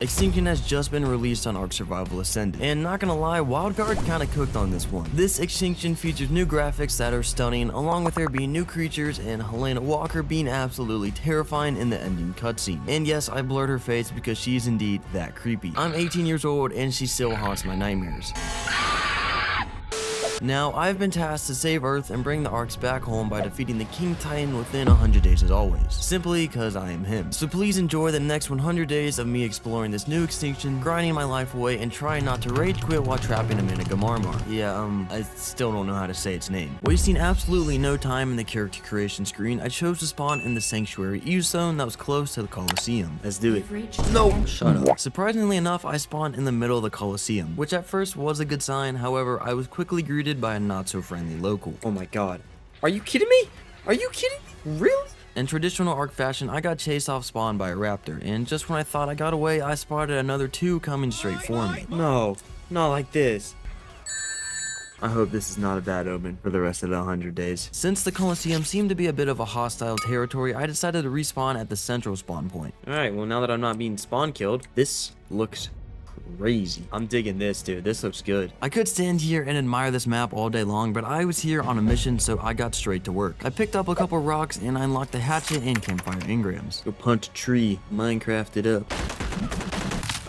Extinction has just been released on Ark Survival Ascended, and not gonna lie, Wildcard kinda cooked on this one. This Extinction features new graphics that are stunning, along with there being new creatures and Helena Walker being absolutely terrifying in the ending cutscene. And yes, I blurred her face because she is indeed that creepy. I'm 18 years old and she still haunts my nightmares. Now, I've been tasked to save Earth and bring the Arks back home by defeating the King Titan within 100 days as always, simply because I am him. So please enjoy the next 100 days of me exploring this new extinction, grinding my life away, and trying not to rage quit while trapping a Managarmr. Yeah, I still don't know how to say its name. Wasting absolutely no time in the character creation screen, I chose to spawn in the Sanctuary Zone that was close to the Colosseum. Let's do it. No! Shut up. Surprisingly enough, I spawned in the middle of the Colosseum, which at first was a good sign. However, I was quickly greeted by a not so friendly local. Oh my god. Are you kidding me? Are you kidding me? Really? In traditional Ark fashion, I got chased off spawn by a raptor, and just when I thought I got away, I spotted another two coming straight for me. No, not like this. I hope this is not a bad omen for the rest of the 100 days. Since the Colosseum seemed to be a bit of a hostile territory, I decided to respawn at the central spawn point. Alright, well now that I'm not being spawn killed, this looks crazy. I'm digging this, dude. This looks good. I could stand here and admire this map all day long, but I was here on a mission, so I got straight to work. I picked up a couple rocks and I unlocked the hatchet and campfire engrams. Go punch a tree. Minecraft it up.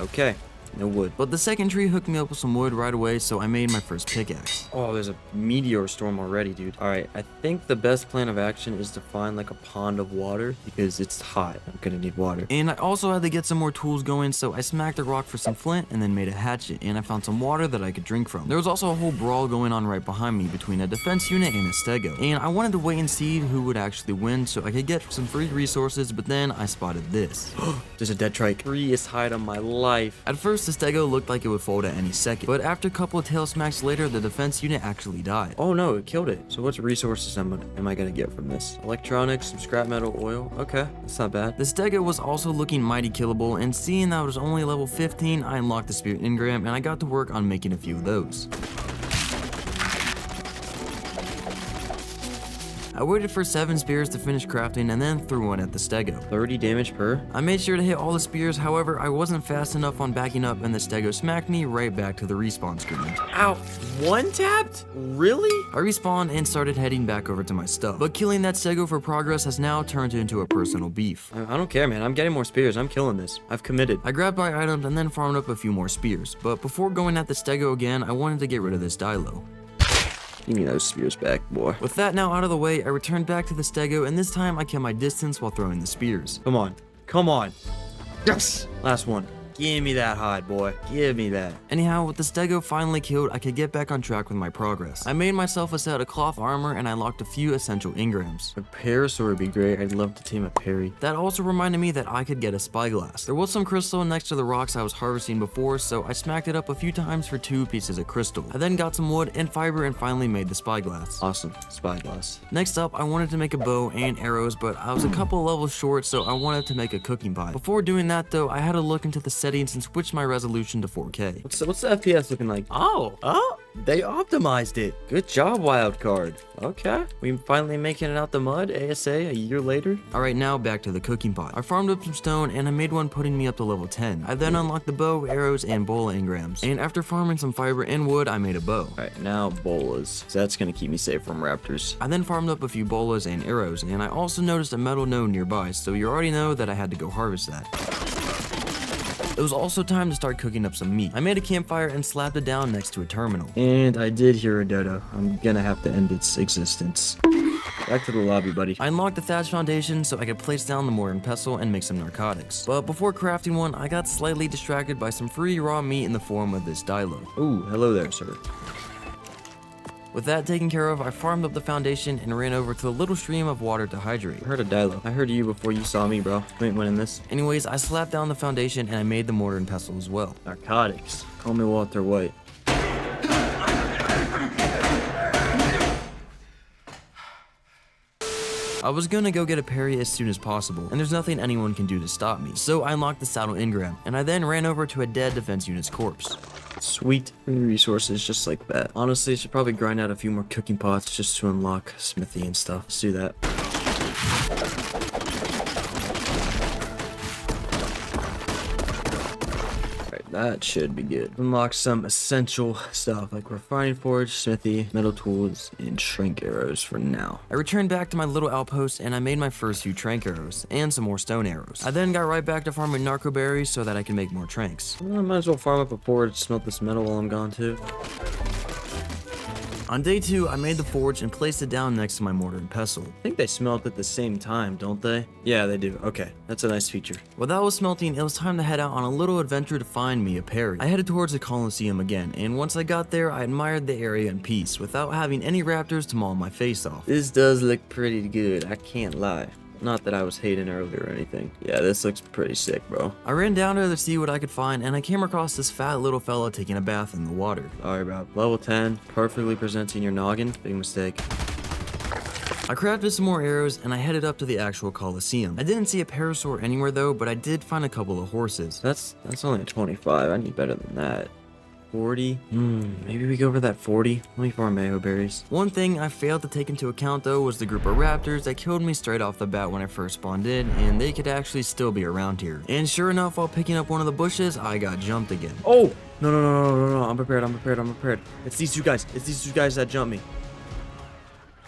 Okay. No wood. But the second tree hooked me up with some wood right away, so I made my first pickaxe. Oh, there's a meteor storm already, dude. Alright, I think the best plan of action is to find like a pond of water because it's hot. I'm gonna need water. And I also had to get some more tools going, so I smacked a rock for some flint and then made a hatchet, and I found some water that I could drink from. There was also a whole brawl going on right behind me between a defense unit and a stego, and I wanted to wait and see who would actually win so I could get some free resources, but then I spotted this. There's a dead trike. Freest hide of my life. At first, the stego looked like it would fold at any second, but after a couple of tail smacks later, the defense unit actually died. Oh no, it killed it. So what resources am I gonna get from this? Electronics, some scrap metal, oil. Okay, that's not bad. The stego was also looking mighty killable, and seeing that I was only level 15, I unlocked the spirit engram, and I got to work on making a few of those. I waited for 7 spears to finish crafting and then threw one at the stego. 30 damage per? I made sure to hit all the spears, however, I wasn't fast enough on backing up and the stego smacked me right back to the respawn screen. Ow! One tapped? Really? I respawned and started heading back over to my stuff. But killing that stego for progress has now turned into a personal beef. I don't care, man. I'm getting more spears. I'm killing this. I've committed. I grabbed my items and then farmed up a few more spears. But before going at the stego again, I wanted to get rid of this dilo. Give me those spears back, boy. With that now out of the way, I returned back to the stego, and this time I kept my distance while throwing the spears. Come on. Come on. Yes! Last one. Give me that hide, boy. Give me that. Anyhow, with the stego finally killed, I could get back on track with my progress. I made myself a set of cloth armor and I locked a few essential engrams. A parasaur would be great. I'd love to tame a Perry. That also reminded me that I could get a spyglass. There was some crystal next to the rocks I was harvesting before, so I smacked it up a few times for 2 pieces of crystal. I then got some wood and fiber and finally made the spyglass. Awesome. Spyglass. Next up, I wanted to make a bow and arrows, but I was a couple levels short, so I wanted to make a cooking pot. Before doing that though, I had to look into the settings and switch my resolution to 4K. What's the FPS looking like? Oh, they optimized it. Good job, Wildcard. Okay, we finally making it out the mud, ASA, a year later. All right, now back to the cooking pot. I farmed up some stone and I made one putting me up to level 10. I then unlocked the bow, arrows, and bola engrams. And after farming some fiber and wood, I made a bow. All right, now bolas. So that's gonna keep me safe from raptors. I then farmed up a few bolas and arrows, and I also noticed a metal node nearby, so you already know that I had to go harvest that. It was also time to start cooking up some meat. I made a campfire and slapped it down next to a terminal. And I did hear a dodo. I'm gonna have to end its existence. Back to the lobby, buddy. I unlocked the thatch foundation so I could place down the mortar and pestle and make some narcotics. But before crafting one, I got slightly distracted by some free raw meat in the form of this dilo. Ooh, hello there, sir. With that taken care of, I farmed up the foundation and ran over to the little stream of water to hydrate. I heard a dilo. I heard you before you saw me, bro. We ain't winning this. Anyways, I slapped down the foundation and I made the mortar and pestle as well. Narcotics. Call me Walter White. I was gonna go get a Perry as soon as possible, and there's nothing anyone can do to stop me. So I unlocked the saddle engram, and I then ran over to a dead defense unit's corpse. Sweet resources just like that. Honestly, I should probably grind out a few more cooking pots just to unlock smithy and stuff. Let's do that. that should be good. Unlock some essential stuff like refining forge, smithy, metal tools, and shrink arrows for now. I returned back to my little outpost and I made my first few trank arrows and some more stone arrows. I then got right back to farming narco berries so that I can make more tranks. I might as well farm up a forge, smelt this metal while I'm gone too. On day 2, I made the forge and placed it down next to my mortar and pestle. I think they smelt at the same time, don't they? Yeah, they do. Okay, that's a nice feature. While that was smelting, it was time to head out on a little adventure to find me a Perry. I headed towards the Colosseum again, and once I got there, I admired the area in peace without having any raptors to maul my face off. This does look pretty good, I can't lie. Not that I was hating earlier or anything. Yeah, this looks pretty sick, bro. I ran down there to see what I could find, and I came across this fat little fella taking a bath in the water. Sorry, bro. Level 10, perfectly presenting your noggin. Big mistake. I crafted some more arrows, and I headed up to the actual Colosseum. I didn't see a parasaur anywhere though, but I did find a couple of horses. That's only a 25. I need better than that. 40. Maybe we go for that 40. Let me farm mayo berries. One thing I failed to take into account though was the group of raptors that killed me straight off the bat when I first spawned in, and they could actually still be around here. And sure enough, while picking up one of the bushes, I got jumped again. Oh! No. I'm prepared. It's these two guys. That jumped me.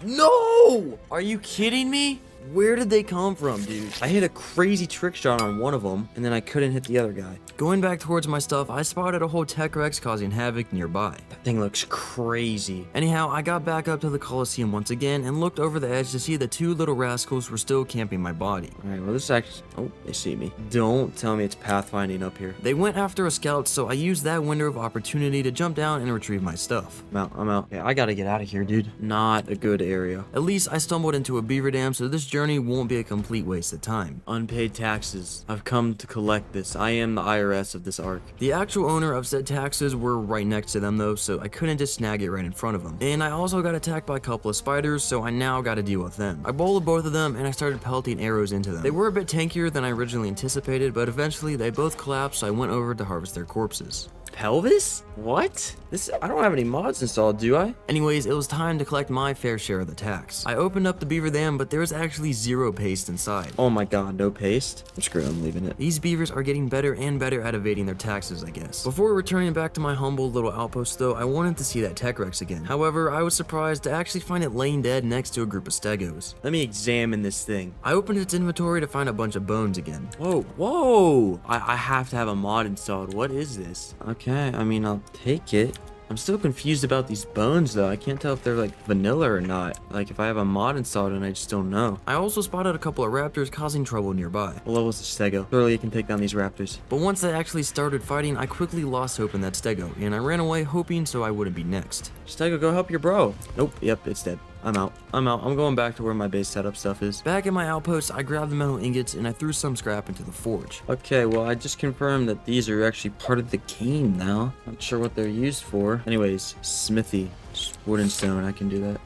No! Are you kidding me? Where did they come from, dude? I hit a crazy trick shot on one of them, and then I couldn't hit the other guy. Going back towards my stuff, I spotted a whole Tech Rex causing havoc nearby. That thing looks crazy. Anyhow, I got back up to the Colosseum once again and looked over the edge to see the two little rascals were still camping my body. Alright, well this is actually... Oh, they see me. Don't tell me it's pathfinding up here. They went after a scout, so I used that window of opportunity to jump down and retrieve my stuff. I'm out. Yeah, I gotta get out of here, dude. Not a good area. At least I stumbled into a beaver dam, so this journey won't be a complete waste of time. Unpaid taxes. I've come to collect this. I am the IRS of this Ark. The actual owner of said taxes were right next to them though, so I couldn't just snag it right in front of them. And I also got attacked by a couple of spiders, so I now got to deal with them. I bowled both of them and I started pelting arrows into them. They were a bit tankier than I originally anticipated, but eventually they both collapsed, so I went over to harvest their corpses. Pelvis? What? I don't have any mods installed, do I? Anyways, it was time to collect my fair share of the tax. I opened up the beaver dam, but there was actually zero paste inside. Oh my god, no paste? Screw it, I'm leaving it. These beavers are getting better and better at evading their taxes, I guess. Before returning back to my humble little outpost though, I wanted to see that Tech Rex again. However, I was surprised to actually find it laying dead next to a group of stegos. Let me examine this thing. I opened its inventory to find a bunch of bones again. Whoa! I have to have a mod installed. What is this? Okay, I mean, I'll take it. I'm still confused about these bones though. I can't tell if they're like vanilla or not. Like if I have a mod installed and I just don't know. I also spotted a couple of raptors causing trouble nearby. What level is the stego? Surely you can take down these raptors. But once they actually started fighting, I quickly lost hope in that stego and I ran away hoping so I wouldn't be next. Stego, go help your bro. Nope, yep, it's dead. I'm out. I'm going back to where my base setup stuff is. Back at my outpost, I grabbed the metal ingots and I threw some scrap into the forge. Okay, well, I just confirmed that these are actually part of the game now. Not sure what they're used for. Anyways, smithy. Just wood and stone, I can do that.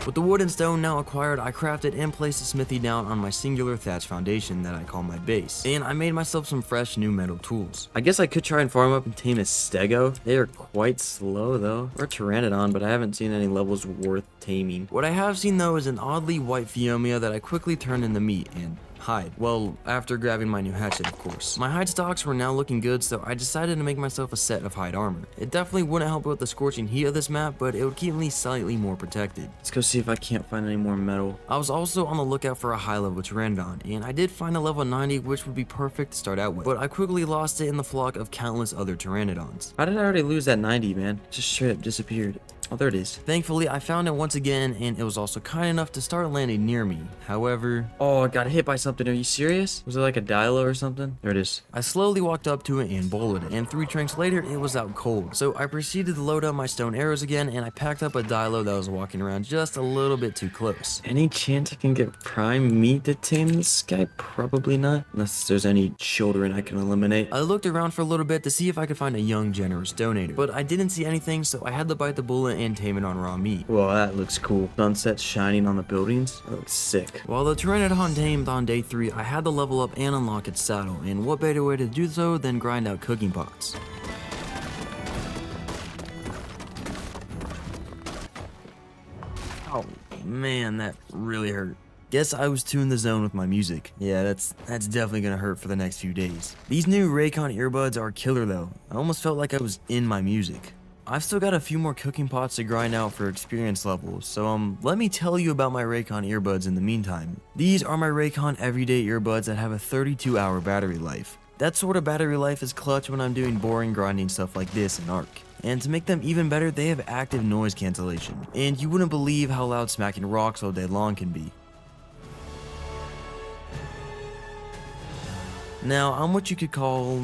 With the wood and stone now acquired, I crafted and placed a smithy down on my singular thatch foundation that I call my base. And I made myself some fresh new metal tools. I guess I could try and farm up and tame a stego. They are quite slow though. Or a pteranodon, but I haven't seen any levels worth taming. What I have seen though is an oddly white Phiomia that I quickly turned into meat and hide. Well, after grabbing my new hatchet, of course. My hide stocks were now looking good, so I decided to make myself a set of hide armor. It definitely wouldn't help with the scorching heat of this map, but it would keep me slightly more protected. Let's go see if I can't find any more metal. I was also on the lookout for a high level pteranodon, and I did find a level 90, which would be perfect to start out with, but I quickly lost it in the flock of countless other pteranodons. How did I already lose that 90, man? It just straight up disappeared. Oh, there it is. Thankfully, I found it once again, and it was also kind enough to start landing near me. However... Oh, I got hit by something. Are you serious? Was it like a dilo or something? There it is. I slowly walked up to it and bowled it, and 3 tranks later, it was out cold. So I proceeded to load up my stone arrows again, and I packed up a dilo that was walking around just a little bit too close. Any chance I can get prime meat to tame this guy? Probably not. Unless there's any children I can eliminate. I looked around for a little bit to see if I could find a young, generous donator, but I didn't see anything, so I had to bite the bullet and tame it on raw meat. Well, that looks cool. Sunset shining on the buildings. That looks sick. While the Pteranodon tamed on day 3, I had to level up and unlock its saddle, and what better way to do so than grind out cooking pots. Oh man, that really hurt. Guess I was too in the zone with my music. Yeah, that's definitely gonna hurt for the next few days. These new Raycon earbuds are killer though. I almost felt like I was in my music. I've still got a few more cooking pots to grind out for experience levels, so let me tell you about my Raycon earbuds in the meantime. These are my Raycon everyday earbuds that have a 32-hour battery life. That sort of battery life is clutch when I'm doing boring grinding stuff like this in Ark. And to make them even better, they have active noise cancellation, and you wouldn't believe how loud smacking rocks all day long can be. Now, I'm what you could call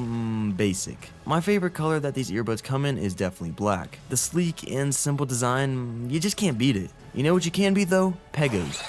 basic. My favorite color that these earbuds come in is definitely black. The sleek and simple design, you just can't beat it. You know what you can beat though? Pegos.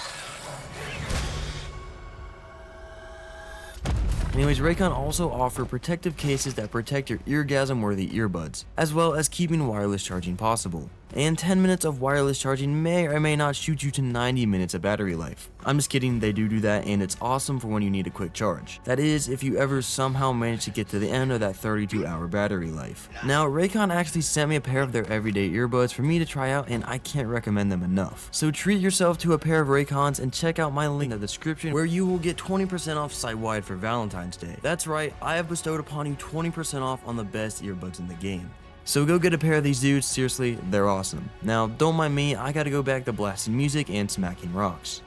Anyways, Raycon also offer protective cases that protect your eargasm-worthy earbuds, as well as keeping wireless charging possible. And 10 minutes of wireless charging may or may not shoot you to 90 minutes of battery life. I'm just kidding, they do that, and it's awesome for when you need a quick charge. That is, if you ever somehow manage to get to the end of that 32-hour battery life. Now, Raycon actually sent me a pair of their everyday earbuds for me to try out, and I can't recommend them enough. So treat yourself to a pair of Raycons and check out my link in the description where you will get 20% off site-wide for Valentine's Day. That's right, I have bestowed upon you 20% off on the best earbuds in the game. So go get a pair of these dudes, seriously, they're awesome. Now, don't mind me, I gotta go back to blasting music and smacking rocks.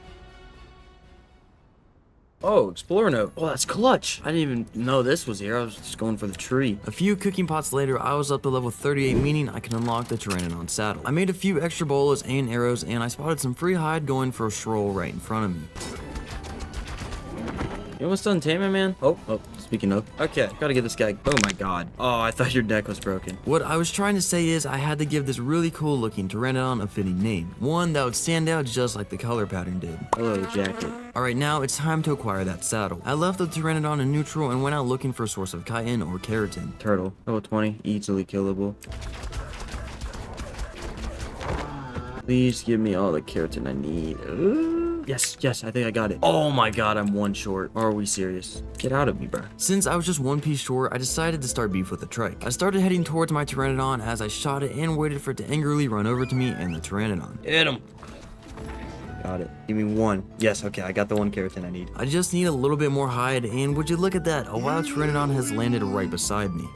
Oh, Explorer Note. Oh, that's clutch. I didn't even know this was here. I was just going for the tree. A few cooking pots later, I was up to level 38, meaning I can unlock the Pteranodon saddle. I made a few extra bolas and arrows, and I spotted some free hide going for a stroll right in front of me. You almost done taming, man? Oh, speaking of. Okay, gotta get this guy. Oh my god. Oh, I thought your deck was broken. What I was trying to say is I had to give this really cool looking Pteranodon a fitting name. One that would stand out just like the color pattern did. Hello, jacket. Alright, now it's time to acquire that saddle. I left the Pteranodon in neutral and went out looking for a source of chitin or keratin. Turtle. Level 20, easily killable. Please give me all the keratin I need. Yes, I think I got it. Oh my god, I'm one short. Are we serious? Get out of me, bro. Since I was just one piece short, I decided to start beef with the trike. I started heading towards my Pteranodon as I shot it and waited for it to angrily run over to me and the Pteranodon. Hit him. Got it. Give me one. Yes, okay, I got the one keratin I need. I just need a little bit more hide, and would you look at that? A wild Pteranodon has landed right beside me.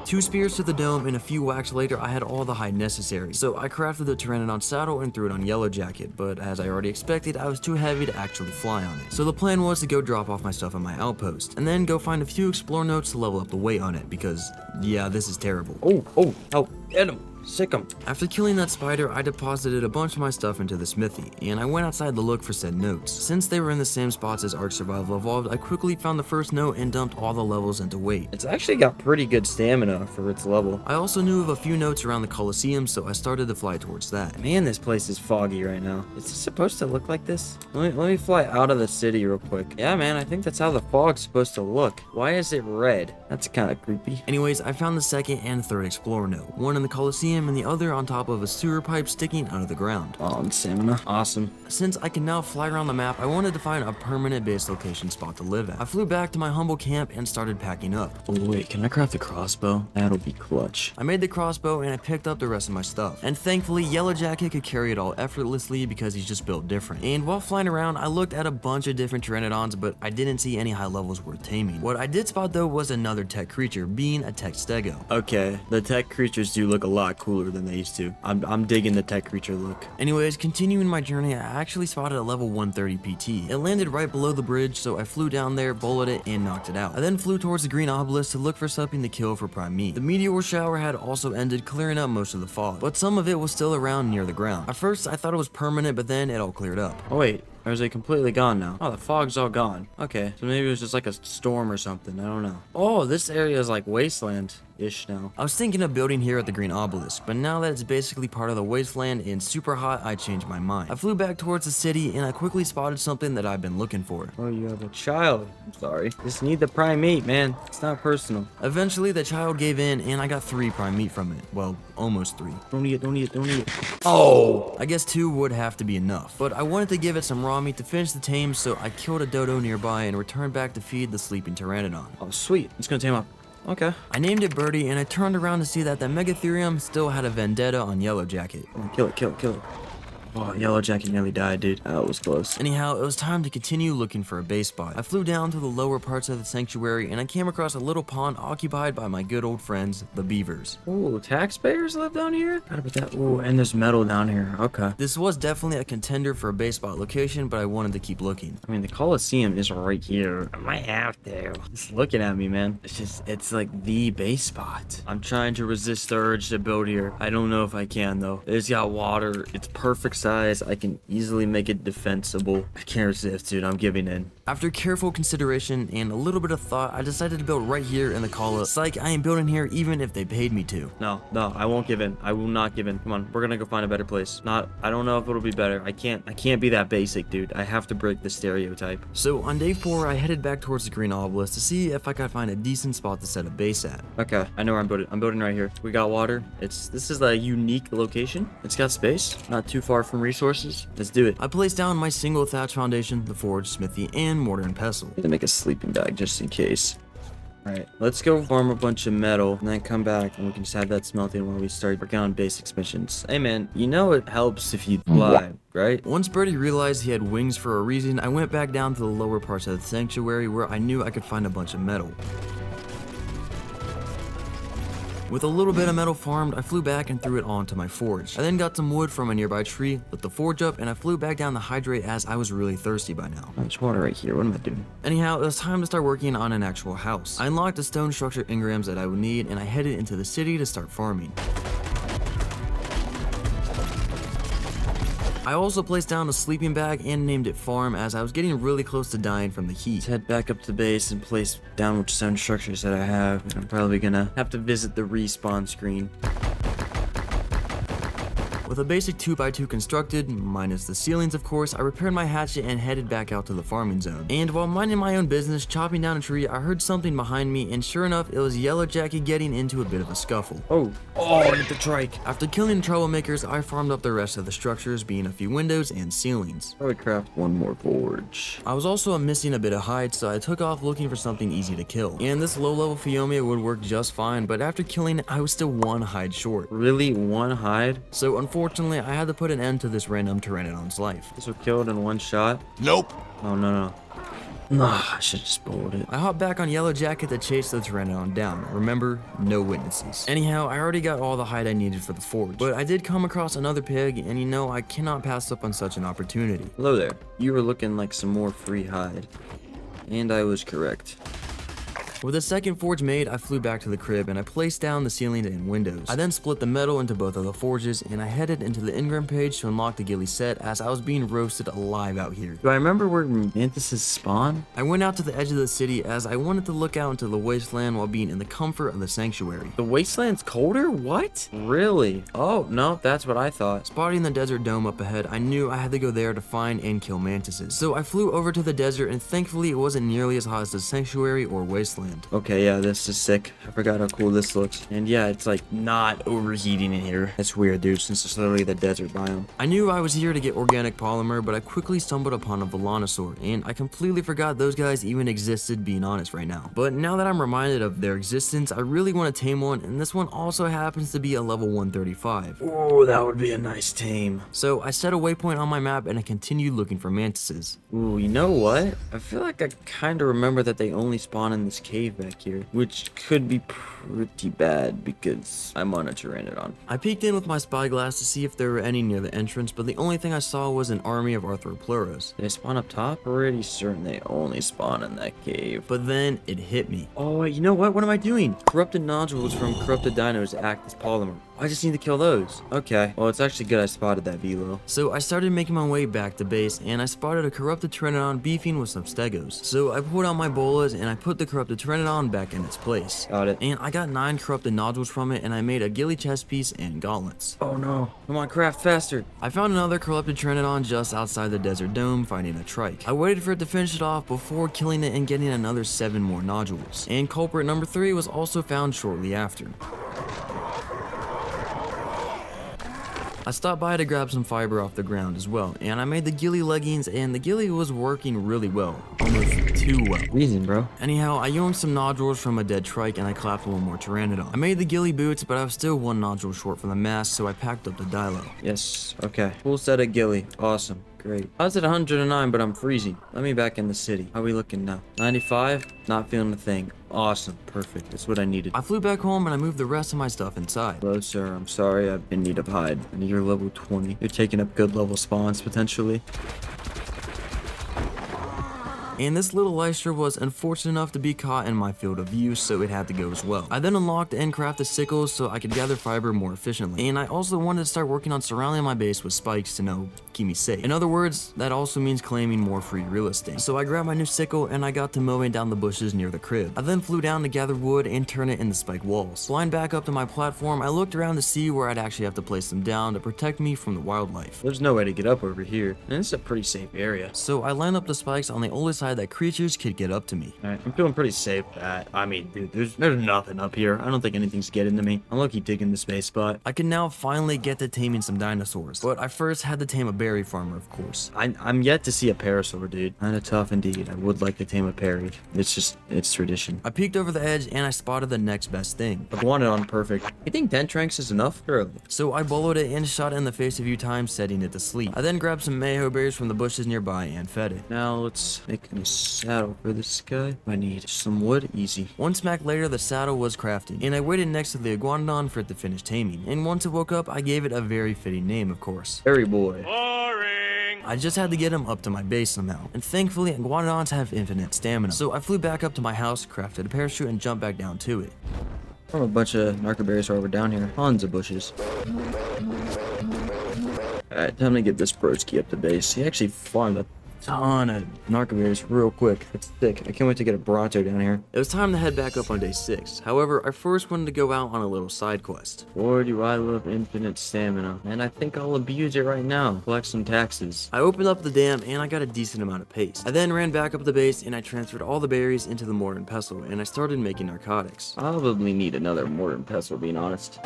2 spears to the dome, and a few whacks later, I had all the hide necessary. So I crafted the Pteranodon saddle and threw it on Yellow Jacket, but as I already expected, I was too heavy to actually fly on it. So the plan was to go drop off my stuff at my outpost, and then go find a few Explore notes to level up the weight on it, because, yeah, this is terrible. Oh, get him! Sick 'em. After killing that spider, I deposited a bunch of my stuff into the smithy, and I went outside to look for said notes. Since they were in the same spots as Ark Survival Evolved, I quickly found the first note and dumped all the levels into weight. It's actually got pretty good stamina for its level. I also knew of a few notes around the Colosseum, so I started to fly towards that. Man, this place is foggy right now. Is this supposed to look like this? Let me fly out of the city real quick. Yeah, man, I think that's how the fog's supposed to look. Why is it red? That's kind of creepy. Anyways, I found the second and third Explorer note. One in the Colosseum and the other on top of a sewer pipe sticking out of the ground. Oh, and stamina. Awesome. Since I can now fly around the map, I wanted to find a permanent base location spot to live at. I flew back to my humble camp and started packing up. Oh wait, can I craft a crossbow? That'll be clutch. I made the crossbow and I picked up the rest of my stuff. And thankfully, Yellow Jacket could carry it all effortlessly because he's just built different. And while flying around, I looked at a bunch of different Pteranodons, but I didn't see any high levels worth taming. What I did spot though was another tech creature, being a tech stego. Okay, the tech creatures do look a lot cooler than they used to. I'm digging the tech creature look. Anyways, continuing my journey, I actually spotted a level 130 PT. It landed right below the bridge, so I flew down there, bulleted it, and knocked it out. I then flew towards the green obelisk to look for something to kill for prime meat. The meteor shower had also ended, clearing up most of the fog, but some of it was still around near the ground. At first, I thought it was permanent, but then it all cleared up. Oh wait. Or is it completely gone now? Oh, the fog's all gone. Okay, so maybe it was just like a storm or something. I don't know. Oh, this area is like wasteland-ish now. I was thinking of building here at the Green Obelisk, but now that it's basically part of the wasteland and super hot, I changed my mind. I flew back towards the city and I quickly spotted something that I've been looking for. Oh, you have a child. I'm sorry. Just need the prime meat, man. It's not personal. Eventually, the child gave in and I got 3 prime meat from it. Well, almost 3. Don't eat it. Oh! I guess 2 would have to be enough, but I wanted to give it some raw meat to finish the tame, so I killed a dodo nearby and returned back to feed the sleeping Pteranodon. Oh, sweet. It's gonna tame up. Okay. I named it Birdie, and I turned around to see that the Megatherium still had a vendetta on Yellow Jacket. Oh, kill it. Oh, yellow jacket nearly died, dude. That was close. Anyhow, it was time to continue looking for a base spot. I flew down to the lower parts of the sanctuary and I came across a little pond occupied by my good old friends, the beavers. Ooh, taxpayers live down here? Gotta put that. Ooh, and there's metal down here. Okay. This was definitely a contender for a base spot location, but I wanted to keep looking. I mean, the Coliseum is right here. I might have to. It's looking at me, man. It's like the base spot. I'm trying to resist the urge to build here. I don't know if I can, though. It's got water. It's perfect size. I can easily make it defensible. I can't resist, dude. I'm giving in. After careful consideration and a little bit of thought, I decided to build right here in the Colo. Psych, I ain't building here even if they paid me to. No, I won't give in. I will not give in. Come on, we're gonna go find a better place. I don't know if it'll be better. I can't be that basic, dude. I have to break the stereotype. So on day 4, I headed back towards the green obelisk to see if I could find a decent spot to set a base at. Okay, I know where I'm building. I'm building right here. We got water. This is a unique location. It's got space, not too far from resources. Let's do it. I placed down my single thatch foundation, the forge, smithy, and mortar and pestle. Need to make a sleeping bag just in case. Alright, let's go farm a bunch of metal and then come back and we can just have that smelting while we start working on base expansions. Hey man, you know it helps if you fly, right? Once Birdie realized he had wings for a reason, I went back down to the lower parts of the sanctuary where I knew I could find a bunch of metal. With a little bit of metal farmed, I flew back and threw it onto my forge. I then got some wood from a nearby tree, lit the forge up, and I flew back down to hydrate as I was really thirsty by now. There's water right here, what am I doing? Anyhow, it was time to start working on an actual house. I unlocked the stone structure engrams that I would need, and I headed into the city to start farming. I also placed down a sleeping bag and named it Farm as I was getting really close to dying from the heat. Let's head back up to the base and place down which stone structures that I have. I'm probably gonna have to visit the respawn screen. With a basic 2x2 constructed, minus the ceilings of course, I repaired my hatchet and headed back out to the farming zone. And while minding my own business, chopping down a tree, I heard something behind me, and sure enough, it was Yellow Jacket getting into a bit of a scuffle. Oh, I hit the trike. After killing the troublemakers, I farmed up the rest of the structures, being a few windows and ceilings. Probably craft one more forge. I was also missing a bit of hide, so I took off looking for something easy to kill. And this low-level Phiomia would work just fine, but after killing it, I was still one hide short. Really? One hide? So unfortunately, I had to put an end to this random Pteranodon's life. This was killed in one shot? Nope. Oh, no. I should have spoiled it. I hopped back on Yellow Jacket to chase the Pteranodon down. Remember, no witnesses. Anyhow, I already got all the hide I needed for the forge, but I did come across another pig, and you know, I cannot pass up on such an opportunity. Hello there. You were looking like some more free hide. And I was correct. With the second forge made, I flew back to the crib and I placed down the ceilings and windows. I then split the metal into both of the forges and I headed into the engram page to unlock the Ghillie set as I was being roasted alive out here. Do I remember where mantises spawn? I went out to the edge of the city as I wanted to look out into the wasteland while being in the comfort of the sanctuary. The wasteland's colder? What? Really? Oh, no, that's what I thought. Spotting the desert dome up ahead, I knew I had to go there to find and kill mantises. So I flew over to the desert and thankfully it wasn't nearly as hot as the sanctuary or wasteland. Okay, yeah, this is sick. I forgot how cool this looks. And yeah, it's like not overheating in here. That's weird, dude, since it's literally the desert biome. I knew I was here to get organic polymer, but I quickly stumbled upon a Velonosaur, and I completely forgot those guys even existed, being honest right now. But now that I'm reminded of their existence, I really want to tame one, and this one also happens to be a level 135. Oh, that would be a nice tame. So I set a waypoint on my map and I continued looking for mantises. Ooh, you know what? I feel like I kind of remember that they only spawn in this cave back here, which could be pretty bad because I'm on a Pteranodon. I peeked in with my spyglass to see if there were any near the entrance, but the only thing I saw was an army of Arthropleuros. Did they spawn up top? Pretty certain they only spawn in that cave. But then it hit me. Oh, you know what? What am I doing? Corrupted nodules from corrupted dinos act as polymer. I just need to kill those. Okay. Well, it's actually good I spotted that velo. So I started making my way back to base, and I spotted a corrupted Pteranodon beefing with some stegos. So I pulled out my bolas, and I put the corrupted Pteranodon back in its place. Got it. And I got 9 corrupted nodules from it, and I made a Ghillie chest piece and gauntlets. Oh no. Come on, craft faster. I found another corrupted Pteranodon just outside the desert dome, finding a trike. I waited for it to finish it off before killing it and getting another 7 more nodules. And culprit number 3 was also found shortly after. I stopped by to grab some fiber off the ground as well, and I made the Ghillie leggings, and the Ghillie was working really well. Almost too well. Reason, bro. Anyhow, I yoinked some nodules from a dead trike and I clapped one more pteranodon. I made the ghillie boots, but I was still one nodule short for the mask, so I packed up the dilo. Yes, okay. Full set of ghillie. Awesome. Great. I was at 109, but I'm freezing. Let me back in the city. How are we looking now? 95? Not feeling a thing. Awesome. Perfect. That's what I needed. I flew back home and I moved the rest of my stuff inside. Hello, sir. I'm sorry. I'm in need of hide. And you're level 20. You're taking up good level spawns, potentially. And this little Lystra was unfortunate enough to be caught in my field of view, so it had to go as well. I then unlocked and crafted sickles so I could gather fiber more efficiently. And I also wanted to start working on surrounding my base with spikes to keep me safe. In other words, that also means claiming more free real estate. So I grabbed my new sickle and I got to mowing down the bushes near the crib. I then flew down to gather wood and turn it into spike walls. Flying back up to my platform, I looked around to see where I'd actually have to place them down to protect me from the wildlife. There's no way to get up over here, and it's a pretty safe area. So I lined up the spikes on the only side that creatures could get up to me. Alright, I'm feeling pretty safe at, I mean, dude, there's nothing up here. I don't think anything's getting to me. I'm lucky digging the space spot. I can now finally get to taming some dinosaurs, but I first had to tame a berry farmer, of course. I'm yet to see a parasaur, dude. Kinda tough indeed. I would like to tame a parry. It's tradition. I peeked over the edge and I spotted the next best thing. Iguanodon, perfect. You think Dentranx is enough? Surely. So I boloed it and shot it in the face a few times, setting it to sleep. I then grabbed some mayho berries from the bushes nearby and fed it. Now let's make a saddle for this guy. I need some wood. Easy. One smack later, the saddle was crafted, and I waited next to the Iguanodon for it to finish taming. And once it woke up, I gave it a very fitting name, of course. Berry boy. Boring. I just had to get him up to my base somehow, and thankfully Iguanodons have infinite stamina. So I flew back up to my house, crafted a parachute, and jumped back down to it. Oh, a bunch of narcoberries are over down here. Tons of bushes. Alright, time to get this broski up to base. He actually farmed a ton of narcoberries real quick. That's sick. I can't wait to get a Bronto down here. It was time to head back up on day 6. However, I first wanted to go out on a little side quest. Boy, do I love infinite stamina. And I think I'll abuse it right now. Collect some taxes. I opened up the dam and I got a decent amount of paste. I then ran back up the base and I transferred all the berries into the mortar and pestle and I started making narcotics. I'll probably need another mortar and pestle, being honest.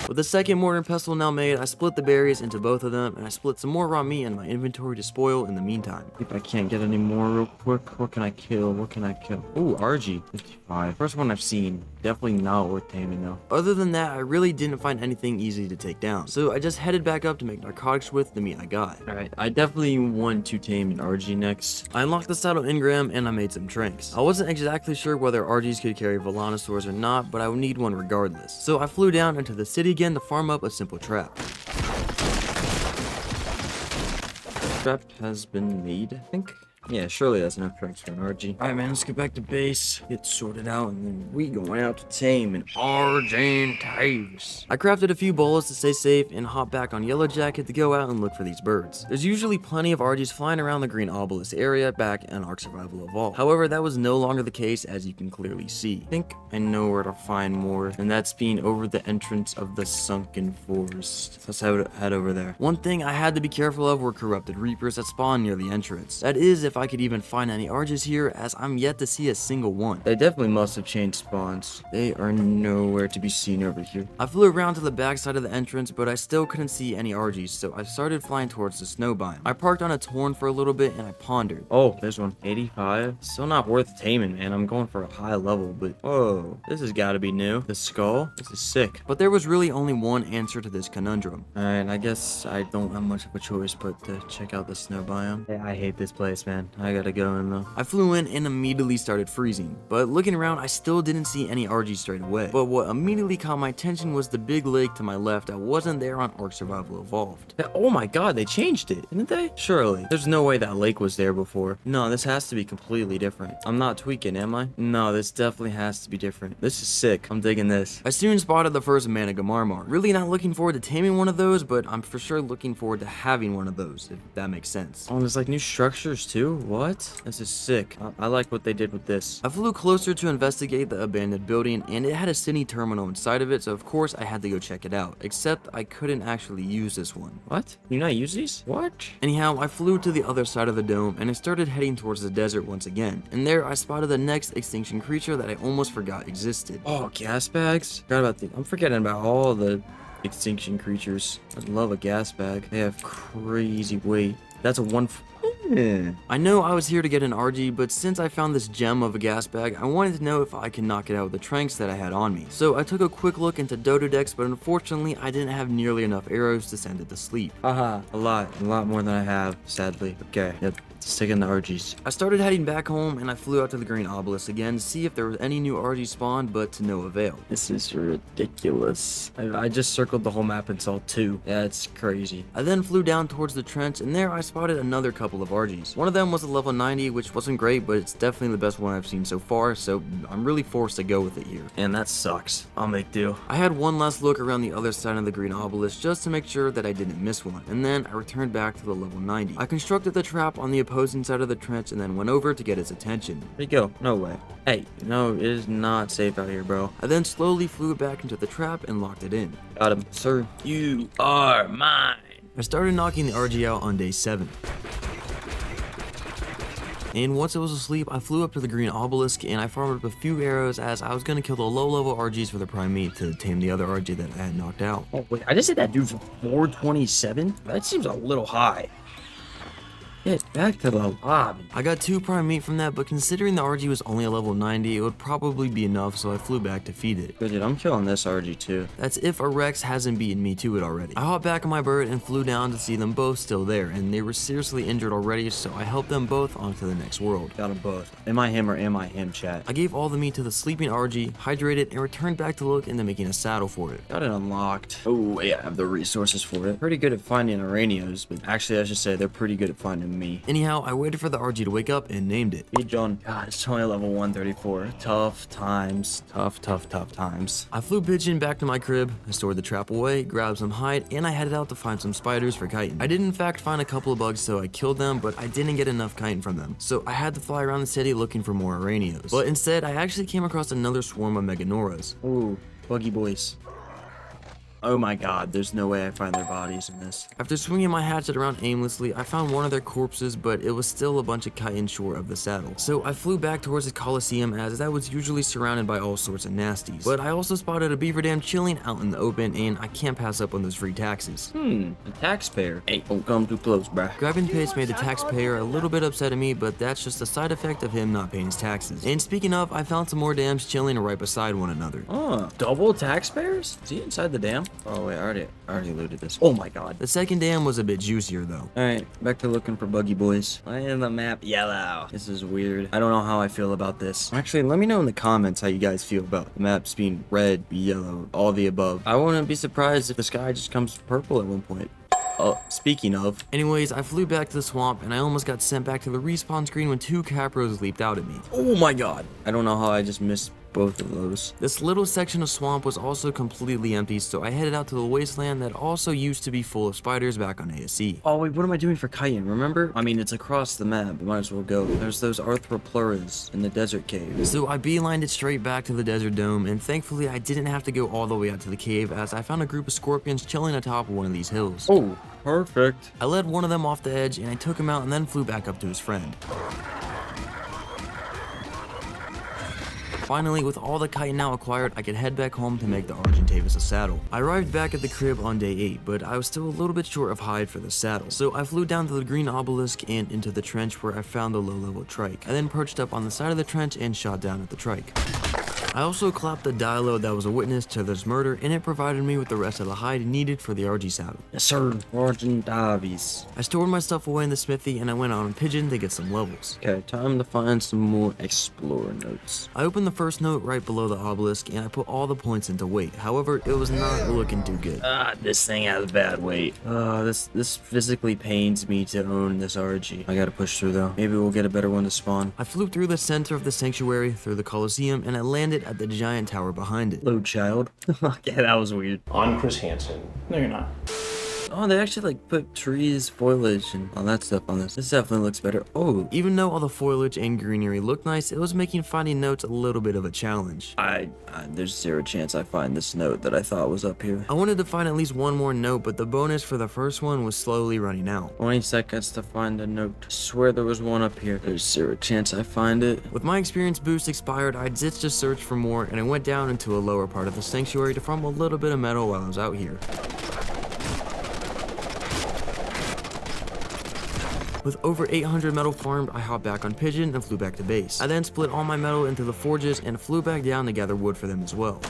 With the second mortar and pestle now made, I split the berries into both of them, and I split some more raw meat in my inventory to spoil in the meantime. If I can't get any more real quick, what can I kill? What can I kill? Ooh, Argy, 55. First one I've seen. Definitely not worth taming though. Other than that, I really didn't find anything easy to take down. So I just headed back up to make narcotics with the meat I got. Alright, I definitely want to tame an Argy next. I unlocked the saddle engram and I made some tranks. I wasn't exactly sure whether Argys could carry Velanosaurs or not, but I would need one regardless. So I flew down into the city again to farm up a simple trap. Trap has been made, I think. Yeah, surely that's enough tracks for an Argy. Alright, man, let's get back to base, get sorted out, and then we going out to tame an Argentavis. I crafted a few bolas to stay safe and hopped back on Yellow Jacket to go out and look for these birds. There's usually plenty of Argys flying around the green obelisk area back in Ark Survival Evolved. However, that was no longer the case, as you can clearly see. I think I know where to find more, and that's being over the entrance of the sunken forest. Let's head over there. One thing I had to be careful of were corrupted reapers that spawn near the entrance. That is, if I could even find any Argys here, as I'm yet to see a single one. They definitely must have changed spawns. They are nowhere to be seen over here. I flew around to the back side of the entrance, but I still couldn't see any Argys, so I started flying towards the snow biome. I parked on a torn for a little bit and I pondered. Oh, there's one. 85. Still not worth taming, man. I'm going for a high level, but whoa, this has got to be new. The skull? This is sick. But there was really only one answer to this conundrum. Alright, I guess I don't have much of a choice but to check out the snow biome. Yeah, I hate this place, man. I gotta go in though. I flew in and immediately started freezing, but looking around I still didn't see any Argys straight away. But what immediately caught my attention was the big lake to my left that wasn't there on Ark Survival Evolved. Oh my god, they changed it, didn't they? Surely. There's no way that lake was there before. No, this has to be completely different. I'm not tweaking, am I? No, this definitely has to be different. This is sick. I'm digging this. I soon spotted the first Managarmr. Really not looking forward to taming one of those, but I'm for sure looking forward to having one of those, if that makes sense. Oh, there's like new structures too? What? This is sick. I like what they did with this. I flew closer to investigate the abandoned building, and it had a city terminal inside of it, so of course I had to go check it out. Except I couldn't actually use this one. What? Can you not use these? What? Anyhow, I flew to the other side of the dome, and I started heading towards the desert once again. And there I spotted the next extinction creature that I almost forgot existed. Oh, Gasbags? I'm forgetting about all the extinction creatures. I love a Gasbag. They have crazy weight. That's a I know I was here to get an Argy, but since I found this gem of a Gasbag, I wanted to know if I could knock it out with the tranks that I had on me. So I took a quick look into Dodedex, but unfortunately I didn't have nearly enough arrows to send it to sleep. Haha, a lot more than I have, sadly. Okay, yep. Stick in the Argies. I started heading back home and I flew out to the green obelisk again to see if there was any new Argies spawned, but to no avail. This is ridiculous. I just circled the whole map and saw 2. Yeah, it's crazy. I then flew down towards the trench and there I spotted another couple of Argies. One of them was a level 90, which wasn't great, but it's definitely the best one I've seen so far, so I'm really forced to go with it here. And that sucks. I'll make do. I had one last look around the other side of the green obelisk just to make sure that I didn't miss one, and then I returned back to the level 90. I constructed the trap on the opposing side of the trench and then went over to get its attention. There you go. No way. Hey, no, it is not safe out here, bro. I then slowly flew it back into the trap and locked it in. Got him. Sir, you are mine. I started knocking the Argy out on day 7. And once it was asleep, I flew up to the green obelisk and I farmed up a few arrows as I was going to kill the low-level Argies for the prime meat to tame the other Argy that I had knocked out. Oh, wait, I just hit that dude for 427? That seems a little high. Get back to the lobby. I got 2 prime meat from that, but considering the Argy was only a level 90, it would probably be enough, so I flew back to feed it. But dude, I'm killing this Argy too. That's if a Rex hasn't beaten me to it already. I hopped back on my bird and flew down to see them both still there, and they were seriously injured already, so I helped them both onto the next world. Got them both. Am I him or am I him, chat? I gave all the meat to the sleeping Argy, hydrated, and returned back to look into making a saddle for it. Got it unlocked. Oh, yeah, I have the resources for it. Pretty good at finding Araneos, but actually I should say they're pretty good at finding me. Anyhow, I waited for the Argy to wake up and named it. Hey, John. God, it's only level 134. Tough times. Tough times. I flew pigeon back to my crib. I stored the trap away, grabbed some hide, and I headed out to find some spiders for chitin. I did in fact find a couple of bugs, so I killed them, but I didn't get enough chitin from them. So I had to fly around the city looking for more Araneos. But instead, I actually came across another swarm of Meganoras. Ooh, buggy boys. Oh my god, there's no way I find their bodies in this. After swinging my hatchet around aimlessly, I found one of their corpses, but it was still a bunch of chitin short of the saddle. So I flew back towards the Coliseum as that was usually surrounded by all sorts of nasties. But I also spotted a beaver dam chilling out in the open, and I can't pass up on those free taxes. A taxpayer. Hey, don't come too close, bruh. Grabbing pace made the taxpayer a little bit upset at me, but that's just a side effect of him not paying his taxes. And speaking of, I found some more dams chilling right beside one another. Oh, double taxpayers? Is he inside the dam? Oh wait, I already looted this. Oh my god. The second dam was a bit juicier though. Alright, back to looking for buggy boys. Why is the map yellow? This is weird. I don't know how I feel about this. Actually, let me know in the comments how you guys feel about the maps being red, yellow, all the above. I wouldn't be surprised if the sky just comes purple at one point. Oh, speaking of. Anyways, I flew back to the swamp and I almost got sent back to the respawn screen when 2 capros leaped out at me. Oh my god. I don't know how I just missed both of those. This little section of swamp was also completely empty, so I headed out to the wasteland that also used to be full of spiders back on ASC. Oh wait, what am I doing for chitin, remember? I mean, it's across the map, might as well go. There's those arthropleuras in the desert cave. So I beelined it straight back to the desert dome, and thankfully I didn't have to go all the way out to the cave as I found a group of scorpions chilling atop one of these hills. Oh, perfect. I led one of them off the edge and I took him out and then flew back up to his friend. Finally, with all the chitin now acquired, I could head back home to make the Argentavis a saddle. I arrived back at the crib on day 8, but I was still a little bit short of hide for the saddle. So I flew down to the green obelisk and into the trench where I found the low-level trike. I then perched up on the side of the trench and shot down at the trike. I also clapped the dialogue that was a witness to this murder, and it provided me with the rest of the hide needed for the Argy saddle. Yes sir, Argentavis. I stored my stuff away in the smithy and I went out on pigeon to get some levels. Okay, time to find some more explorer notes. I opened the first note right below the obelisk and I put all the points into weight. However, it was not looking too good. This thing has bad weight. This physically pains me to own this Argy. I gotta push through though. Maybe we'll get a better one to spawn. I flew through the center of the sanctuary, through the Coliseum, and I landed at the giant tower behind it. Hello, child. Okay, that was weird. I'm Chris Hansen. No, you're not. Oh, they actually like put trees, foliage, and all that stuff on this. This definitely looks better. Oh, even though all the foliage and greenery looked nice, it was making finding notes a little bit of a challenge. There's zero chance I find this note that I thought was up here. I wanted to find at least one more note, but the bonus for the first one was slowly running out. 20 seconds to find a note. I swear there was one up here. There's zero chance I find it. With my experience boost expired, I ditched a search for more, and I went down into a lower part of the sanctuary to farm a little bit of metal while I was out here. With over 800 metal farmed, I hopped back on Pigeon and flew back to base. I then split all my metal into the forges and flew back down to gather wood for them as well.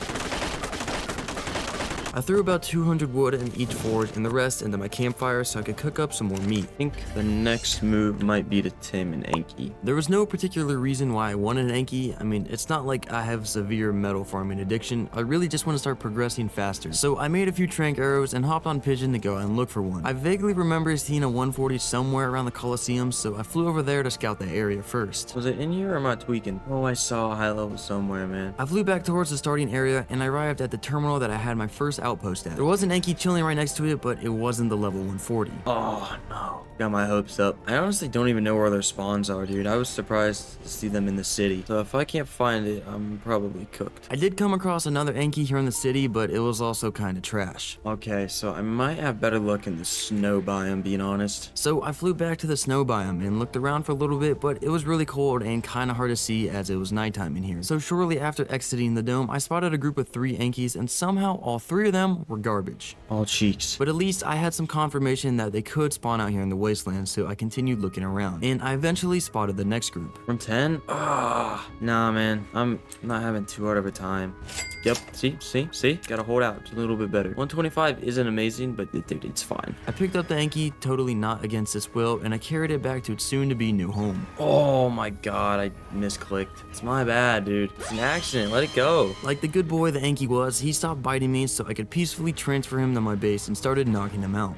I threw about 200 wood in each forge and the rest into my campfire so I could cook up some more meat. I think the next move might be to tame an Anky. There was no particular reason why I wanted an Anky. I mean, it's not like I have severe metal farming addiction. I really just want to start progressing faster. So I made a few trank arrows and hopped on Pigeon to go out and look for one. I vaguely remember seeing a 140 somewhere around the Coliseum, so I flew over there to scout the area first. Was it in here or am I tweaking? Oh, I saw a high level somewhere, man. I flew back towards the starting area and I arrived at the terminal that I had my first outpost at. There was an Anky chilling right next to it, but it wasn't the level 140. Oh, no. Got my hopes up. I honestly don't even know where their spawns are, dude. I was surprised to see them in the city. So if I can't find it, I'm probably cooked. I did come across another Anky here in the city, but it was also kind of trash. Okay, so I might have better luck in the snow biome, being honest. So I flew back to the snow biome and looked around for a little bit, but it was really cold and kind of hard to see as it was nighttime in here. So shortly after exiting the dome, I spotted a group of 3 Ankys, and somehow all 3 of them were garbage. All cheeks. But at least I had some confirmation that they could spawn out here in the wasteland, so I continued looking around, and I eventually spotted the next group. From 10? Ah, nah, man. I'm not having too hard of a time. Yep, see? Gotta hold out a little bit better. 125 isn't amazing, but it's fine. I picked up the Anky, totally not against its will, and I carried it back to its soon-to-be new home. Oh my god, I misclicked. It's my bad, dude. It's an accident. Let it go. Like the good boy the Anky was, he stopped biting me so I could peacefully transfer him to my base and started knocking him out.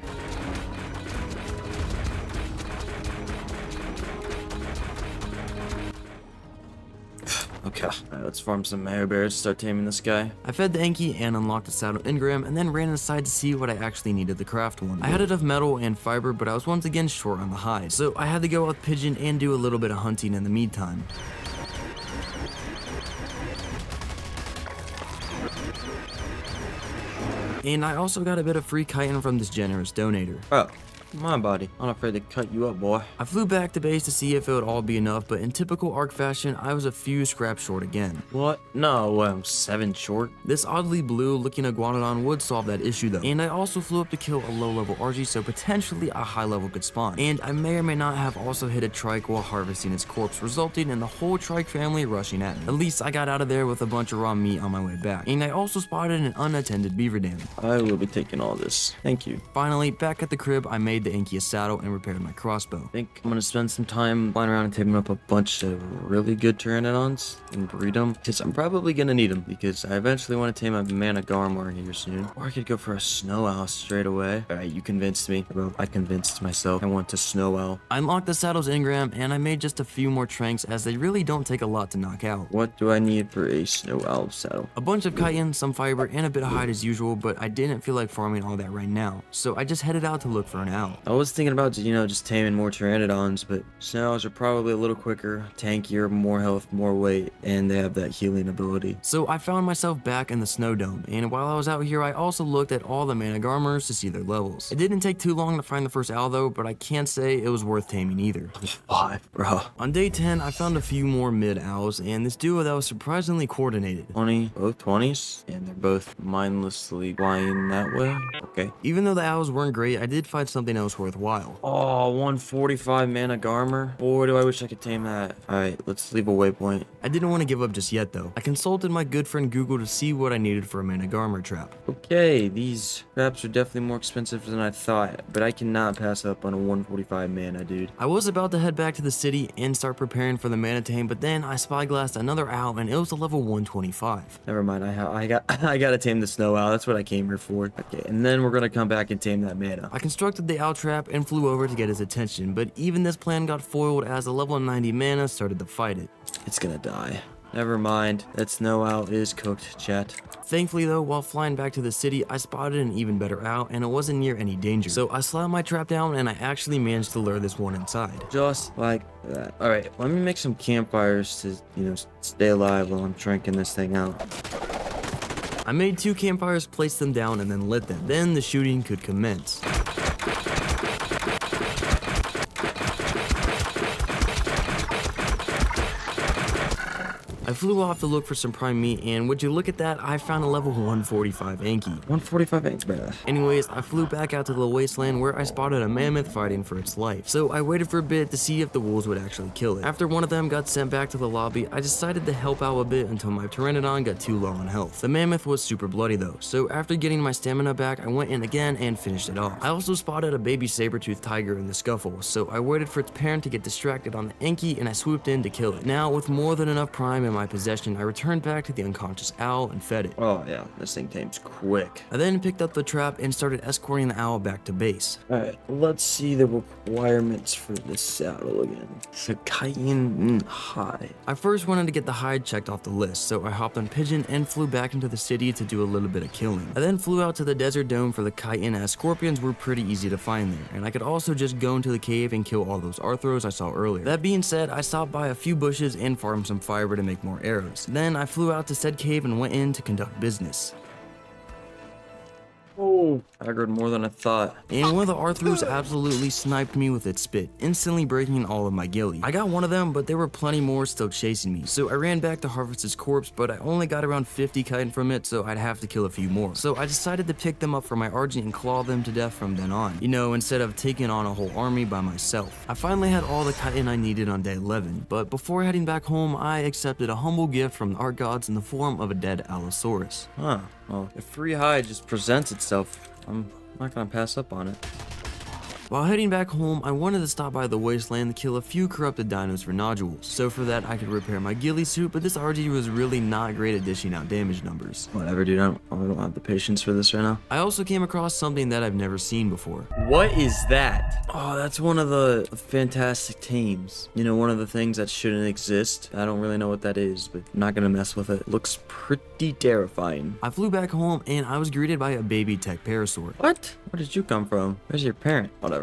Okay, alright, let's farm some mare bears, start taming this guy. I fed the Anky and unlocked the saddle engram and then ran inside to see what I actually needed to craft one. I had enough metal and fiber, but I was once again short on the hide, so I had to go out with Pigeon and do a little bit of hunting in the meantime. And I also got a bit of free chitin from this generous donator. Oh, my body. I'm not afraid to cut you up, boy. I flew back to base to see if it would all be enough, but in typical Ark fashion, I was a few scraps short again. What? No, I'm 7 short. This oddly blue looking iguanodon would solve that issue though. And I also flew up to kill a low level Argy, so potentially a high level could spawn. And I may or may not have also hit a trike while harvesting its corpse, resulting in the whole trike family rushing at me. At least I got out of there with a bunch of raw meat on my way back. And I also spotted an unattended beaver dam. I will be taking all this. Thank you. Finally, back at the crib, I made the Anky a saddle and repaired my crossbow. I think I'm gonna spend some time flying around and taming up a bunch of really good pteranodons and breed them, because I'm probably gonna need them, because I eventually want to tame a Managarmr here soon. Or I could go for a snow owl straight away. Alright, you convinced me. Well, I convinced myself I want to snow owl. I unlocked the saddle's engram and I made just a few more tranks as they really don't take a lot to knock out. What do I need for a snow owl saddle? A bunch of chitin, some fiber, and a bit of hide as usual, but I didn't feel like farming all that right now, so I just headed out to look for an owl. I was thinking about, just taming more pteranodons, but snow owls are probably a little quicker, tankier, more health, more weight, and they have that healing ability. So I found myself back in the snow dome, and while I was out here, I also looked at all the Managarmrs to see their levels. It didn't take too long to find the first owl though, but I can't say it was worth taming either. 5, bro. On day 10, I found a few more mid owls, and this duo that was surprisingly coordinated. 20, both 20s, and they're both mindlessly flying that way. Okay. Even though the owls weren't great, I did find something else worthwhile. Oh, 145 Managarmr. Boy, do I wish I could tame that. Alright, let's leave a waypoint. I didn't want to give up just yet though. I consulted my good friend Google to see what I needed for a Managarmr trap. Okay, these traps are definitely more expensive than I thought, but I cannot pass up on a 145 mana, dude. I was about to head back to the city and start preparing for the mana tame, but then I spyglassed another owl and it was a level 125. Never mind, I gotta tame the snow owl. That's what I came here for. Okay, and then we're gonna come back and tame that mana. I constructed the owl trap and flew over to get his attention, but even this plan got foiled as a level 90 mana started to fight it. It's gonna die. Never mind, that snow owl is cooked, chat. Thankfully though, while flying back to the city, I spotted an even better owl and it wasn't near any danger. So I slapped my trap down and I actually managed to lure this one inside. Just like that. Alright, let me make some campfires to, stay alive while I'm tranking this thing out. I made 2 campfires, placed them down, and then lit them. Then the shooting could commence. I flew off to look for some prime meat, and would you look at that, I found a level 145 Anky. 145 Anky, bruh. Anyways, I flew back out to the wasteland where I spotted a mammoth fighting for its life. So I waited for a bit to see if the wolves would actually kill it. After one of them got sent back to the lobby, I decided to help out a bit until my Pteranodon got too low on health. The mammoth was super bloody though, so after getting my stamina back, I went in again and finished it off. I also spotted a baby saber-toothed tiger in the scuffle, so I waited for its parent to get distracted on the Anky and I swooped in to kill it. Now, with more than enough prime in my possession, I returned back to the unconscious owl and fed it. Oh yeah, this thing tames quick. I then picked up the trap and started escorting the owl back to base. Alright, let's see the requirements for this saddle again. It's a chitin hide. I first wanted to get the hide checked off the list, so I hopped on Pigeon and flew back into the city to do a little bit of killing. I then flew out to the desert dome for the chitin, as scorpions were pretty easy to find there, and I could also just go into the cave and kill all those arthros I saw earlier. That being said, I stopped by a few bushes and farmed some fiber to make more arrows. Then I flew out to said cave and went in to conduct business. Oh, aggroed more than I thought. And one of the arthros absolutely sniped me with its spit, instantly breaking all of my ghillie. I got one of them, but there were plenty more still chasing me, so I ran back to harvest its corpse, but I only got around 50 chitin from it, so I'd have to kill a few more. So I decided to pick them up for my Argy and claw them to death from then on, you know, instead of taking on a whole army by myself. I finally had all the chitin I needed on day 11, but before heading back home, I accepted a humble gift from the Ark gods in the form of a dead Ankylosaurus. Huh. Well, if free hide just presents itself, I'm not gonna pass up on it. While heading back home, I wanted to stop by the wasteland to kill a few corrupted dinos for nodules, so for that I could repair my ghillie suit, but this Argy was really not great at dishing out damage numbers. Whatever, dude, I don't have the patience for this right now. I also came across something that I've never seen before. What is that? Oh, that's one of the fantastic tames. You know, one of the things that shouldn't exist. I don't really know what that is, but I'm not gonna mess with it. Looks pretty terrifying. I flew back home and I was greeted by a baby tech parasaur. What? Where did you come from? Where's your parent? Whatever.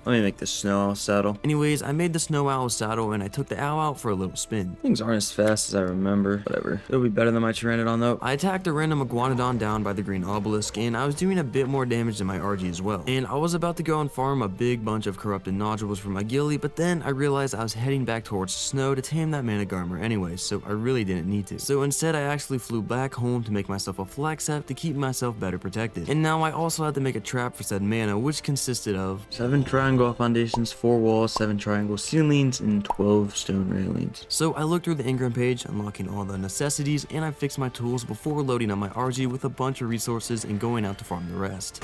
Let me make this snow owl saddle. Anyways, I made the snow owl saddle and I took the owl out for a little spin. Things aren't as fast as I remember. Whatever. It'll be better than my Pteranodon though. I attacked a random iguanodon down by the green obelisk and I was doing a bit more damage than my Argy as well. And I was about to go and farm a big bunch of corrupted nodules for my ghillie, but then I realized I was heading back towards the snow to tame that Managarmr anyway, so I really didn't need to. So instead I actually flew back home to make myself a flag set to keep myself better protected. And now I also had to make a trap for said mana, which consisted of 7 triangle foundations, 4 walls, 7 triangle ceilings, and 12 stone railings. So I looked through the Engram page, unlocking all the necessities, and I fixed my tools before loading up my Argy with a bunch of resources and going out to farm the rest.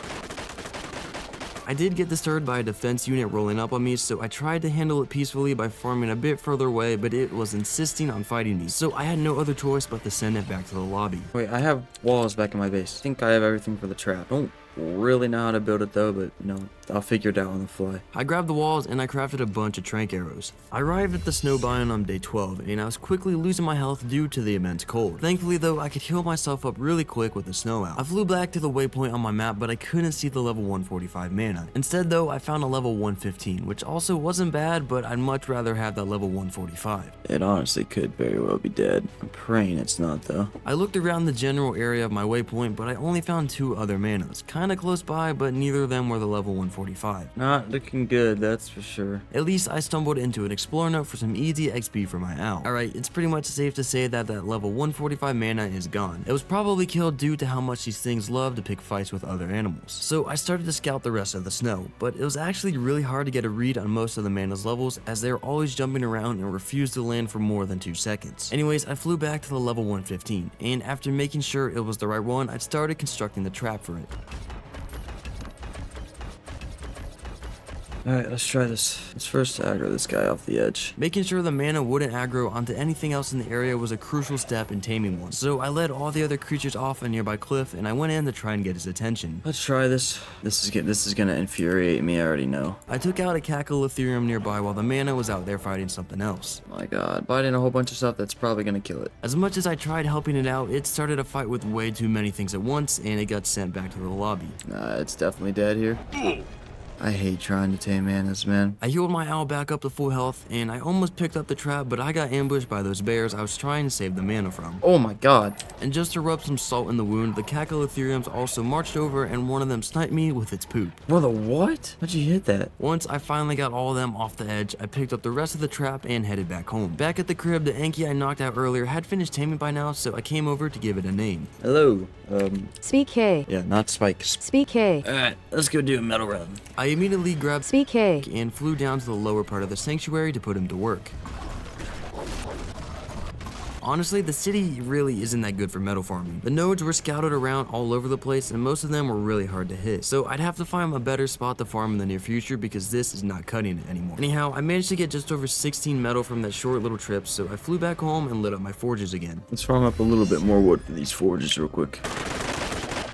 I did get disturbed by a defense unit rolling up on me, so I tried to handle it peacefully by farming a bit further away, but it was insisting on fighting me, so I had no other choice but to send it back to the lobby. Wait, I have walls back in my base. I think I have everything for the trap. Don't really know how to build it though, but you know, I'll figure it out on the fly. I grabbed the walls and I crafted a bunch of trank arrows. I arrived at the snow biome on day 12 and I was quickly losing my health due to the immense cold. Thankfully though, I could heal myself up really quick with the snow owl. I flew back to the waypoint on my map, but I couldn't see the level 145 mana. Instead though, I found a level 115, which also wasn't bad, but I'd much rather have that level 145. It honestly could very well be dead. I'm praying it's not though. I looked around the general area of my waypoint, but I only found 2 other manas, kinda close by, but neither of them were the level 145. Not looking good, that's for sure. At least I stumbled into an explorer note for some easy XP for my owl. Alright, it's pretty much safe to say that that level 145 mana is gone. It was probably killed due to how much these things love to pick fights with other animals. So I started to scout the rest of the snow, but it was actually really hard to get a read on most of the mana's levels as they were always jumping around and refused to land for more than 2 seconds. Anyways, I flew back to the level 115, and after making sure it was the right one, I started constructing the trap for it. Alright, let's try this. Let's first aggro this guy off the edge. Making sure the mana wouldn't aggro onto anything else in the area was a crucial step in taming one. So I led all the other creatures off a nearby cliff and I went in to try and get his attention. Let's try this. This is gonna infuriate me, I already know. I took out a cackle ethereum nearby while the mana was out there fighting something else. My god, biting a whole bunch of stuff that's probably gonna kill it. As much as I tried helping it out, it started a fight with way too many things at once and it got sent back to the lobby. Nah, it's definitely dead here. I hate trying to tame manas, man. I healed my owl back up to full health, and I almost picked up the trap, but I got ambushed by those bears I was trying to save the mana from. Oh my god. And just to rub some salt in the wound, the Cackleotheriums also marched over, and one of them sniped me with its poop. Brother, what? How'd you hit that? Once I finally got all of them off the edge, I picked up the rest of the trap and headed back home. Back at the crib, the Anky I knocked out earlier had finished taming by now, so I came over to give it a name. Hello. Speak K. Yeah, not spikes. Speak K. Alright, let's go do a metal run. I immediately grabbed Speak K. and flew down to the lower part of the sanctuary to put him to work. Honestly, the city really isn't that good for metal farming. The nodes were scouted around all over the place, and most of them were really hard to hit. So I'd have to find a better spot to farm in the near future because this is not cutting it anymore. Anyhow, I managed to get just over 16 metal from that short little trip, so I flew back home and lit up my forges again. Let's farm up a little bit more wood for these forges real quick.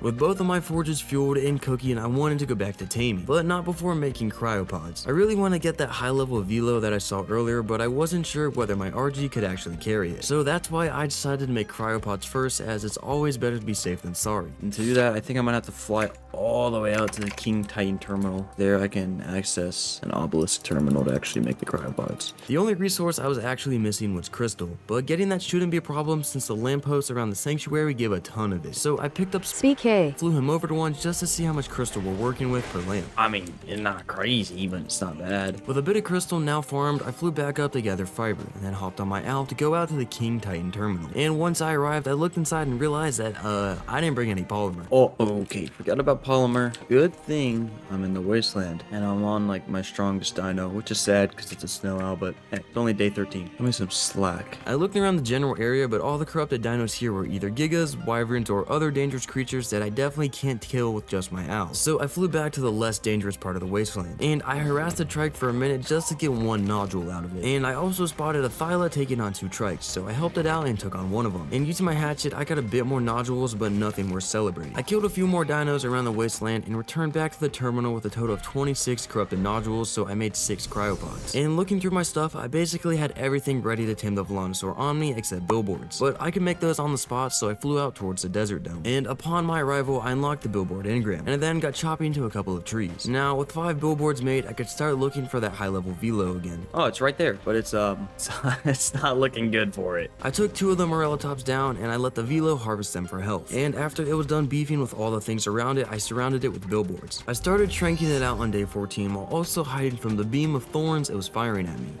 With both of my forges fueled and cooking, I wanted to go back to taming, but not before making cryopods. I really want to get that high level velo that I saw earlier, but I wasn't sure whether my Argy could actually carry it. So that's why I decided to make cryopods first, as it's always better to be safe than sorry. And to do that, I think I'm gonna have to fly all the way out to the King Titan terminal. There I can access an obelisk terminal to actually make the cryopods. The only resource I was actually missing was crystal, but getting that shouldn't be a problem since the lampposts around the sanctuary give a ton of it. So I picked up Speak K. flew him over to one just to see how much crystal we're working with per lamp. I mean, it's not crazy, but it's not bad. With a bit of crystal now farmed, I flew back up to gather fiber, and then hopped on my owl to go out to the King Titan terminal. And once I arrived, I looked inside and realized that, I didn't bring any polymer. Oh, okay. Forgot about polymer. Good thing I'm in the wasteland, and I'm on, like, my strongest dino, which is sad because it's a snow owl, but hey, it's only day 13. Give me some slack. I looked around the general area, but all the corrupted dinos here were either gigas, wyverns, or other dangerous creatures that I definitely can't kill with just my owl. So I flew back to the less dangerous part of the wasteland, and I harassed the trike for a minute just to get one nodule out of it. And I also spotted a thyla taking on two trikes, so I helped it out and took on one of them. And using my hatchet, I got a bit more nodules, but nothing worth celebrating. I killed a few more dinos around the wasteland and returned back to the terminal with a total of 26 corrupted nodules, so I made 6 cryopods. And looking through my stuff, I basically had everything ready to tame the Velociraptor Omni except billboards. But I could make those on the spot, so I flew out towards the desert dome. And upon my arrival, I unlocked the billboard engram, and I then got chopping to a couple of trees. Now, with 5 billboards made, I could start looking for that high level velo again. Oh, it's right there, but it's it's not looking good for it. I took 2 of the morella tops down, and I let the velo harvest them for health. And after it was done beefing with all the things around it, I surrounded it with billboards. I started shrinking it out on day 14 while also hiding from the beam of thorns it was firing at me.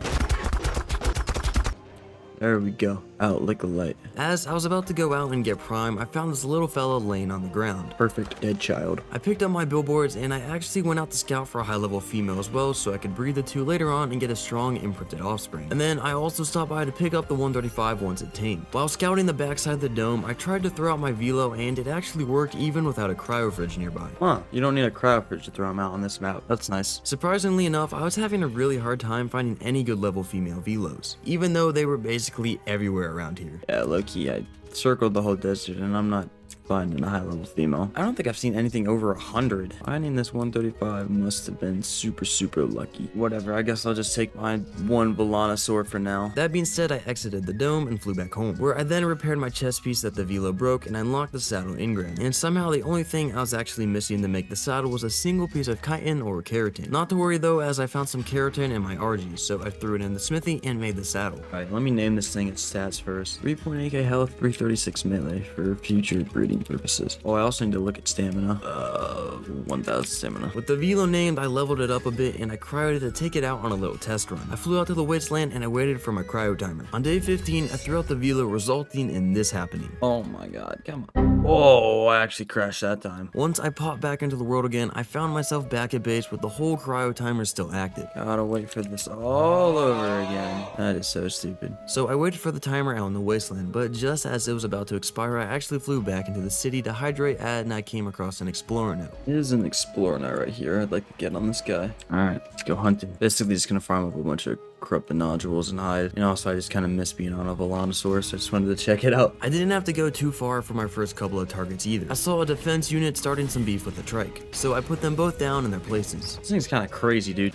There we go. Out like a light. As I was about to go out and get prime, I found this little fella laying on the ground. Perfect dead child. I picked up my billboards, and I actually went out to scout for a high level female as well, so I could breed the 2 later on and get a strong imprinted offspring. And then I also stopped by to pick up the 135 once it tamed. While scouting the backside of the dome, I tried to throw out my velo, and it actually worked even without a cryo fridge nearby. Huh, you don't need a cryo fridge to throw them out on this map. That's nice. Surprisingly enough, I was having a really hard time finding any good level female velos, even though they were basically everywhere around here. Yeah, low-key, I circled the whole desert, and I'm not finding a high-level female. I don't think I've seen anything over 100. Finding this 135 must have been super lucky. Whatever, I guess I'll just take my 1 Velociraptor for now. That being said, I exited the dome and flew back home, where I then repaired my chest piece that the velo broke and I unlocked the saddle engram. And somehow the only thing I was actually missing to make the saddle was a single piece of chitin or keratin. Not to worry though, as I found some keratin in my Argy, so I threw it in the smithy and made the saddle. Alright, let me name this thing its stats first. 3.8k health, 336 melee for future breeding purposes. Oh, I also need to look at stamina. 1000 stamina. With the velo named, I leveled it up a bit and I cryoed it to take it out on a little test run. I flew out to the wasteland and I waited for my cryo timer. On day 15, I threw out the velo, resulting in this happening. Oh my god, come on. Oh, I actually crashed that time. Once I popped back into the world again, I found myself back at base with the whole cryo timer still active. Gotta wait for this all over again. That is so stupid. So I waited for the timer out in the wasteland, but just as it was about to expire, I actually flew back into the city to hydrate and I came across an explorer note. There's an explorer now right here. I'd like to get on this guy. Alright, let's go hunting. Basically just gonna farm up a bunch of corrupted nodules and hide. And also I just kind of miss being on a Velociraptor, so I just wanted to check it out. I didn't have to go too far for my first couple of targets either. I saw a defense unit starting some beef with the trike, so I put them both down in their places. This thing's kind of crazy, dude.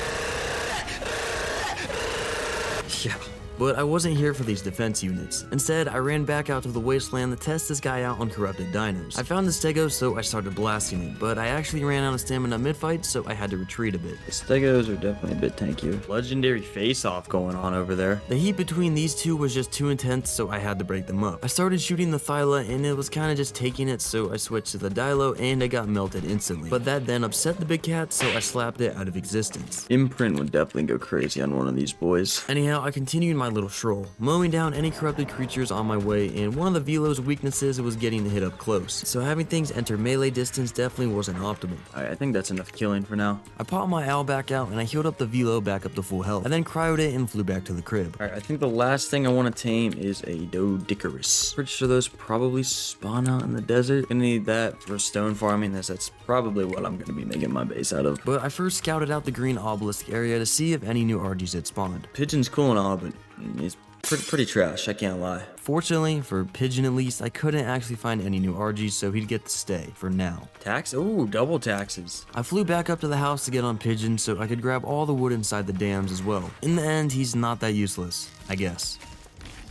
Yeah. But I wasn't here for these defense units. Instead, I ran back out to the wasteland to test this guy out on corrupted dinos. I found the stego, so I started blasting it, but I actually ran out of stamina mid-fight, so I had to retreat a bit. The stegos are definitely a bit tankier. Legendary face-off going on over there. The heat between these two was just too intense, so I had to break them up. I started shooting the Thyla, and it was kind of just taking it, so I switched to the Dilo, and it got melted instantly. But that then upset the big cat, so I slapped it out of existence. Imprint would definitely go crazy on one of these boys. Anyhow, I continued my little stroll, mowing down any corrupted creatures on my way, and one of the Velo's weaknesses was getting hit up close, so having things enter melee distance definitely wasn't optimal. Alright, I think that's enough killing for now. I popped my owl back out, and I healed up the Velo back up to full health. I then cryoed it and flew back to the crib. Alright, I think the last thing I want to tame is a Doedicurus. Pretty sure those probably spawn out in the desert. Gonna need that for stone farming, as that's probably what I'm gonna be making my base out of. But I first scouted out the green obelisk area to see if any new Argies had spawned. Pigeon's cool and all, but it's pretty trash, I can't lie. Fortunately, for Pigeon at least, I couldn't actually find any new Argies, so he'd get to stay, for now. Tax? Ooh, double taxes. I flew back up to the house to get on Pigeon so I could grab all the wood inside the dams as well. In the end, he's not that useless, I guess.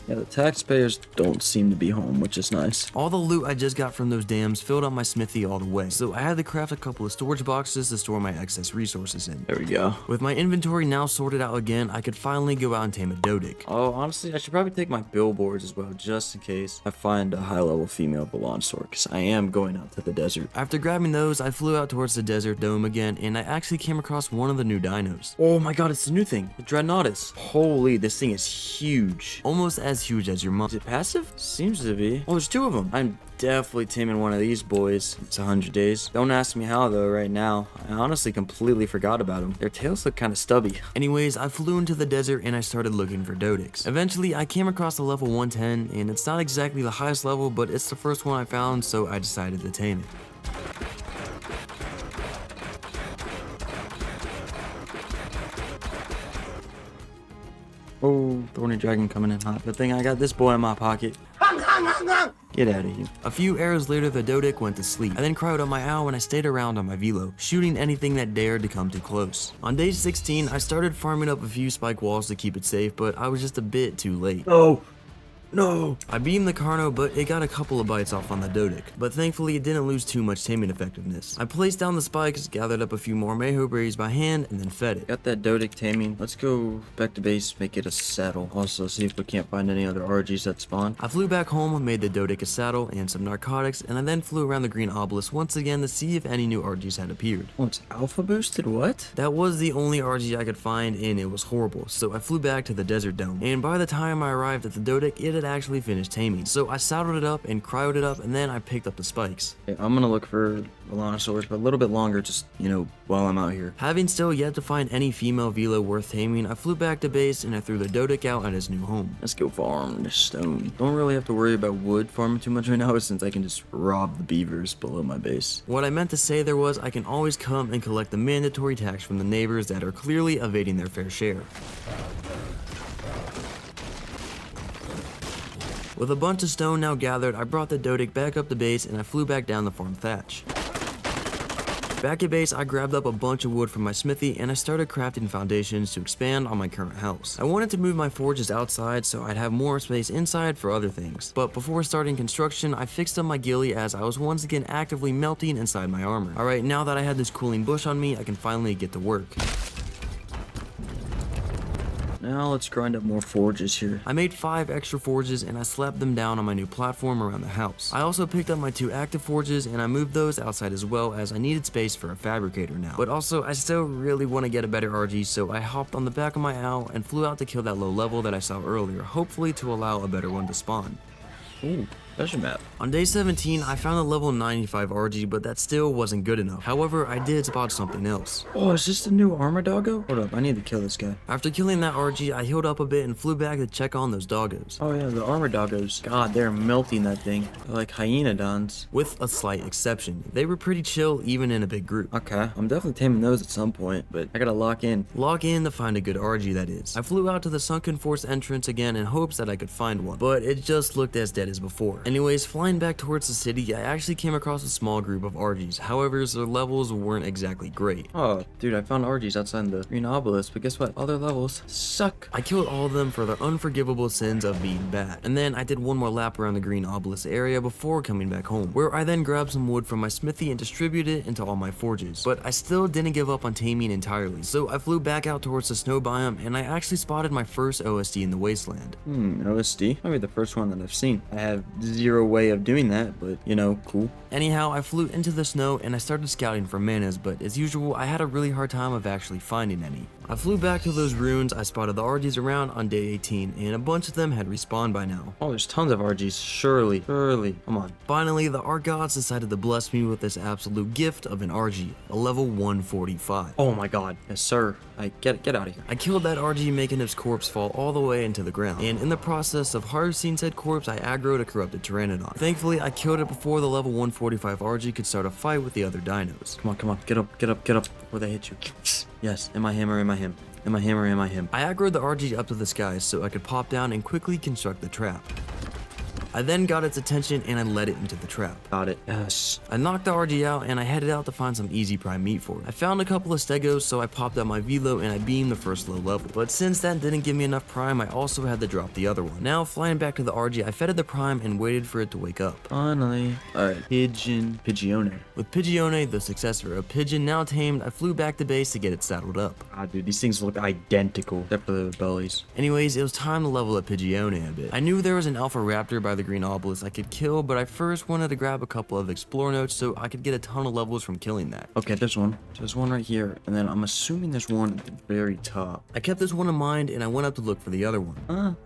Yeah, the taxpayers don't seem to be home, which is nice. All the loot I just got from those dams filled up my smithy all the way, so I had to craft a couple of storage boxes to store my excess resources in. There we go. With my inventory now sorted out again, I could finally go out and tame a Doedic. Oh, honestly, I should probably take my billboards as well, just in case I find a high-level female Velosaur, because I am going out to the desert. After grabbing those, I flew out towards the desert dome again, and I actually came across one of the new dinos. Oh my god, it's a new thing, the Dreadnoughtus. Holy, this thing is huge. Almost as huge as your mom. Is it passive? Seems to be. Oh, there's two of them. I'm definitely taming one of these boys. It's 100 days. Don't ask me how though right now. I honestly completely forgot about them. Their tails look kind of stubby. Anyways, I flew into the desert and I started looking for Doedics. Eventually, I came across a level 110, and it's not exactly the highest level, but it's the first one I found, so I decided to tame it. Oh, thorny dragon coming in hot. Good thing I got this boy in my pocket. Get out of here. A few arrows later, the Doedic went to sleep. I then cryoed up my owl and I stayed around on my Velo, shooting anything that dared to come too close. On day 16, I started farming up a few spike walls to keep it safe, but I was just a bit too late. Oh, no. I beamed the Carno, but it got a couple of bites off on the Doedic, but thankfully it didn't lose too much taming effectiveness. I placed down the spikes, gathered up a few more Mayho berries by hand, and then fed it. Got that Doedic taming. Let's go back to base, make it a saddle. Also, see if we can't find any other Argies that spawn. I flew back home, made the Doedic a saddle and some narcotics, and I then flew around the green obelisk once again to see if any new Argies had appeared. Oh, it's alpha boosted? What? That was the only Argy I could find, and it was horrible, so I flew back to the desert dome. And by the time I arrived at the Doedic, it had actually finished taming. So I saddled it up and cryoed it up, and then I picked up the spikes. Okay, I'm gonna look for Velosaurus, but a little bit longer, just, you know, while I'm out here. Having still yet to find any female Velo worth taming, I flew back to base and I threw the Doedic out at his new home. Let's go farm this stone. Don't really have to worry about wood farming too much right now, since I can just rob the beavers below my base. What I meant to say there was I can always come and collect the mandatory tax from the neighbors that are clearly evading their fair share. With a bunch of stone now gathered, I brought the Doedic back up to base and I flew back down the farm thatch. Back at base, I grabbed up a bunch of wood from my smithy and I started crafting foundations to expand on my current house. I wanted to move my forges outside so I'd have more space inside for other things. But before starting construction, I fixed up my Ghillie as I was once again actively melting inside my armor. Alright, now that I had this cooling bush on me, I can finally get to work. Now let's grind up more forges here. I made 5 extra forges and I slapped them down on my new platform around the house. I also picked up my 2 active forges and I moved those outside as well, as I needed space for a fabricator now. But also I still really want to get a better RG, so I hopped on the back of my owl and flew out to kill that low level that I saw earlier, hopefully to allow a better one to spawn. Ooh, treasure map. On day 17, I found a level 95 RG, but that still wasn't good enough. However, I did spot something else. Oh, is this the new armor doggo? Hold up, I need to kill this guy. After killing that RG, I healed up a bit and flew back to check on those doggos. Oh yeah, the armor doggos. God, they're melting that thing. They're like hyenodons. With a slight exception. They were pretty chill even in a big group. Okay, I'm definitely taming those at some point, but I gotta lock in. Log in to find a good RG, that is. I flew out to the Sunken Forest entrance again in hopes that I could find one, but it just looked as dead as before. Anyways, flying back towards the city, I actually came across a small group of Argies. However, their levels weren't exactly great. Oh, dude, I found Argies outside the green obelisk, but guess what? All their levels suck. I killed all of them for their unforgivable sins of being bad. And then I did one more lap around the green obelisk area before coming back home, where I then grabbed some wood from my smithy and distributed it into all my forges. But I still didn't give up on taming entirely, so I flew back out towards the snow biome and I actually spotted my first OSD in the wasteland. OSD? Maybe the first one that I've seen. I have zero way of doing that, but you know, cool. Anyhow, I flew into the snow and I started scouting for manas, but as usual, I had a really hard time of actually finding any. I flew back to those ruins. I spotted the Argies around on day 18, and a bunch of them had respawned by now. Oh, there's tons of Argies. Surely. Come on. Finally, the Ark gods decided to bless me with this absolute gift of an Argy, a level 145. Oh my god. Yes, sir. Get out of here. I killed that Argy, making his corpse fall all the way into the ground, and in the process of harvesting said corpse, I aggroed a corrupted Pteranodon. Thankfully, I killed it before the level 145 Argy could start a fight with the other dinos. Come on. Get up before they hit you. Yes, in my hammer. I aggroed the Argy up to the skies so I could pop down and quickly construct the trap. I then got its attention and I led it into the trap. Got it. Yes. I knocked the Argy out and I headed out to find some easy prime meat for it. I found a couple of stegos, so I popped out my velo and I beamed the first low level. But since that didn't give me enough prime, I also had to drop the other one. Now flying back to the Argy, I fed the prime and waited for it to wake up. Finally. Alright, Pigeone. With Pigeone, the successor of Pigeon, now tamed, I flew back to base to get it saddled up. Ah, dude, these things look identical, except for their bellies. Anyways, it was time to level up Pigeone a bit. I knew there was an alpha raptor by the green obelisk I could kill, but I first wanted to grab a couple of explore notes so I could get a ton of levels from killing that. Okay, there's one. There's one right here, and then I'm assuming there's one at the very top. I kept this one in mind and I went up to look for the other one.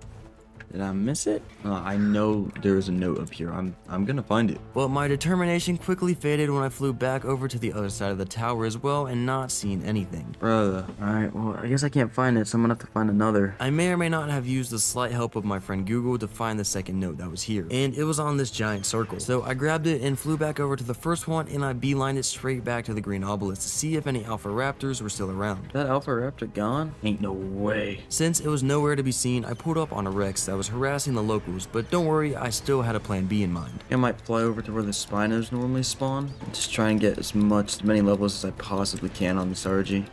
Did I miss it? I know there's a note up here. I'm gonna find it. But my determination quickly faded when I flew back over to the other side of the tower as well and not seeing anything. Brother. Alright, well, I guess I can't find it, so I'm gonna have to find another. I may or may not have used the slight help of my friend Google to find the second note that was here, and it was on this giant circle. So I grabbed it and flew back over to the first one, and I beelined it straight back to the green obelisk to see if any alpha raptors were still around. That alpha raptor gone? Ain't no way. Since it was nowhere to be seen, I pulled up on a Rex that was harassing the locals, but don't worry, I still had a plan B in mind. I might fly over to where the Spinos normally spawn and just try and get as many levels as I possibly can on this Argy.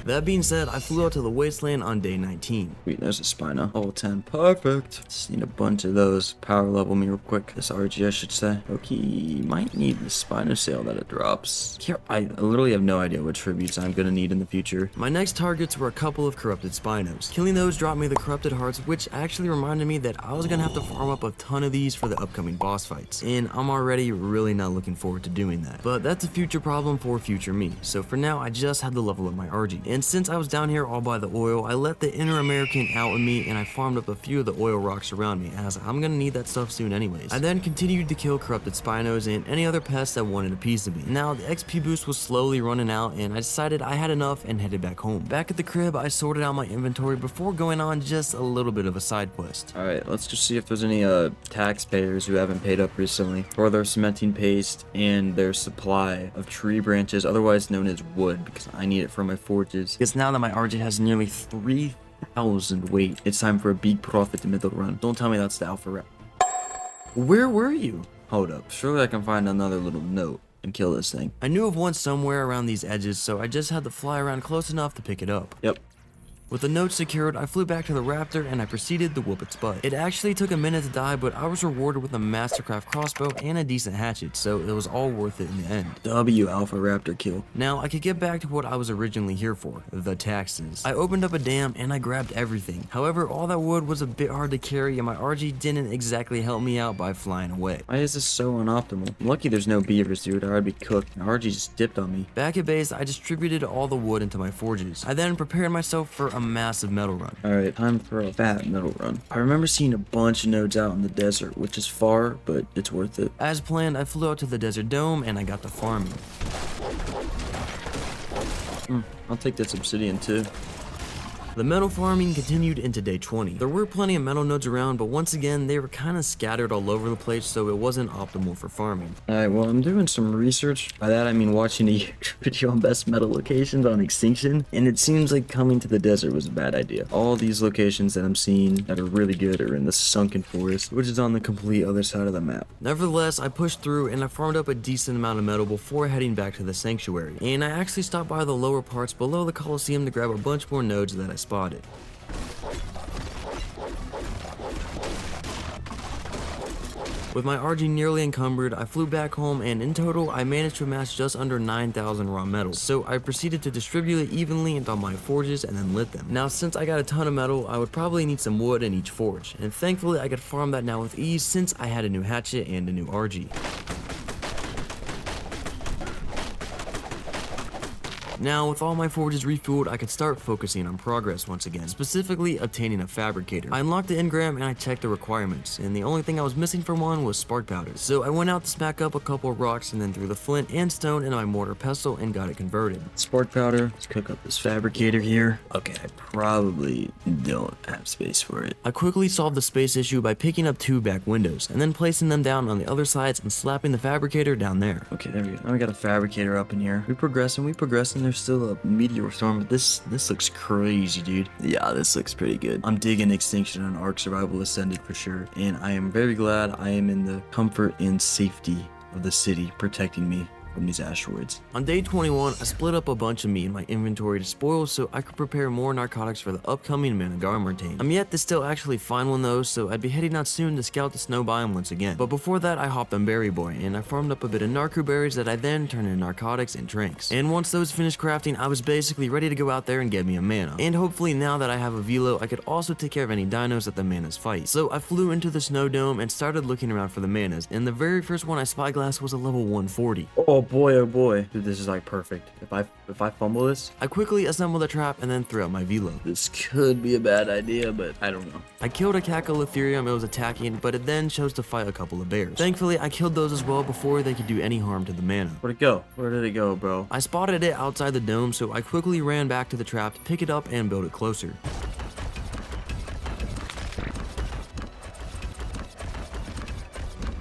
That being said, I flew out to the wasteland on day 19. Wait, there's a Spino. Level 10. Perfect. Just need a bunch of those. Power level me real quick. This Argy, I should say. Okay, might need the Spino sail that it drops. Here, I literally have no idea what tributes I'm gonna need in the future. My next targets were a couple of corrupted Spinos. Killing those dropped me the corrupted hearts, which actually reminded me that I was gonna have to farm up a ton of these for the upcoming boss fights. And I'm already really not looking forward to doing that. But that's a future problem for future me. So for now, I just had to level up my Argy. And since I was down here all by the oil, I let the inner American out with me and I farmed up a few of the oil rocks around me, as I'm gonna need that stuff soon anyways. I then continued to kill corrupted Spinos and any other pests that wanted a piece of me. Now the XP boost was slowly running out and I decided I had enough and headed back home. Back at the crib, I sorted out my inventory before going on just a little bit of a side quest. Alright, let's just see if there's any taxpayers who haven't paid up recently for their cementing paste and their supply of tree branches, otherwise known as wood, because I need it for my forges. Because now that my Argy has nearly 3,000 weight, it's time for a big profit middle run. Don't tell me that's the alpha rep. Where were you? Hold up, surely I can find another little note and kill this thing. I knew of one somewhere around these edges, so I just had to fly around close enough to pick it up. Yep. With the note secured, I flew back to the raptor and I proceeded to whoop its butt. It actually took a minute to die, but I was rewarded with a Mastercraft crossbow and a decent hatchet, so it was all worth it in the end. W alpha raptor kill. Now, I could get back to what I was originally here for, the taxes. I opened up a dam and I grabbed everything. However, all that wood was a bit hard to carry and my Argy didn't exactly help me out by flying away. Why is this so unoptimal? I'm lucky there's no beavers, dude, or I'd be cooked. My Argy just dipped on me. Back at base, I distributed all the wood into my forges. I then prepared myself for a massive metal run. Alright, time for a fat metal run. I remember seeing a bunch of nodes out in the desert, which is far, but it's worth it. As planned, I flew out to the desert dome and I got to farming. I'll take this obsidian too. The metal farming continued into day 20. There were plenty of metal nodes around, but once again, they were kind of scattered all over the place, so it wasn't optimal for farming. Alright, well, I'm doing some research. By that, I mean watching a YouTube video on best metal locations on Extinction, and it seems like coming to the desert was a bad idea. All these locations that I'm seeing that are really good are in the sunken forest, which is on the complete other side of the map. Nevertheless, I pushed through and I farmed up a decent amount of metal before heading back to the sanctuary, and I actually stopped by the lower parts below the Coliseum to grab a bunch more nodes that I spotted. With my Argy nearly encumbered, I flew back home, and in total, I managed to amass just under 9,000 raw metals. So I proceeded to distribute it evenly into my forges and then lit them. Now, since I got a ton of metal, I would probably need some wood in each forge, and thankfully I could farm that now with ease since I had a new hatchet and a new Argy. Now, with all my forges refueled, I could start focusing on progress once again, specifically obtaining a Fabricator. I unlocked the engram and I checked the requirements, and the only thing I was missing for one was spark powder. So I went out to smack up a couple of rocks and then threw the flint and stone into my mortar pestle and got it converted. Spark powder, let's cook up this Fabricator here. Okay, I probably don't have space for it. I quickly solved the space issue by picking up 2 back windows, and then placing them down on the other sides and slapping the Fabricator down there. Okay, there we go. Now we got a Fabricator up in here. We progressing. There's still a meteor storm, but this looks crazy, dude. Yeah, this looks pretty good. I'm digging Extinction on Ark Survival Ascended for sure, and I am very glad I am in the comfort and safety of the city protecting me from these asteroids. On day 21, I split up a bunch of meat in my inventory to spoil so I could prepare more narcotics for the upcoming Managarmr tame. I'm yet to still actually find one though, so I'd be heading out soon to scout the snow biome once again. But before that, I hopped on Berry Boy, and I farmed up a bit of narco berries that I then turned into narcotics and drinks. And once those finished crafting, I was basically ready to go out there and get me a mana. And hopefully now that I have a velo, I could also take care of any dinos that the manas fight. So I flew into the snow dome and started looking around for the manas, and the very first one I spyglassed was a level 140. Oh boy, dude, this is like perfect. If I fumble this, I quickly assembled a trap and then threw out my velo. this could be a bad idea, but I don't know. I killed a Cacolotherium it was attacking, but it then chose to fight a couple of bears. Thankfully, I killed those as well before they could do any harm to the mana. Where'd it go? Where did it go, bro? I spotted it outside the dome, so I quickly ran back to the trap to pick it up and build it closer.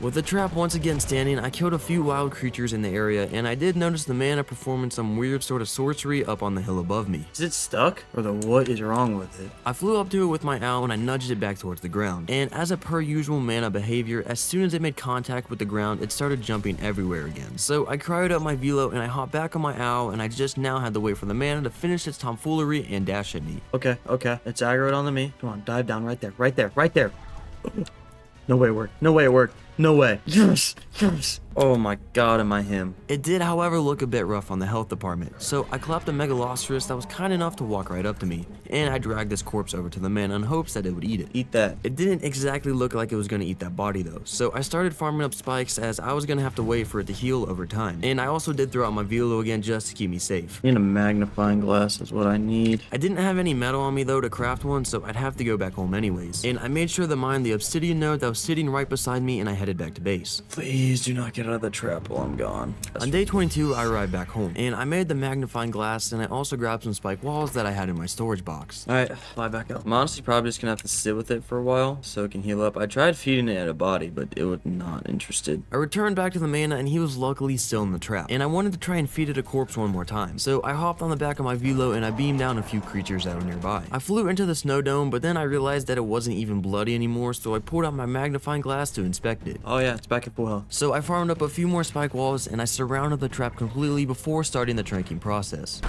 With the trap once again standing, I killed a few wild creatures in the area, and I did notice the mana performing some weird sort of sorcery up on the hill above me. Is it stuck? Or what is wrong with it? I flew up to it with my owl and I nudged it back towards the ground. And as a per usual mana behavior, as soon as it made contact with the ground, it started jumping everywhere again. So I cryoed up my velo and I hopped back on my owl, and I just now had to wait for the mana to finish its tomfoolery and dash at me. Okay. It's aggroed onto me. Come on, dive down right there. No way it worked. No way. Yes. Oh my god, am I him? It did, however, look a bit rough on the health department, so I clapped a Megalosaurus that was kind enough to walk right up to me, and I dragged this corpse over to the man in hopes that it would eat it. Eat that. It didn't exactly look like it was gonna eat that body though, so I started farming up spikes as I was gonna have to wait for it to heal over time, and I also did throw out my velo again just to keep me safe. Need a magnifying glass is what I need. I didn't have any metal on me though to craft one, so I'd have to go back home anyways, and I made sure to mine the obsidian node that was sitting right beside me, and I headed back to base. Please do not get out of the trap while I'm gone. On day 22, I arrived back home, and I made the magnifying glass, and I also grabbed some spike walls that I had in my storage box. Alright, fly back up. I'm honestly probably just gonna have to sit with it for a while so it can heal up. I tried feeding it at a body, but it was not interested. I returned back to the mana, and he was luckily still in the trap, and I wanted to try and feed it a corpse one more time. So I hopped on the back of my velo, and I beamed down a few creatures that were nearby. I flew into the snow dome, but then I realized that it wasn't even bloody anymore, so I pulled out my magnifying glass to inspect it. Oh yeah, it's back at full health. So I farmed up a few more spike walls, and I surrounded the trap completely before starting the tranking process.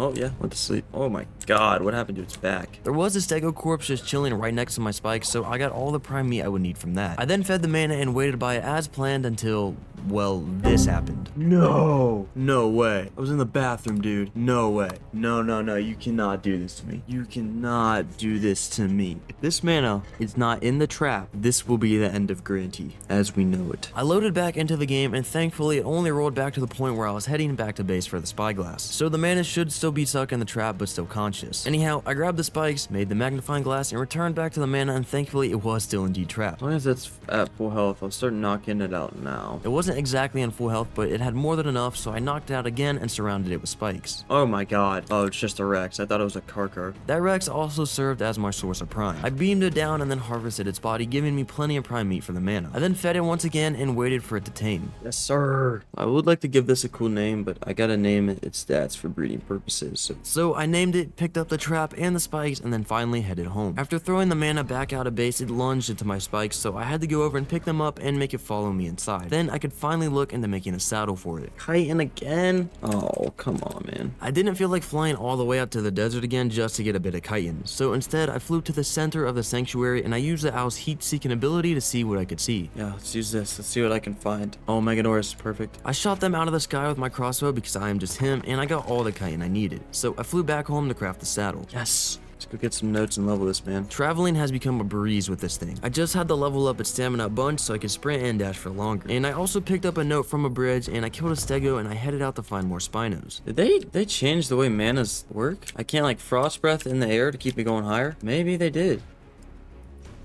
Oh yeah, went to sleep. Oh my god, what happened to its back? There was a stego corpse just chilling right next to my spikes, so I got all the prime meat I would need from that. I then fed the mana and waited by it as planned until, well, this happened. No way. I was in the bathroom, dude. No way. No, you cannot do this to me. You cannot do this to me. If this mana is not in the trap, this will be the end of Grantee as we know it. I loaded back into the game, and thankfully it only rolled back to the point where I was heading back to base for the spyglass. So the mana should still be stuck in the trap but still conscious. Anyhow, I grabbed the spikes, made the magnifying glass, and returned back to the mana, and thankfully it was still indeed trapped. As long as it's at full health, I'll start knocking it out now. It wasn't wasn't exactly on full health, but it had more than enough, so I knocked it out again and surrounded it with spikes. Oh my god. Oh, it's just a Rex. I thought it was a Karkar. That Rex also served as my source of prime. I beamed it down and then harvested its body, giving me plenty of prime meat for the mana. I then fed it once again and waited for it to tame. Yes, sir. I would like to give this a cool name, but I gotta name it its stats for breeding purposes. So I named it, picked up the trap and the spikes, and then finally headed home. After throwing the mana back out of base, it lunged into my spikes, so I had to go over and pick them up and make it follow me inside. Then I could finally look into making a saddle for it. Chitin again? Oh, come on, man. I didn't feel like flying all the way out to the desert again just to get a bit of chitin, so instead I flew to the center of the sanctuary and I used the owl's heat-seeking ability to see what I could see. Yeah, let's use this. Let's see what I can find. Oh, Meganorus, perfect. I shot them out of the sky with my crossbow because I am just him, and I got all the chitin I needed, so I flew back home to craft the saddle. Yes. Let's go get some notes and level this, man. Traveling has become a breeze with this thing. I just had to level up its stamina a bunch so I could sprint and dash for longer. And I also picked up a note from a bridge and I killed a stego and I headed out to find more spinos. Did they change the way manas work? I can't like frost breath in the air to keep me going higher? Maybe they did.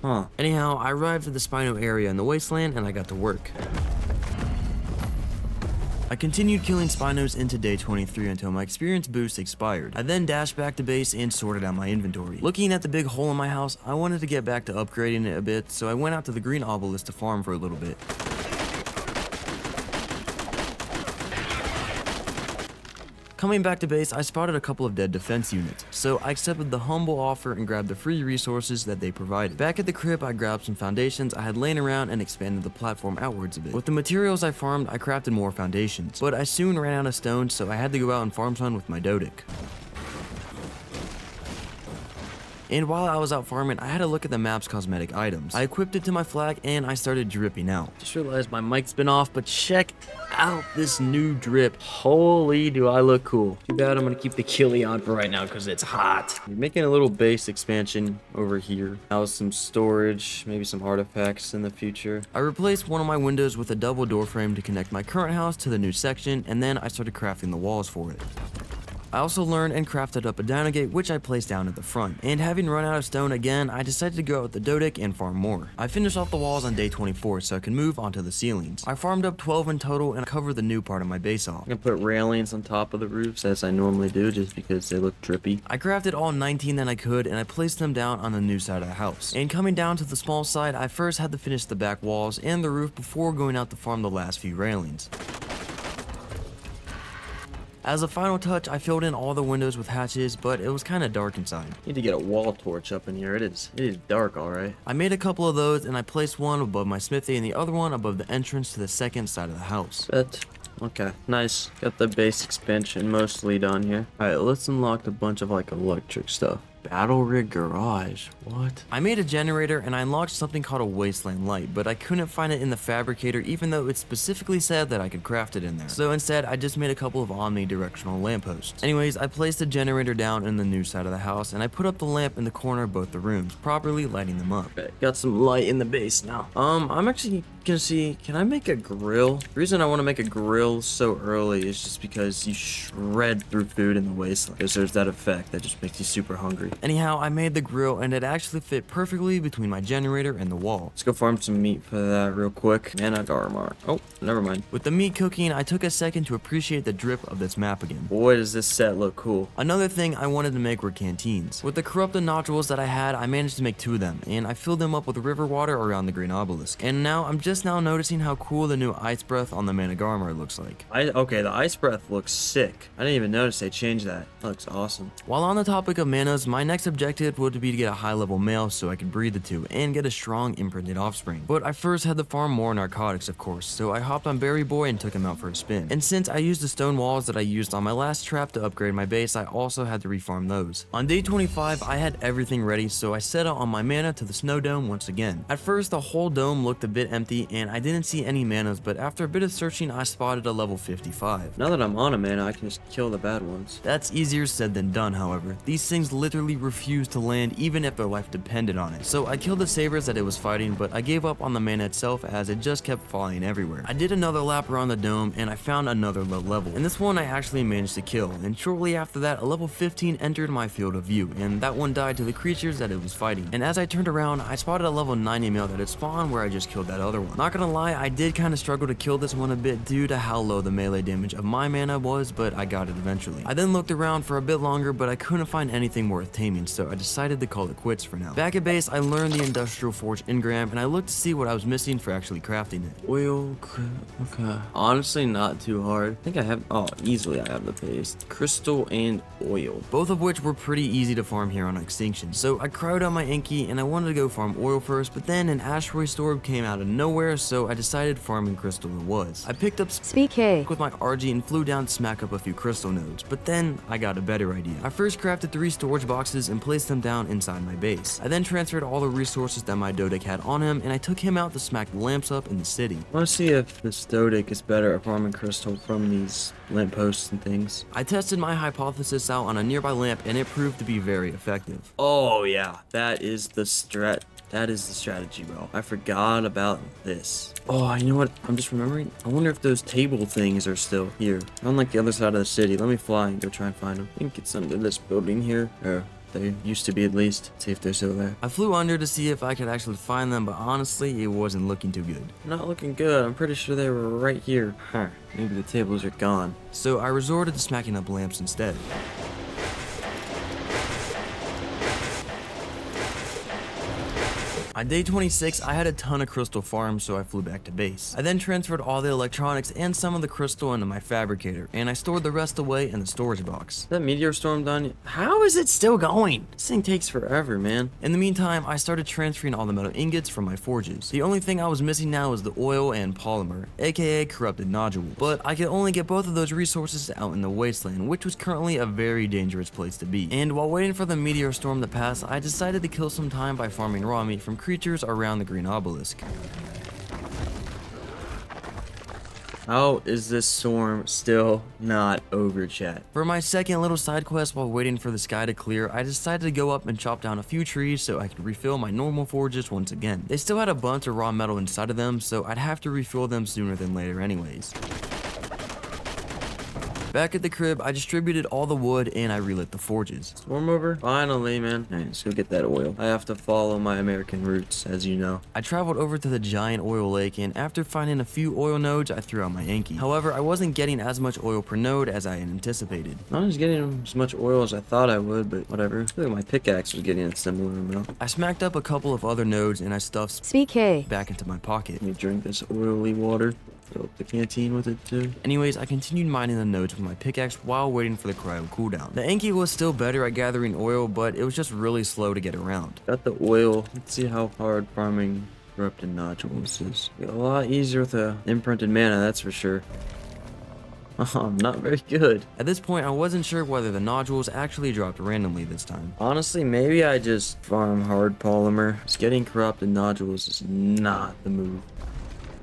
Huh. Anyhow, I arrived at the spino area in the wasteland and I got to work. I continued killing spinos into day 23 until my experience boost expired. I then dashed back to base and sorted out my inventory. Looking at the big hole in my house, I wanted to get back to upgrading it a bit, so I went out to the green obelisk to farm for a little bit. Coming back to base, I spotted a couple of dead defense units, so I accepted the humble offer and grabbed the free resources that they provided. Back at the crib, I grabbed some foundations I had laying around and expanded the platform outwards a bit. With the materials I farmed, I crafted more foundations, but I soon ran out of stone, so I had to go out and farm some with my Doedic. And while I was out farming, I had a look at the map's cosmetic items. I equipped it to my flag and I started dripping out. Just realized my mic's been off, but check out this new drip. Holy, do I look cool. Too bad I'm gonna keep the Ghillie on for right now because it's hot. We're making a little base expansion over here. Now some storage, maybe some artifacts in the future. I replaced one of my windows with a double door frame to connect my current house to the new section, and then I started crafting the walls for it. I also learned and crafted up a dino gate, which I placed down at the front. And having run out of stone again, I decided to go out with the Doedic and farm more. I finished off the walls on day 24 so I could move onto the ceilings. I farmed up 12 in total and covered the new part of my base off. I'm gonna put railings on top of the roofs as I normally do just because they look drippy. I crafted all 19 that I could and I placed them down on the new side of the house. And coming down to the small side, I first had to finish the back walls and the roof before going out to farm the last few railings. As a final touch, I filled in all the windows with hatches, but it was kinda dark inside. Need to get a wall torch up in here. It is dark, alright. I made a couple of those and I placed one above my smithy and the other one above the entrance to the second side of the house. Okay, nice. Got the base expansion mostly done here. Alright, let's unlock a bunch of like electric stuff. Battle rig garage. What? I made a generator and I unlocked something called a wasteland light, but I couldn't find it in the Fabricator even though it specifically said that I could craft it in there. So instead, I just made a couple of omnidirectional lampposts. Anyways, I placed the generator down in the new side of the house and I put up the lamp in the corner of both the rooms, properly lighting them up. Okay, got some light in the base now. I'm actually gonna see, can I make a grill? The reason I want to make a grill so early is just because you shred through food in the wasteland. Because there's that effect that just makes you super hungry. Anyhow, I made the grill and it actually fit perfectly between my generator and the wall. Let's go farm some meat for that real quick. Managarmr. Oh, never mind. With the meat cooking, I took a second to appreciate the drip of this map again. Boy, does this set look cool. Another thing I wanted to make were canteens. With the corrupted nodules that I had, I managed to make 2 of them, and I filled them up with river water around the green obelisk. And now, I'm just now noticing how cool the new ice breath on the Managarmr looks like. Okay, the ice breath looks sick. I didn't even notice they changed that. That looks awesome. While on the topic of manas, my next objective would be to get a high level male so I could breed the 2 and get a strong imprinted offspring. But I first had to farm more narcotics, of course, so I hopped on Berry Boy and took him out for a spin. And since I used the stone walls that I used on my last trap to upgrade my base, I also had to refarm those. On day 25, I had everything ready, so I set out on my mana to the snow dome once again. At first, the whole dome looked a bit empty and I didn't see any manas, but after a bit of searching, I spotted a level 55. Now that I'm on a mana, I can just kill the bad ones. That's easier said than done, however. These things literally literally refused to land even if their life depended on it. So I killed the sabers that it was fighting, but I gave up on the mana itself as it just kept flying everywhere. I did another lap around the dome and I found another low level, and this one I actually managed to kill, and shortly after that a level 15 entered my field of view, and that one died to the creatures that it was fighting. And as I turned around, I spotted a level 90 male that had spawned where I just killed that other one. Not gonna lie, I did kind of struggle to kill this one a bit due to how low the melee damage of my mana was, but I got it eventually. I then looked around for a bit longer, but I couldn't find anything worth taming, so I decided to call it quits for now. Back at base, I learned the industrial forge engram, and I looked to see what I was missing for actually crafting it. Oil, okay. Honestly, not too hard. I think I have, easily I have the paste. Crystal and oil. Both of which were pretty easy to farm here on Extinction. So I cryoed out my Anky, and I wanted to go farm oil first, but then an asteroid storm came out of nowhere, so I decided farming crystal it was. I picked up SPK. with my Argy and flew down to smack up a few crystal nodes, but then I got a better idea. I first crafted 3 storage boxes and placed them down inside my base. I then transferred all the resources that my Doedic had on him, and I took him out to smack the lamps up in the city. I want to see if this Doedic is better at farming crystal from these lampposts and things. I tested my hypothesis out on a nearby lamp, and it proved to be very effective. Oh yeah, that is the strategy, bro. I forgot about this. Oh, you know what? I'm just remembering. I wonder if those table things are still here. On like the other side of the city. Let me fly and go try and find them. I think it's under this building here. Or they used to be at least. See if they're still there. I flew under to see if I could actually find them, but honestly, it wasn't looking too good. Not looking good. I'm pretty sure they were right here. Huh. Maybe the tables are gone. So I resorted to smacking up lamps instead. On day 26, I had a ton of crystal farms, so I flew back to base. I then transferred all the electronics and some of the crystal into my Fabricator, and I stored the rest away in the storage box. Is that meteor storm done yet? How is it still going? This thing takes forever, man. In the meantime, I started transferring all the metal ingots from my forges. The only thing I was missing now was the oil and polymer, aka corrupted nodules. But I could only get both of those resources out in the wasteland, which was currently a very dangerous place to be. And while waiting for the meteor storm to pass, I decided to kill some time by farming raw meat from creatures around the green obelisk. How is this storm still not over, chat? For my second little side quest while waiting for the sky to clear, I decided to go up and chop down a few trees so I could refill my normal forges once again. They still had a bunch of raw metal inside of them, so I'd have to refill them sooner than later anyways. Back at the crib, I distributed all the wood and I relit the forges. Storm over? Finally, man. Alright, let's go get that oil. I have to follow my American roots, as you know. I traveled over to the giant oil lake, and after finding a few oil nodes, I threw out my Anky. However, I wasn't getting as much oil per node as I had anticipated. Not as getting as much oil as I thought I would, but whatever. I feel like my pickaxe was getting a similar amount. I smacked up a couple of other nodes and I stuffed SPK. back into my pocket. Let me drink this oily water. Fill up the canteen with it too. Anyways, I continued mining the nodes with my pickaxe while waiting for the cryo cooldown. The Anky was still better at gathering oil, but it was just really slow to get around. Got the oil. Let's see how hard farming corrupted nodules is. A lot easier with a imprinted mana, that's for sure. I'm not very good. At this point, I wasn't sure whether the nodules actually dropped randomly this time. Honestly, maybe I just farm hard polymer. Just getting corrupted nodules is not the move.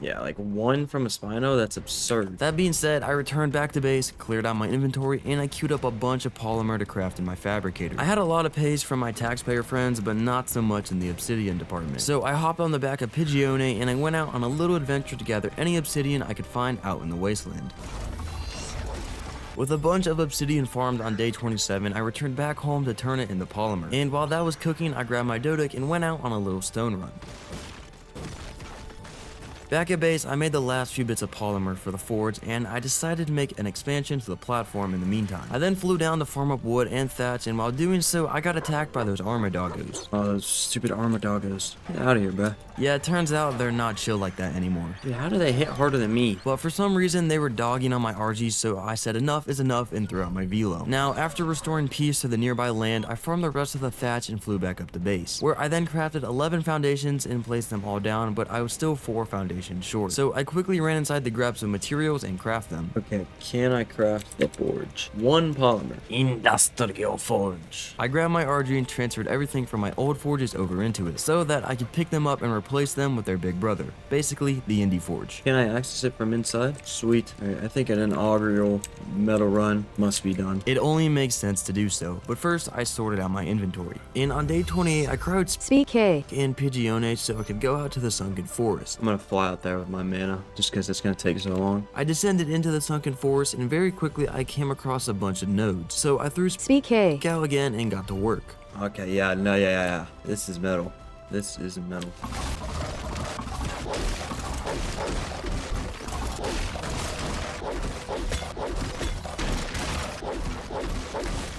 Yeah, like 1 from a Spino, that's absurd. That being said, I returned back to base, cleared out my inventory, and I queued up a bunch of polymer to craft in my Fabricator. I had a lot of pays from my taxpayer friends, but not so much in the obsidian department. So I hopped on the back of Pigione and I went out on a little adventure to gather any obsidian I could find out in the wasteland. With a bunch of obsidian farmed on day 27, I returned back home to turn it into polymer. And while that was cooking, I grabbed my Doedic and went out on a little stone run. Back at base, I made the last few bits of polymer for the forge, and I decided to make an expansion to the platform in the meantime. I then flew down to farm up wood and thatch, and while doing so, I got attacked by those armor doggos. Oh, those stupid armor doggos. Get out of here, bruh. Yeah, it turns out they're not chill like that anymore. Dude, how do they hit harder than me? But for some reason, they were dogging on my Argy, so I said enough is enough and threw out my velo. Now, after restoring peace to the nearby land, I farmed the rest of the thatch and flew back up to base, where I then crafted 11 foundations and placed them all down, but I was still 4 foundations explanation short. So I quickly ran inside to grab some materials and craft them. Okay, can I craft the forge? One polymer. Industrial forge. I grabbed my Argy and transferred everything from my old forges over into it so that I could pick them up and replace them with their big brother, basically the Indie Forge. Can I access it from inside? Sweet. Alright, I think an inaugural metal run must be done. It only makes sense to do so, but first I sorted out my inventory. And on day 28, I crowd CK. in Pigeonage so I could go out to the sunken forest. I'm gonna fly out there with my mana, just because it's gonna take so long. I descended into the sunken forest and very quickly I came across a bunch of nodes. So I threw CK. out again and got to work. Okay, yeah. This is metal. This is metal.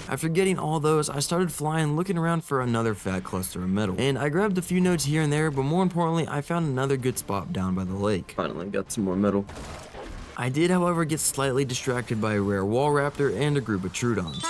After getting all those, I started flying looking around for another fat cluster of metal. And I grabbed a few nodes here and there, but more importantly, I found another good spot down by the lake. Finally got some more metal. I did, however, get slightly distracted by a rare wall raptor and a group of Trudons.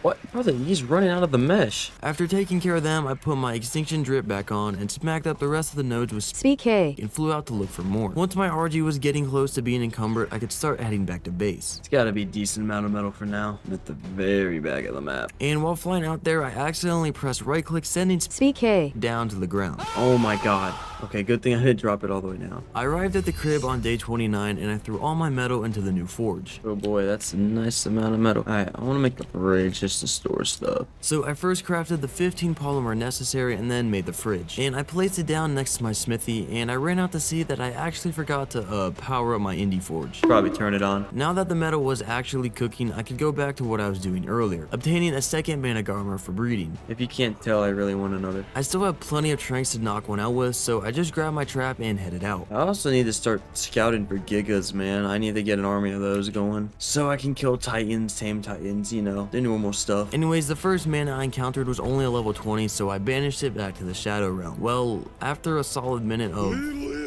What? Brother, he's running out of the mesh. After taking care of them, I put my extinction drip back on and smacked up the rest of the nodes with CK. and flew out to look for more. Once my Argy was getting close to being encumbered, I could start heading back to base. It's gotta be a decent amount of metal for now. I'm at the very back of the map. And while flying out there, I accidentally pressed right click, sending CK. down to the ground. Oh my god. Okay, good thing I didn't drop it all the way down. I arrived at the crib on day 29 and I threw all my metal into the new forge. Oh boy, that's a nice amount of metal. Alright, I wanna make a fridge just to store stuff. So I first crafted the 15 polymer necessary and then made the fridge. And I placed it down next to my smithy and I ran out to see that I actually forgot to power up my Indie Forge. Probably turn it on. Now that the metal was actually cooking, I could go back to what I was doing earlier, obtaining a second Managarmr for breeding. If you can't tell, I really want another. I still have plenty of tranks to knock one out with, so I just grabbed my trap and headed out. I also need to start scouting for Gigas, man. I need to get an army of those going. So I can kill Titans, tame Titans, you know, the normal stuff. Anyways, the first mana I encountered was only a level 20, so I banished it back to the Shadow Realm. Well, after a solid minute of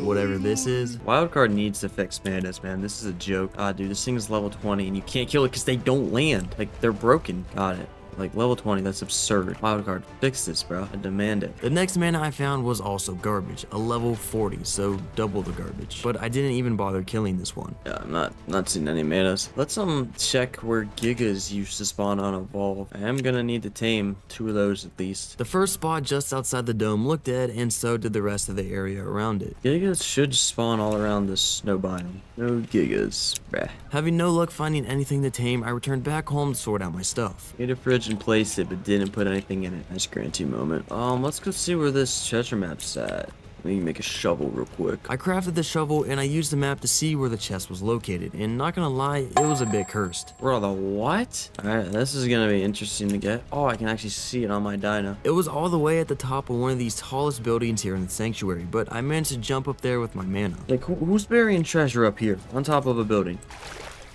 whatever this is. Wildcard needs to fix manas, man. This is a joke. Ah, dude, this thing is level 20 and you can't kill it because they don't land. Like, they're broken. Got it. Like, level 20, that's absurd. Wildcard, fix this, bro. I demand it. The next mana I found was also garbage, a level 40, so double the garbage. But I didn't even bother killing this one. Yeah, I'm not seeing any manas. Let's check where Gigas used to spawn on Evolve. I am gonna need to tame 2 of those at least. The first spot just outside the dome looked dead, and so did the rest of the area around it. Gigas should spawn all around this snow biome. No Gigas, bruh. Having no luck finding anything to tame, I returned back home to sort out my stuff. Made a fridge and placed it, but didn't put anything in it. Nice Granty moment. Let's go see where this treasure map's at. Let me make a shovel real quick. I crafted the shovel and I used the map to see where the chest was located, and not gonna lie, it was a bit cursed. Bro, the what? Alright, this is gonna be interesting to get. Oh, I can actually see it on my dino. It was all the way at the top of one of these tallest buildings here in the sanctuary, but I managed to jump up there with my mana. Like, who's burying treasure up here on top of a building?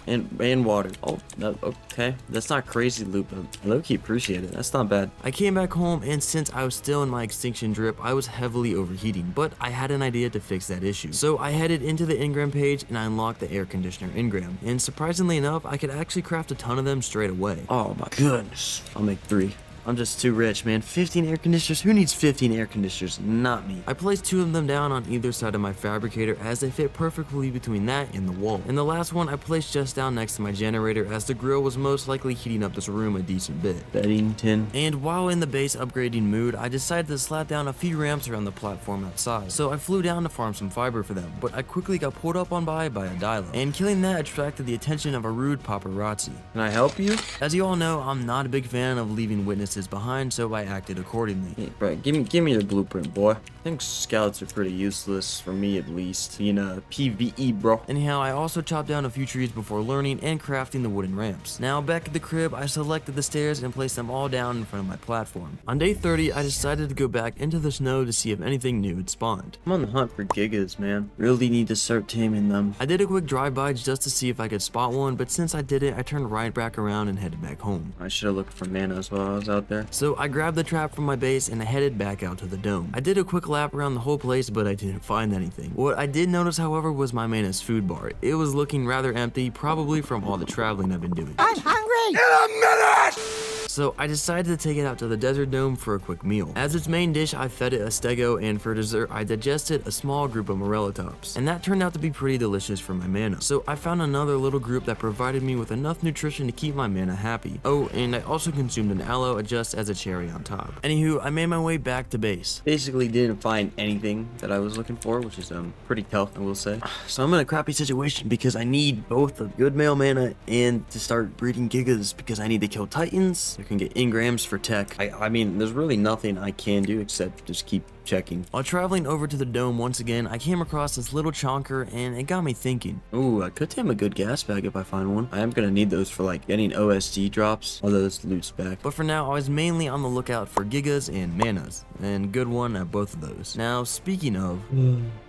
And water. Oh, no, okay. That's not crazy loot, but low-key appreciate it. That's not bad. I came back home, and since I was still in my extinction drip, I was heavily overheating, but I had an idea to fix that issue. So I headed into the engram page and I unlocked the air conditioner engram. And surprisingly enough, I could actually craft a ton of them straight away. Oh my goodness. I'll make 3. I'm just too rich, man. 15 air conditioners? Who needs 15 air conditioners? Not me. I placed 2 of them down on either side of my fabricator as they fit perfectly between that and the wall. And the last one I placed just down next to my generator as the grill was most likely heating up this room a decent bit. Bedding tin. And while in the base upgrading mood, I decided to slap down a few ramps around the platform outside. So I flew down to farm some fiber for them, but I quickly got pulled up on by a Dilo. And killing that attracted the attention of a rude paparazzi. Can I help you? As you all know, I'm not a big fan of leaving witnesses behind, so I acted accordingly. Hey, bro, give me your blueprint, boy. I think scouts are pretty useless, for me at least. You know, PvE, bro. Anyhow, I also chopped down a few trees before learning and crafting the wooden ramps. Now, back at the crib, I selected the stairs and placed them all down in front of my platform. On day 30, I decided to go back into the snow to see if anything new had spawned. I'm on the hunt for Gigas, man. Really need to start taming them. I did a quick drive-by just to see if I could spot one, but since I didn't, I turned right back around and headed back home. I should have looked for manas while I was out there. So I grabbed the trap from my base and I headed back out to the dome. I did a quick lap around the whole place, but I didn't find anything. What I did notice, however, was my mana's food bar. It was looking rather empty, probably from all the traveling I've been doing. I'm hungry! In a minute! so I decided to take it out to the desert dome for a quick meal. As its main dish, I fed it a stego, and for dessert, I digested a small group of morellatops, and that turned out to be pretty delicious for my mana. So I found another little group that provided me with enough nutrition to keep my mana happy. Oh, and I also consumed an aloe just as a cherry on top. Anywho, I made my way back to base. Basically didn't find anything that I was looking for, which is pretty tough, I will say. So I'm in a crappy situation because I need both a good male mana and to start breeding Gigas because I need to kill Titans. I can get engrams for tech. I mean, there's really nothing I can do except just keep checking. While traveling over to the dome once again, I came across this little chonker and it got me thinking. Ooh, I could tame a good Gasbag if I find one. I am gonna need those for like getting OSD drops, although this loot's back. But for now, I was mainly on the lookout for Gigas and Manas, and good one at both of those. Now, speaking of...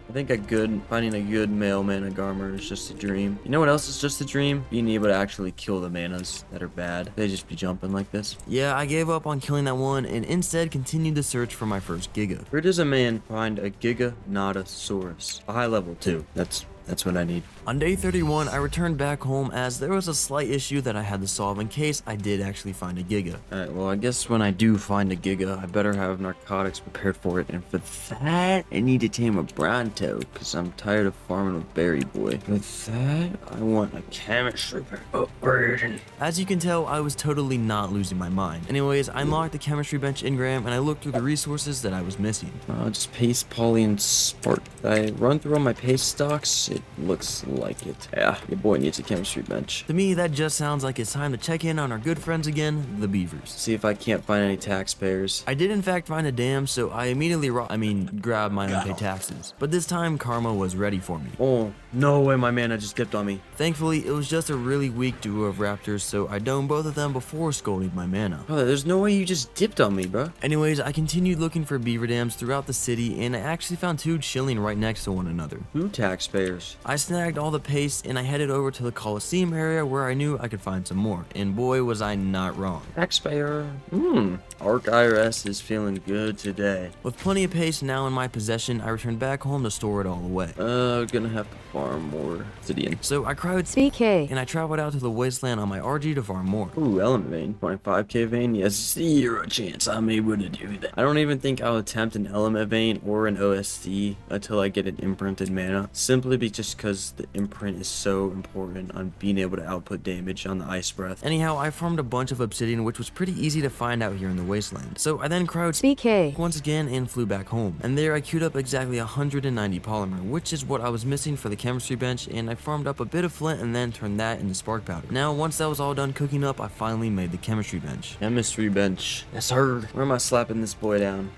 I think finding a good male Managarmr is just a dream. You know what else is just a dream? Being able to actually kill the manas that are bad. They just be jumping like this. Yeah, I gave up on killing that one and instead continued to search for my first Giga. Where does a man find a Giganotosaurus? A high level too. That's what I need. On day 31, I returned back home as there was a slight issue that I had to solve in case I did actually find a Giga. Alright, well I guess when I do find a Giga, I better have narcotics prepared for it. And for that, I need to tame a Bronto, because I'm tired of farming with Berry Boy. With that, I want a chemistry upgrade. As you can tell, I was totally not losing my mind. Anyways, I unlocked the chemistry bench engram and I looked through the resources that I was missing. Just paste, poly, and spark. I run through all my paste stocks. It looks like it. Yeah, your boy needs a chemistry bench. To me, that just sounds like it's time to check in on our good friends again, the beavers. See if I can't find any taxpayers. I did in fact find a dam, so I immediately grabbed my unpaid taxes. But this time, karma was ready for me. Oh, no way my mana just dipped on me. Thankfully, it was just a really weak duo of raptors, so I domed both of them before scolding my mana. Brother, there's no way you just dipped on me, bro. Anyways, I continued looking for beaver dams throughout the city, and I actually found two chilling right next to one another. Who taxpayers? I snagged all the paste, and I headed over to the Coliseum area where I knew I could find some more, and boy was I not wrong. Taxpayer. Ark IRS is feeling good today. With plenty of paste now in my possession, I returned back home to store it all away. Gonna have to farm more obsidian. So I crowd CK. and I traveled out to the wasteland on my Argy to farm more. Ooh, element vein. 25k vein? Yes, zero chance I'm able to do that. I don't even think I'll attempt an element vein or an OSD until I get an imprinted mana. Simply just because the imprint is so important on being able to output damage on the ice breath. Anyhow, I farmed a bunch of obsidian, which was pretty easy to find out here in the wasteland. So I then crowd CK. once again and flew back home. And there I queued up exactly 190 polymer, which is what I was missing for the chemistry bench, and I farmed up a bit of flint and then turned that into spark powder. Now, once that was all done cooking up, I finally made the chemistry bench. Chemistry bench. Yes, sir. Where am I slapping this boy down?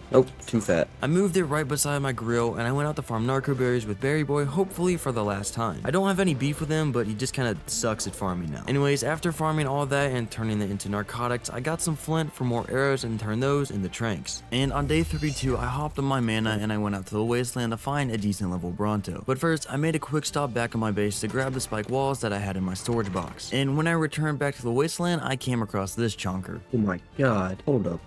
Nope, too fat. I moved it right beside my grill, and I went out to farm narco berries with Berry Boy, hopefully for the last time. I don't have any beef with him, but he just kind of sucks at farming now. Anyways, after farming all that and turning it into narcotics, I got some flint for more arrows and turned those into tranks. And on day 32, I hopped on my mana and I went out to the wasteland to find a decent level Bronto. But first, I made a quick stop back on my base to grab the spike walls that I had in my storage box. And when I returned back to the wasteland, I came across this chonker. Oh my god. Hold up.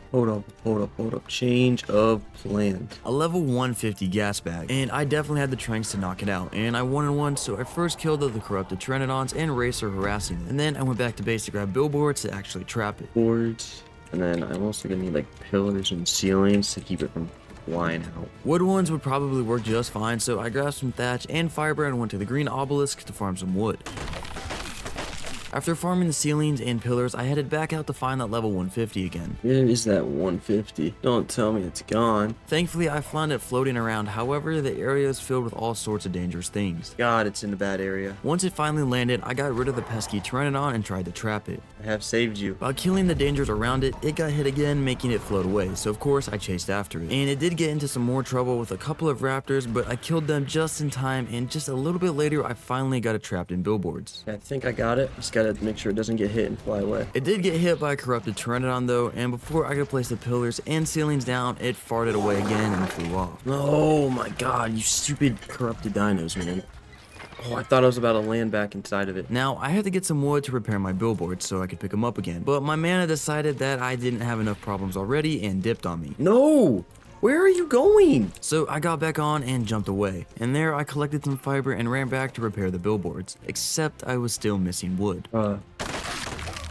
Change of plan. A level 150 Gasbag, and I definitely had the tranks to knock it out, and I wanted one, so I first killed the corrupted Pteranodons and Racer harassing it, and then I went back to base to grab billboards to actually trap it. Boards, and then I'm also gonna need like pillars and ceilings to keep it from flying out. Wood ones would probably work just fine, so I grabbed some thatch and fiber and went to the green obelisk to farm some wood. After farming the ceilings and pillars, I headed back out to find that level 150 again. Where is that 150? Don't tell me it's gone. Thankfully, I found it floating around, however, the area is filled with all sorts of dangerous things. God, it's in a bad area. Once it finally landed, I got rid of the pesky Pteranodon and tried to trap it. I have saved you. While killing the dangers around it, it got hit again, making it float away, so of course I chased after it. And it did get into some more trouble with a couple of raptors, but I killed them just in time, and just a little bit later, I finally got it trapped in billboards. I think I got it. Just gotta make sure it doesn't get hit and fly away. It did get hit by a corrupted Pteranodon though, and before I could place the pillars and ceilings down, it farted away again and flew off. Oh my god, you stupid corrupted dinos, man. Oh, I thought I was about to land back inside of it. Now, I had to get some wood to repair my billboards so I could pick them up again, but my mana decided that I didn't have enough problems already and dipped on me. No! Where are you going? So I got back on and jumped away, and there I collected some fiber and ran back to repair the billboards, except I was still missing wood.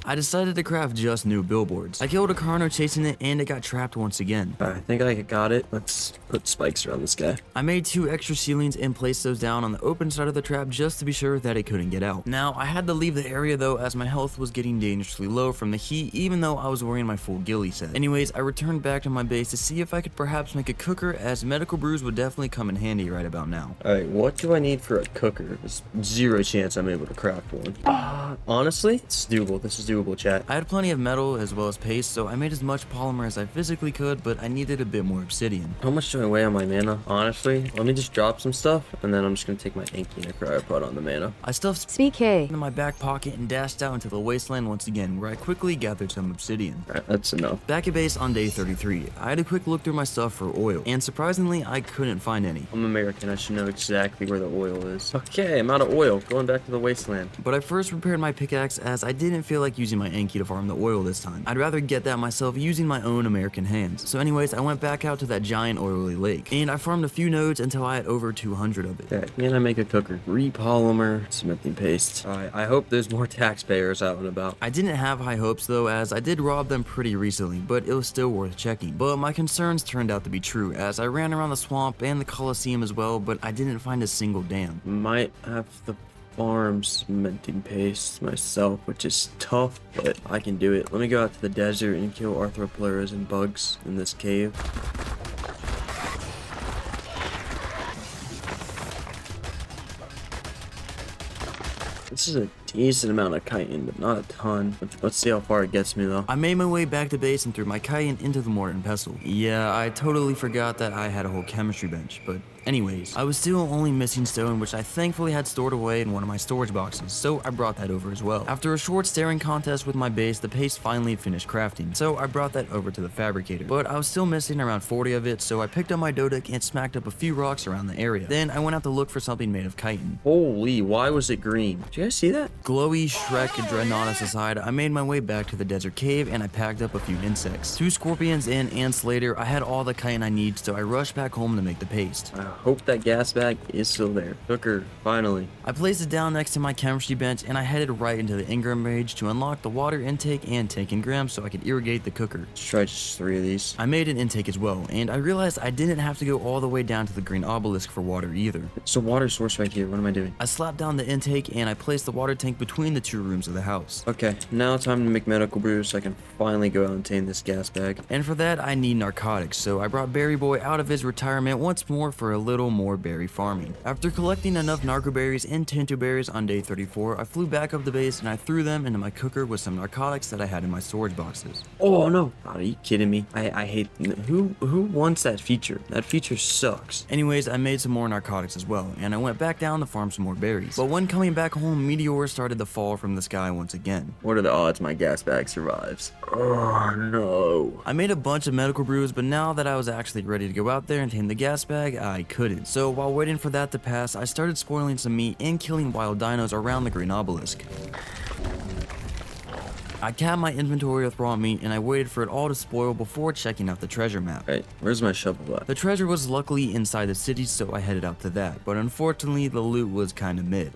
I decided to craft just new billboards. I killed a Carno chasing it and it got trapped once again. I think I got it. Let's put spikes around this guy. I made 2 extra ceilings and placed those down on the open side of the trap just to be sure that it couldn't get out. Now, I had to leave the area though as my health was getting dangerously low from the heat even though I was wearing my full ghillie set. Anyways, I returned back to my base to see if I could perhaps make a cooker, as medical brews would definitely come in handy right about now. Alright, what do I need for a cooker? There's 0 chance I'm able to craft one. Honestly, it's doable. This is doable, chat. I had plenty of metal as well as paste, so I made as much polymer as I physically could, but I needed a bit more obsidian. How much do I weigh on my mana? Honestly, let me just drop some stuff, and then I'm just gonna take my Anky and a cryopod on the mana. I stuffed CK. in my back pocket and dashed out into the wasteland once again, where I quickly gathered some obsidian. Alright, that's enough. Back at base on day 33, I had a quick look through my stuff for oil, and surprisingly, I couldn't find any. I'm American, I should know exactly where the oil is. Okay, I'm out of oil. Going back to the wasteland. But I first repaired my pickaxe as I didn't feel like using my Anky to farm the oil this time. I'd rather get that myself using my own American hands. So anyways, I went back out to that giant oily lake, and I farmed a few nodes until I had over 200 of it. Okay, and I make a cooker. Repolymer, cementing paste. Alright, I hope there's more taxpayers out and about. I didn't have high hopes though, as I did rob them pretty recently, but it was still worth checking. But my concerns turned out to be true, as I ran around the swamp and the Coliseum as well, but I didn't find a single dam. Might have the farm cementing paste myself, which is tough, but I can do it. Let me go out to the desert and kill arthropods and bugs in this cave. This is a decent amount of chitin, but not a ton. Let's see how far it gets me though. I made my way back to base and threw my chitin into the mortar and pestle. Yeah, I totally forgot that I had a whole chemistry bench, but anyways, I was still only missing stone, which I thankfully had stored away in one of my storage boxes, so I brought that over as well. After a short staring contest with my base, the paste finally finished crafting, so I brought that over to the fabricator. But I was still missing around 40 of it, so I picked up my Doedic and smacked up a few rocks around the area. Then I went out to look for something made of chitin. Holy, why was it green? Did you guys see that? Glowy Shrek Dreadnoughtus aside, I made my way back to the desert cave and I packed up a few insects. 2 scorpions and ants later, I had all the chitin I need, so I rushed back home to make the paste. I hope that gas bag is still there. Cooker, finally. I placed it down next to my chemistry bench and I headed right into the Engram rage to unlock the water intake and tank engrams so I could irrigate the cooker. Let's try just 3 of these. I made an intake as well, and I realized I didn't have to go all the way down to the green obelisk for water either. It's a water source right here. What am I doing? I slapped down the intake and I placed the water tank between the 2 rooms of the house. Okay, now time to make medical brews so I can finally go out and tame this gas bag. And for that, I need narcotics, so I brought Berry Boy out of his retirement once more for a little more berry farming. After collecting enough narco berries and tinto berries on day 34, I flew back up the base and I threw them into my cooker with some narcotics that I had in my storage boxes. Oh no! Are you kidding me? I hate... Who wants that feature? That feature sucks. Anyways, I made some more narcotics as well, and I went back down to farm some more berries. But when coming back home, meteors started to fall from the sky once again. What are the odds my gas bag survives? Oh no. I made a bunch of medical brews, but now that I was actually ready to go out there and tame the gas bag, I couldn't. So while waiting for that to pass, I started spoiling some meat and killing wild dinos around the green obelisk. I capped my inventory with raw meat and I waited for it all to spoil before checking out the treasure map. Right, where's my shovel at? The treasure was luckily inside the city, so I headed out to that, but unfortunately the loot was kinda mid.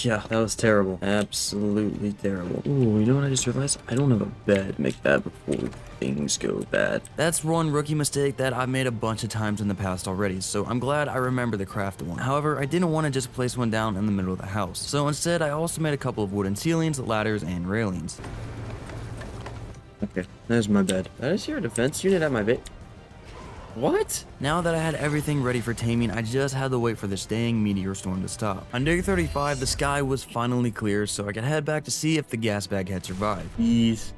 Yeah, that was terrible. Absolutely terrible. Ooh, you know what I just realized? I don't have a bed. Make that before things go bad. That's one rookie mistake that I've made a bunch of times in the past already, so I'm glad I remember the craft one. However, I didn't want to just place one down in the middle of the house, so instead I also made a couple of wooden ceilings, ladders, and railings. Okay, there's my bed. Did I see your defense unit at my base? What? Now that I had everything ready for taming, I just had to wait for this dang meteor storm to stop. On day 35, the sky was finally clear, so I could head back to see if the gas bag had survived. Please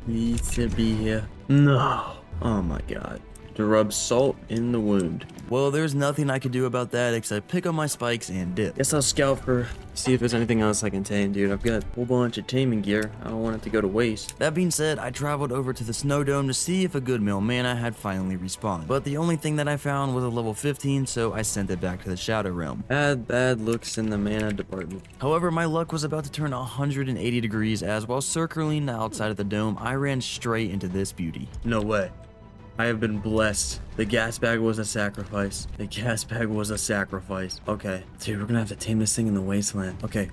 to be here. No. Oh my god. To rub salt in the wound. Well, there's nothing I could do about that except pick up my spikes and dip. Guess I'll scout for, see if there's anything else I can tame, dude. I've got a whole bunch of taming gear. I don't want it to go to waste. That being said, I traveled over to the snow dome to see if a good male mana had finally respawned. But the only thing that I found was a level 15, so I sent it back to the Shadow Realm. Bad looks in the mana department. However, my luck was about to turn 180 degrees as while circling outside of the dome, I ran straight into this beauty. No way. I have been blessed. The gas bag was a sacrifice. The gas bag was a sacrifice. Okay. Dude, we're gonna have to tame this thing in the wasteland. Okay.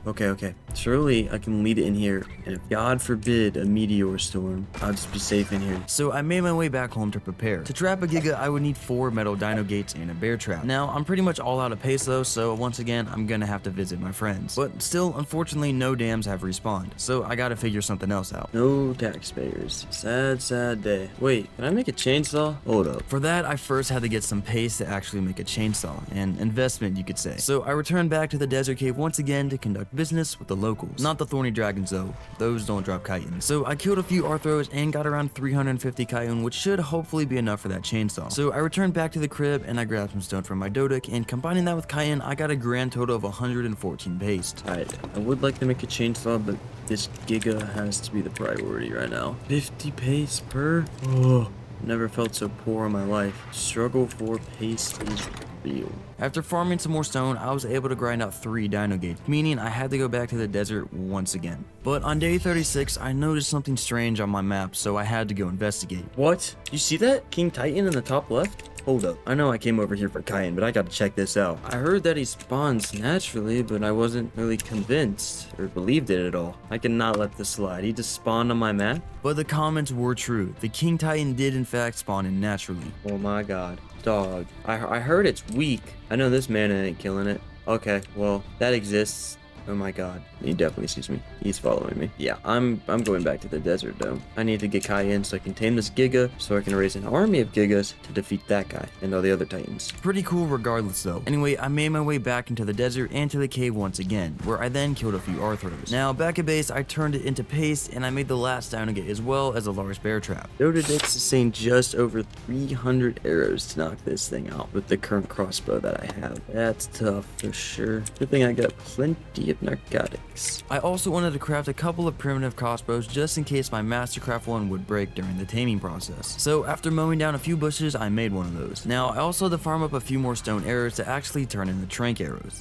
Surely I can lead it in here. And if God forbid a meteor storm, I'll just be safe in here. So I made my way back home to prepare. To trap a Giga, I would need 4 metal dino gates and a bear trap. Now, I'm pretty much all out of pace though, so once again, I'm gonna have to visit my friends. But still, unfortunately, no dams have respawned, so I gotta figure something else out. No taxpayers. Sad, sad day. Wait, can I make a chainsaw? Hold up. For that, I first had to get some paste to actually make a chainsaw, an investment you could say. So I returned back to the desert cave once again to conduct business with the locals. Not the thorny dragons though, those don't drop chitin. So I killed a few Arthros and got around 350 chitin, which should hopefully be enough for that chainsaw. So I returned back to the crib and I grabbed some stone from my Doedic, and combining that with chitin, I got a grand total of 114 paste. Alright, I would like to make a chainsaw, but this Giga has to be the priority right now. 50 paste per? Oh. Never felt so poor in my life. Struggle for paste is real. After farming some more stone, I was able to grind out 3 dino gates, meaning I had to go back to the desert once again. But on day 36, I noticed something strange on my map, so I had to go investigate. What? You see that? King Titan in the top left? Hold up. I know I came over here for chitin, but I gotta check this out. I heard that he spawns naturally, but I wasn't really convinced or believed it at all. I cannot let this slide. He just spawned on my map? But the comments were true. The King Titan did in fact spawn in naturally. Oh my god. Dog. I heard it's weak. I know this mana ain't killing it. Okay, well, that exists. Oh my god. He definitely sees me. He's following me. Yeah, I'm going back to the desert though. I need to get Kai in so I can tame this Giga, so I can raise an army of Gigas to defeat that guy and all the other Titans. Pretty cool regardless though. Anyway, I made my way back into the desert and to the cave once again, where I then killed a few Arthros. Now, back at base, I turned it into paste and I made the last dino gate as well as a large bear trap. Doedicurus is saying just over 300 arrows to knock this thing out with the current crossbow that I have. That's tough for sure. Good thing I got plenty of narcotics. I also wanted to craft a couple of primitive crossbows just in case my mastercraft one would break during the taming process. So after mowing down a few bushes, I made one of those. Now I also had to farm up a few more stone arrows to actually turn into trank arrows.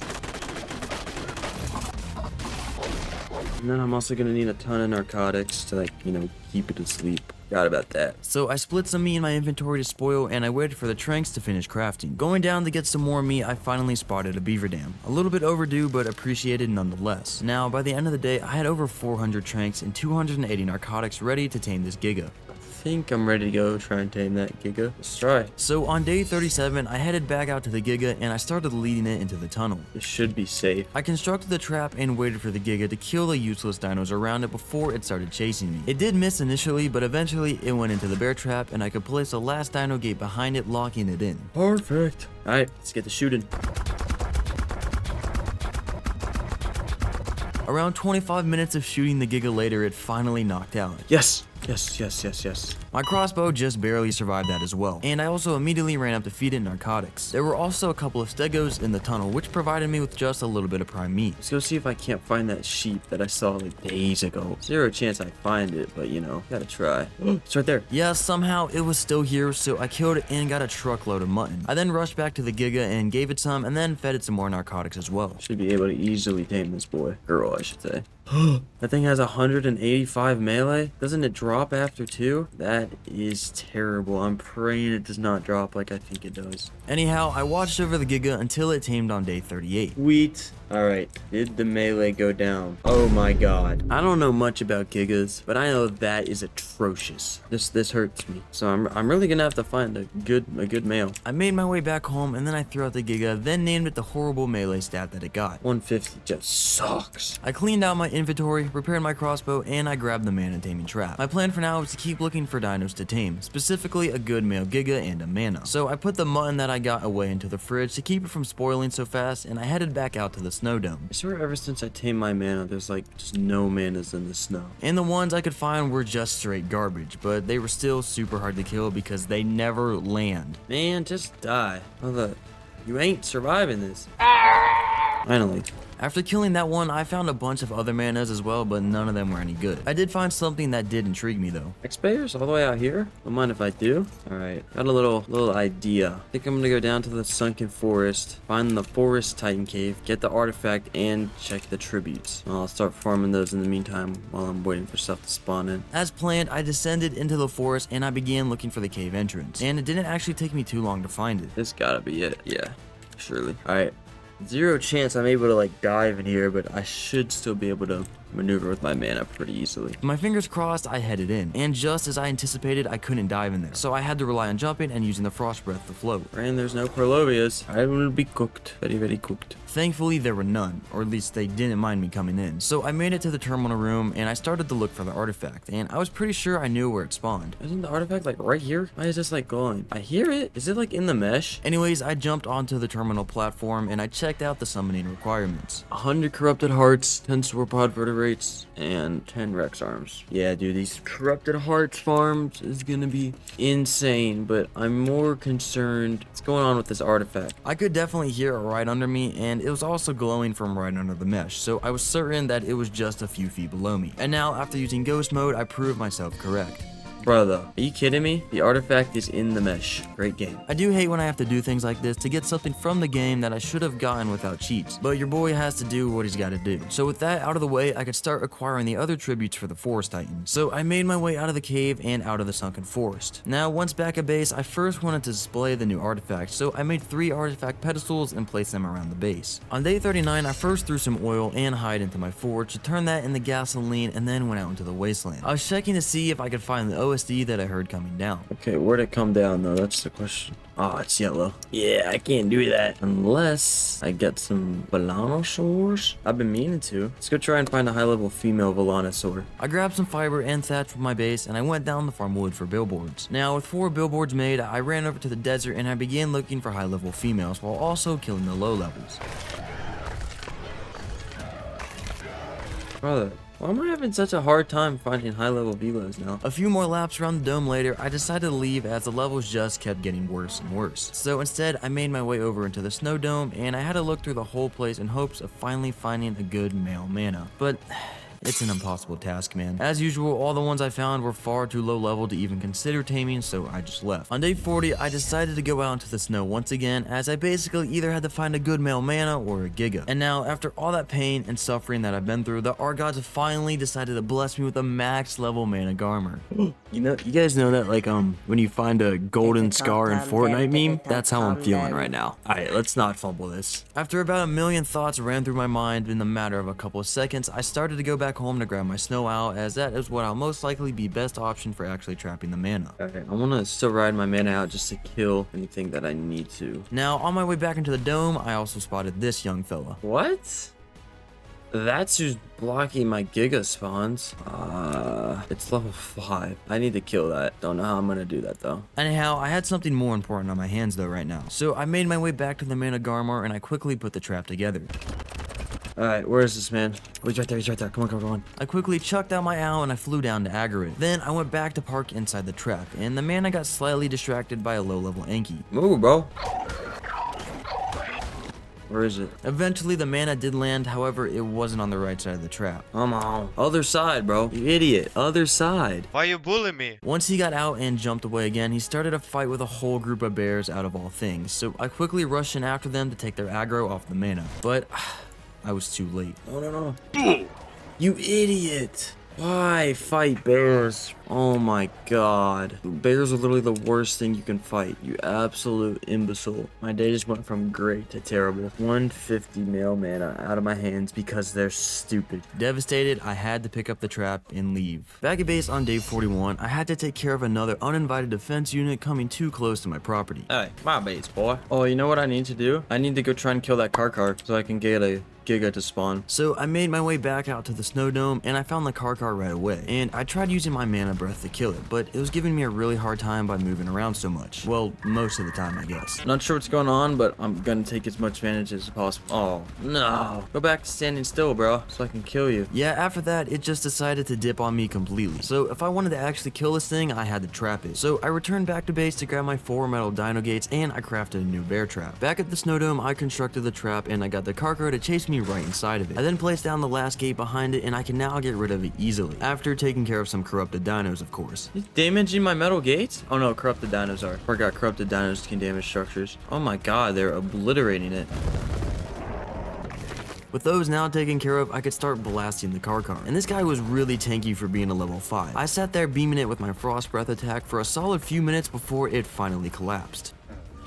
And then I'm also gonna need a ton of narcotics to, like, you know, keep it asleep. Forgot about that. So I split some meat in my inventory to spoil, and I waited for the tranks to finish crafting. Going down to get some more meat, I finally spotted a beaver dam. A little bit overdue, but appreciated nonetheless. Now, by the end of the day, I had over 400 tranks and 280 narcotics ready to tame this Giga. I think I'm ready to go try and tame that Giga. Let's try. So on day 37, I headed back out to the Giga and I started leading it into the tunnel. This should be safe. I constructed the trap and waited for the Giga to kill the useless dinos around it before it started chasing me. It did miss initially, but eventually it went into the bear trap and I could place a last dino gate behind it, locking it in. Perfect. Alright, let's get the shooting. Around 25 minutes of shooting the Giga later, it finally knocked out. Yes. Yes. My crossbow just barely survived that as well, and I also immediately ran up to feed it narcotics. There were also a couple of stegos in the tunnel, which provided me with just a little bit of prime meat. Let's go see if I can't find that sheep that I saw like days ago. Zero chance I find it, but you know, gotta try. It's right there. Yeah, somehow it was still here, so I killed it and got a truckload of mutton. I then rushed back to the Giga and gave it some, and then fed it some more narcotics as well. Should be able to easily tame this boy. Girl, I should say. That thing has 185 melee. Doesn't it drop after 2? That is terrible. I'm praying it does not drop like I think it does. Anyhow, I watched over the Giga until it tamed on day 38. Sweet. Alright, did the melee go down? Oh my god. I don't know much about Gigas, but I know that is atrocious. This hurts me. So I'm really gonna have to find a good male. I made my way back home and then I threw out the Giga, then named it the horrible melee stat that it got. 150 just sucks. I cleaned out my inventory, repaired my crossbow, and I grabbed the mana taming trap. My plan for now is to keep looking for dinos to tame, specifically a good male Giga and a mana. So I put the mutton that I got away into the fridge to keep it from spoiling so fast, and I headed back out to the snow dome. I swear ever since I tamed my mana, there's like just no manas in the snow. And the ones I could find were just straight garbage, but they were still super hard to kill because they never land. Man, just die. Hold up. You ain't surviving this. Finally. After killing that one, I found a bunch of other manas as well, but none of them were any good. I did find something that did intrigue me though. Expayers all the way out here? Don't mind if I do. Alright, got a little idea. I think I'm gonna go down to the sunken forest, find the forest titan cave, get the artifact, and check the tributes. I'll start farming those in the meantime while I'm waiting for stuff to spawn in. As planned, I descended into the forest and I began looking for the cave entrance. And it didn't actually take me too long to find it. This gotta be it. Yeah, surely. Alright. Zero chance I'm able to like dive in here, but I should still be able to maneuver with my mana pretty easily. With my fingers crossed, I headed in, and just as I anticipated, I couldn't dive in there, so I had to rely on jumping and using the frost breath to float. And there's no Prolovias. I will be cooked. Very, very cooked. Thankfully, there were none, or at least they didn't mind me coming in. So I made it to the terminal room, and I started to look for the artifact, and I was pretty sure I knew where it spawned. Isn't the artifact like right here? Why is this like glowing? I hear it. Is it like in the mesh? Anyways, I jumped onto the terminal platform, and I checked out the summoning requirements. 100 corrupted hearts, 10 sauropod vertebrates, and 10 rex arms. Yeah, dude, these corrupted hearts farms is gonna be insane, but I'm more concerned what's going on with this artifact. I could definitely hear it right under me, and it was also glowing from right under the mesh, so I was certain that it was just a few feet below me. And now, after using ghost mode, I proved myself correct. Brother, are you kidding me? The artifact is in the mesh. Great game. I do hate when I have to do things like this to get something from the game that I should have gotten without cheats, but your boy has to do what he's got to do. So with that out of the way, I could start acquiring the other tributes for the forest titan. So I made my way out of the cave and out of the sunken forest. Now, once back at base, I first wanted to display the new artifact, so I made 3 artifact pedestals and placed them around the base. On day 39, I first threw some oil and hide into my forge to turn that into gasoline and then went out into the wasteland. I was checking to see if I could find the OSD that I heard coming down. Okay, where'd it come down though? That's the question. Oh, it's yellow. Yeah, I can't do that unless I get some Giganotosaurus. I've been meaning to. Let's go try and find a high-level female Giganotosaurus. I grabbed some fiber and thatch from my base, and I went down to farm wood for billboards. Now, with 4 billboards made, I ran over to the desert and I began looking for high-level females while also killing the low levels. Brother, why am I having such a hard time finding high-level velos now? A few more laps around the dome later, I decided to leave as the levels just kept getting worse and worse. So instead, I made my way over into the snow dome, and I had to look through the whole place in hopes of finally finding a good male mana. But it's an impossible task, man. As usual, all the ones I found were far too low level to even consider taming, so I just left. On day 40, I decided to go out into the snow once again, as I basically either had to find a good male mana or a Giga. And now, after all that pain and suffering that I've been through, the Ark gods have finally decided to bless me with a max level Managarmr. You guys know that like when you find a golden scar in Fortnite meme? That's how I'm feeling right now. Alright, let's not fumble this. After about a million thoughts ran through my mind in the matter of a couple of seconds, I started to go back home to grab my snow owl, as that is what I'll most likely be best option for actually trapping the mana. Alright, I wanna still ride my mana out just to kill anything that I need to. Now, on my way back into the dome, I also spotted this young fella. What? That's who's blocking my Giga spawns. It's level 5. I need to kill that. Don't know how I'm gonna do that though. Anyhow, I had something more important on my hands though right now. So I made my way back to the Managarmr and I quickly put the trap together. Alright, where is this man? Oh, he's right there, he's right there. Come on, come on, come on. I quickly chucked out my owl and I flew down to aggro it. Then I went back to park inside the trap, and the mana got slightly distracted by a low-level Anky. Move, bro. Where is it? Eventually, the mana did land, however, it wasn't on the right side of the trap. Come on. Other side, bro. You idiot. Other side. Why you bullying me? Once he got out and jumped away again, he started a fight with a whole group of bears out of all things. So I quickly rushed in after them to take their aggro off the mana. But I was too late. No. You idiot. Why fight bears? Oh my god. Bears are literally the worst thing you can fight. You absolute imbecile. My day just went from great to terrible. 150 male mana out of my hands because they're stupid. Devastated, I had to pick up the trap and leave. Back at base on day 41, I had to take care of another uninvited defense unit coming too close to my property. Hey, my base, boy. Oh, you know what I need to do? I need to go try and kill that car so I can get a Giga to spawn. So I made my way back out to the snow dome and I found the car right away. And I tried using my mana breath to kill it, but it was giving me a really hard time by moving around so much. Well, most of the time, I guess. Not sure what's going on, but I'm gonna take as much advantage as possible. Oh, no. Go back to standing still, bro, so I can kill you. Yeah, after that, it just decided to dip on me completely. So if I wanted to actually kill this thing, I had to trap it. So I returned back to base to grab my 4 metal dino gates and I crafted a new bear trap. Back at the snow dome, I constructed the trap and I got the Cargo to chase me right inside of it. I then placed down the last gate behind it and I can now get rid of it easily. After taking care of some corrupted dinos, of course. He's damaging my metal gates? Oh no, corrupted dinos are. Forgot corrupted dinos can damage structures. Oh my god, they're obliterating it. With those now taken care of, I could start blasting the car. And this guy was really tanky for being a level 5. I sat there beaming it with my frost breath attack for a solid few minutes before it finally collapsed.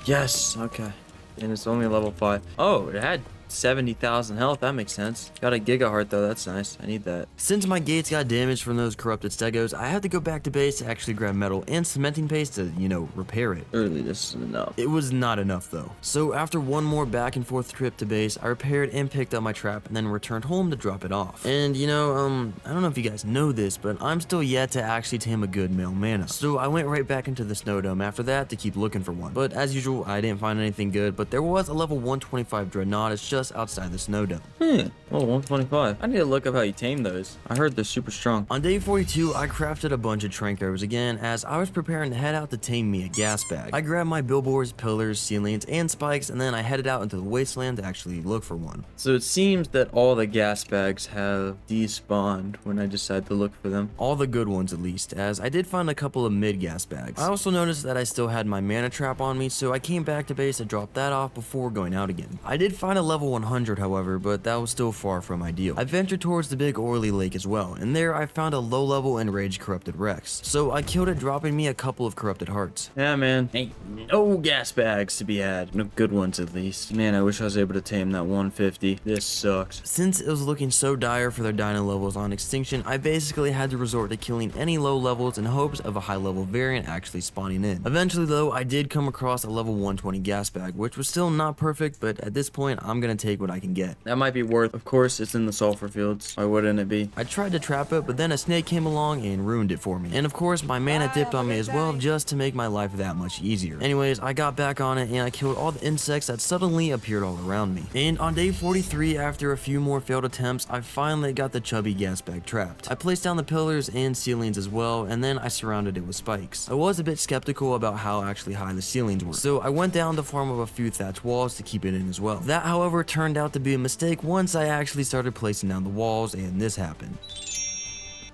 Yes, okay. And it's only level 5. Oh, it had 70,000 health. That makes sense. Got a Giga heart though. That's nice. I need that. Since my gates got damaged from those corrupted stegos, I had to go back to base to actually grab metal and cementing paste to, repair it. Surely this is enough. It was not enough though. So after one more back and forth trip to base, I repaired and picked up my trap and then returned home to drop it off. And I don't know if you guys know this, but I'm still yet to actually tame a good male mana. So I went right back into the snow dome after that to keep looking for one. But as usual, I didn't find anything good, but there was a level 125 Dreadnought just outside the snow dome. Oh, 125. I need to look up how you tame those. I heard they're super strong. On day 42, I crafted a bunch of trank arrows again as I was preparing to head out to tame me a Gasbag. I grabbed my billboards, pillars, ceilings, and spikes, and then I headed out into the wasteland to actually look for one. So it seems that all the gas bags have despawned when I decide to look for them. All the good ones at least, as I did find a couple of mid gas bags. I also noticed that I still had my mana trap on me, so I came back to base to drop that off before going out again. I did find a level 100 however, but that was still far from ideal. I ventured towards the big oily lake as well, and there I found a low level enraged corrupted Rex. So I killed it, dropping me a couple of corrupted hearts. Yeah, man. Ain't no gas bags to be had. No good ones at least. Man, I wish I was able to tame that 150. This sucks. Since it was looking so dire for their dino levels on Extinction, I basically had to resort to killing any low levels in hopes of a high level variant actually spawning in. Eventually though, I did come across a level 120 gas bag, which was still not perfect, but at this point, I'm gonna take what I can get. That might be worth. Of course, it's in the sulfur fields. Why wouldn't it be? I tried to trap it, but then a snake came along and ruined it for me. And of course, my mana dipped on me as well, just to make my life that much easier. Anyways, I got back on it and I killed all the insects that suddenly appeared all around me. And on day 43, after a few more failed attempts, I finally got the chubby gas bag trapped. I placed down the pillars and ceilings as well, and then I surrounded it with spikes. I was a bit skeptical about how actually high the ceilings were, so I went down to form of a few thatch walls to keep it in as well. That, however, turned out to be a mistake once I actually started placing down the walls, and this happened.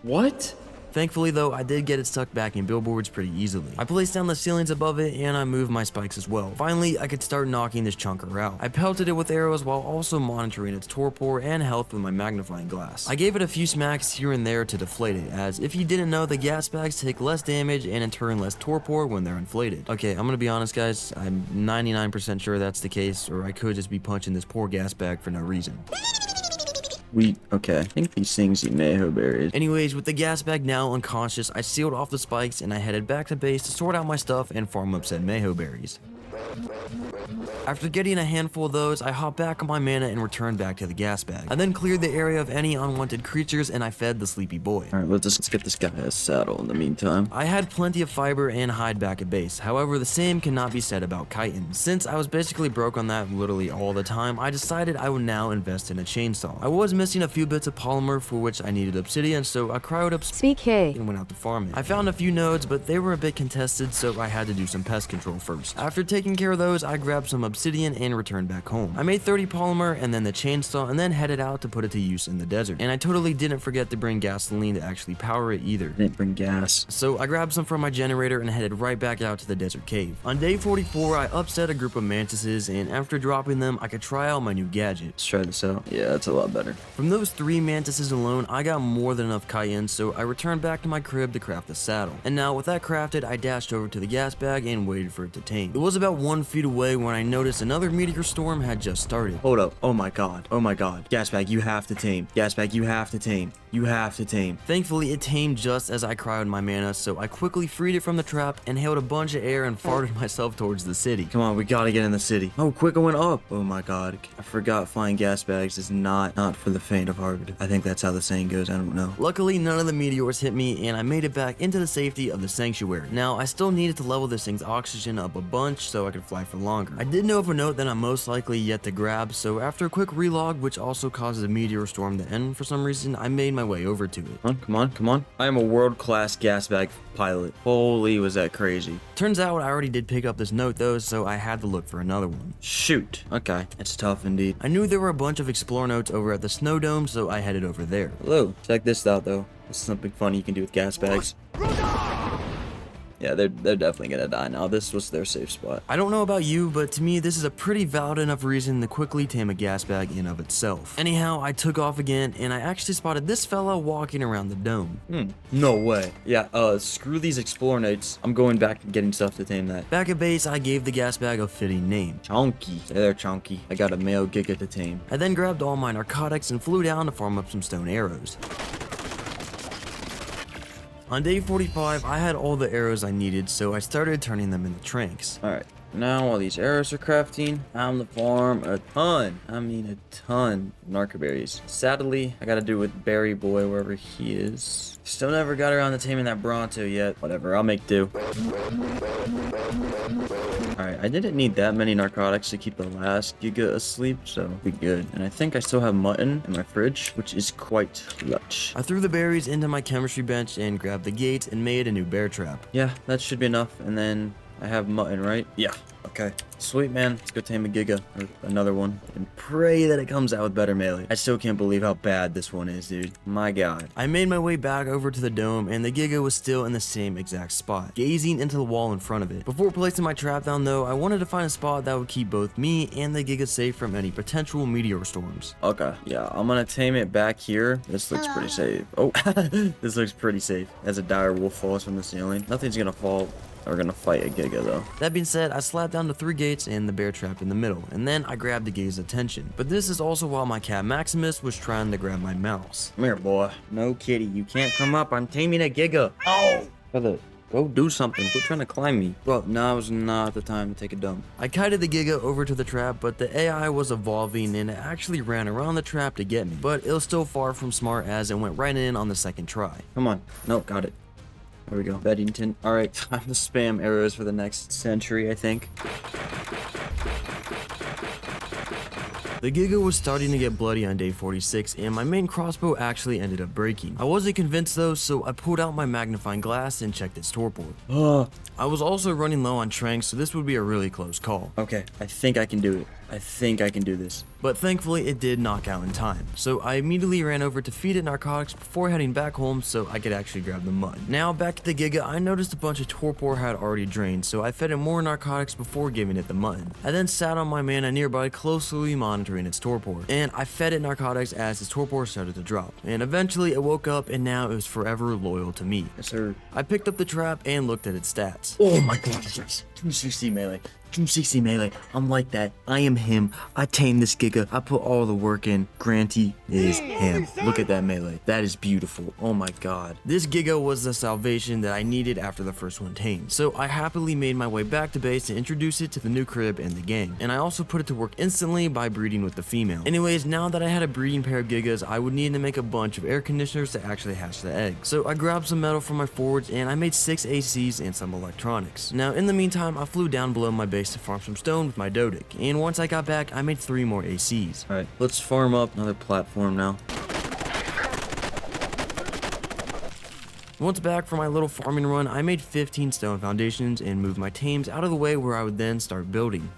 What? Thankfully though, I did get it stuck back in billboards pretty easily. I placed down the ceilings above it and I moved my spikes as well. Finally, I could start knocking this chunker out. I pelted it with arrows while also monitoring its torpor and health with my magnifying glass. I gave it a few smacks here and there to deflate it, as if you didn't know, the gas bags take less damage and in turn less torpor when they're inflated. Okay, I'm gonna be honest guys, I'm 99% sure that's the case, or I could just be punching this poor gas bag for no reason. Okay, I think these things eat mayho berries. Anyways, with the gas bag now unconscious, I sealed off the spikes and I headed back to base to sort out my stuff and farm up said mayho berries. After getting a handful of those, I hopped back on my mana and returned back to the gas bag. I then cleared the area of any unwanted creatures and I fed the sleepy boy. Alright, let's get this guy a saddle in the meantime. I had plenty of fiber and hide back at base. However, the same cannot be said about chitin. Since I was basically broke on that literally all the time, I decided I would now invest in a chainsaw. I was missing a few bits of polymer for which I needed obsidian, so I cryoed up CK and went out to farm it. I found a few nodes, but they were a bit contested, so I had to do some pest control first. After taking care of those, I grabbed some obsidian and returned back home. I made 30 polymer and then the chainsaw and then headed out to put it to use in the desert. And I totally didn't forget to bring gasoline to actually power it either. Didn't bring gas. So I grabbed some from my generator and headed right back out to the desert cave. On day 44, I upset a group of mantises, and after dropping them, I could try out my new gadget. Let's try this out. Yeah, that's a lot better. From those 3 mantises alone, I got more than enough chitin, so I returned back to my crib to craft the saddle. And now with that crafted, I dashed over to the gas bag and waited for it to tame. It was about about 1 feet away when I noticed another meteor storm had just started. Hold up. Oh my god. Oh my god. Gasbag, you have to tame. Gasbag, you have to tame. You have to tame. Thankfully, it tamed just as I cryoed my mana, so I quickly freed it from the trap and hailed a bunch of air and farted myself towards the city. Come on, we gotta get in the city. Oh, quick, I went up. Oh my god. I forgot flying gas bags is not for the faint of heart. I think that's how the saying goes. I don't know. Luckily, none of the meteors hit me, and I made it back into the safety of the sanctuary. Now, I still needed to level this thing's oxygen up a bunch so I could fly for longer. I did know of a note that I'm most likely yet to grab, so after a quick relog, which also causes a meteor storm to end for some reason, I made my way over to it. Come on, come on. I am a world-class gas bag pilot. Holy, was that crazy. Turns out I already did pick up this note though, so I had to look for another one. Shoot. Okay, it's tough indeed. I knew there were a bunch of explore notes over at the snow dome, so I headed over there. Hello, check this out though. This is something funny you can do with gas bags. Yeah, they're definitely gonna die now. This was their safe spot. I don't know about you, but to me, this is a pretty valid enough reason to quickly tame a gas bag in of itself. Anyhow, I took off again, and I actually spotted this fella walking around the dome. No way. Yeah, screw these explore notes. I'm going back and getting stuff to tame that. Back at base, I gave the gas bag a fitting name. Chonky. Hey there, Chonky. I got a male Giga to tame. I then grabbed all my narcotics and flew down to farm up some stone arrows. On day 45, I had all the arrows I needed, so I started turning them into tranks. Alright, now while these arrows are crafting, I'm the farm a ton of narcoberries. Sadly, I gotta do with Berry Boy wherever he is. Still never got around to taming that Bronto yet. Whatever, I'll make do. Alright, I didn't need that many narcotics to keep the last Giga asleep, so we good. And I think I still have mutton in my fridge, which is quite clutch. I threw the berries into my chemistry bench and grabbed the gates and made a new bear trap. Yeah, that should be enough. And then I have mutton, right? Yeah. Okay. Sweet, man. Let's go tame a Giga. Or another one. And pray that it comes out with better melee. I still can't believe how bad this one is, dude. My god. I made my way back over to the dome, and the Giga was still in the same exact spot, gazing into the wall in front of it. Before placing my trap down, though, I wanted to find a spot that would keep both me and the Giga safe from any potential meteor storms. Okay. Yeah, I'm gonna tame it back here. This looks pretty safe. Oh, this looks pretty safe. As a dire wolf falls from the ceiling. Nothing's gonna fall. We're gonna fight a Giga though. That being said, I slapped down the 3 gates and the bear trap in the middle, and then I grabbed the Giga's attention. But this is also while my cat Maximus was trying to grab my mouse. Come here, boy. No kitty, you can't come up. I'm taming a Giga. Oh! Brother, go do something. Quit trying to climb me. Bro, now is not the time to take a dump. I kited the Giga over to the trap, but the AI was evolving and it actually ran around the trap to get me. But it was still far from smart as it went right in on the second try. Come on. No, got it. There we go. Beddington. Alright, time to spam arrows for the next century, I think. The Giga was starting to get bloody on day 46, and my main crossbow actually ended up breaking. I wasn't convinced though, so I pulled out my magnifying glass and checked its torpor. I was also running low on tranks, so this would be a really close call. Okay, I think I can do it. I think I can do this. But thankfully, it did knock out in time. So I immediately ran over to feed it narcotics before heading back home so I could actually grab the mud. Now back at the Giga, I noticed a bunch of torpor had already drained, so I fed it more narcotics before giving it the mud. I then sat on my mana nearby, closely monitoring its torpor, and I fed it narcotics as its torpor started to drop. And eventually, it woke up, and now it was forever loyal to me. Yes, sir. I picked up the trap and looked at its stats. Oh my god, yes. 260 melee. 260 melee. I'm like that. I am him. I tamed this Giga. I put all the work in. Granty is him. Look at that melee. That is beautiful. Oh my god. This Giga was the salvation that I needed after the first one tamed. So I happily made my way back to base to introduce it to the new crib and the gang. And I also put it to work instantly by breeding with the female. Anyways, now that I had a breeding pair of Gigas, I would need to make a bunch of air conditioners to actually hatch the egg. So I grabbed some metal from my forge and I made 6 ACs and some electronics. Now in the meantime, I flew down below my base to farm some stone with my Doedic, and once I got back, I made 3 more ACs. Alright, let's farm up another platform now. Once back from my little farming run, I made 15 stone foundations and moved my tames out of the way where I would then start building.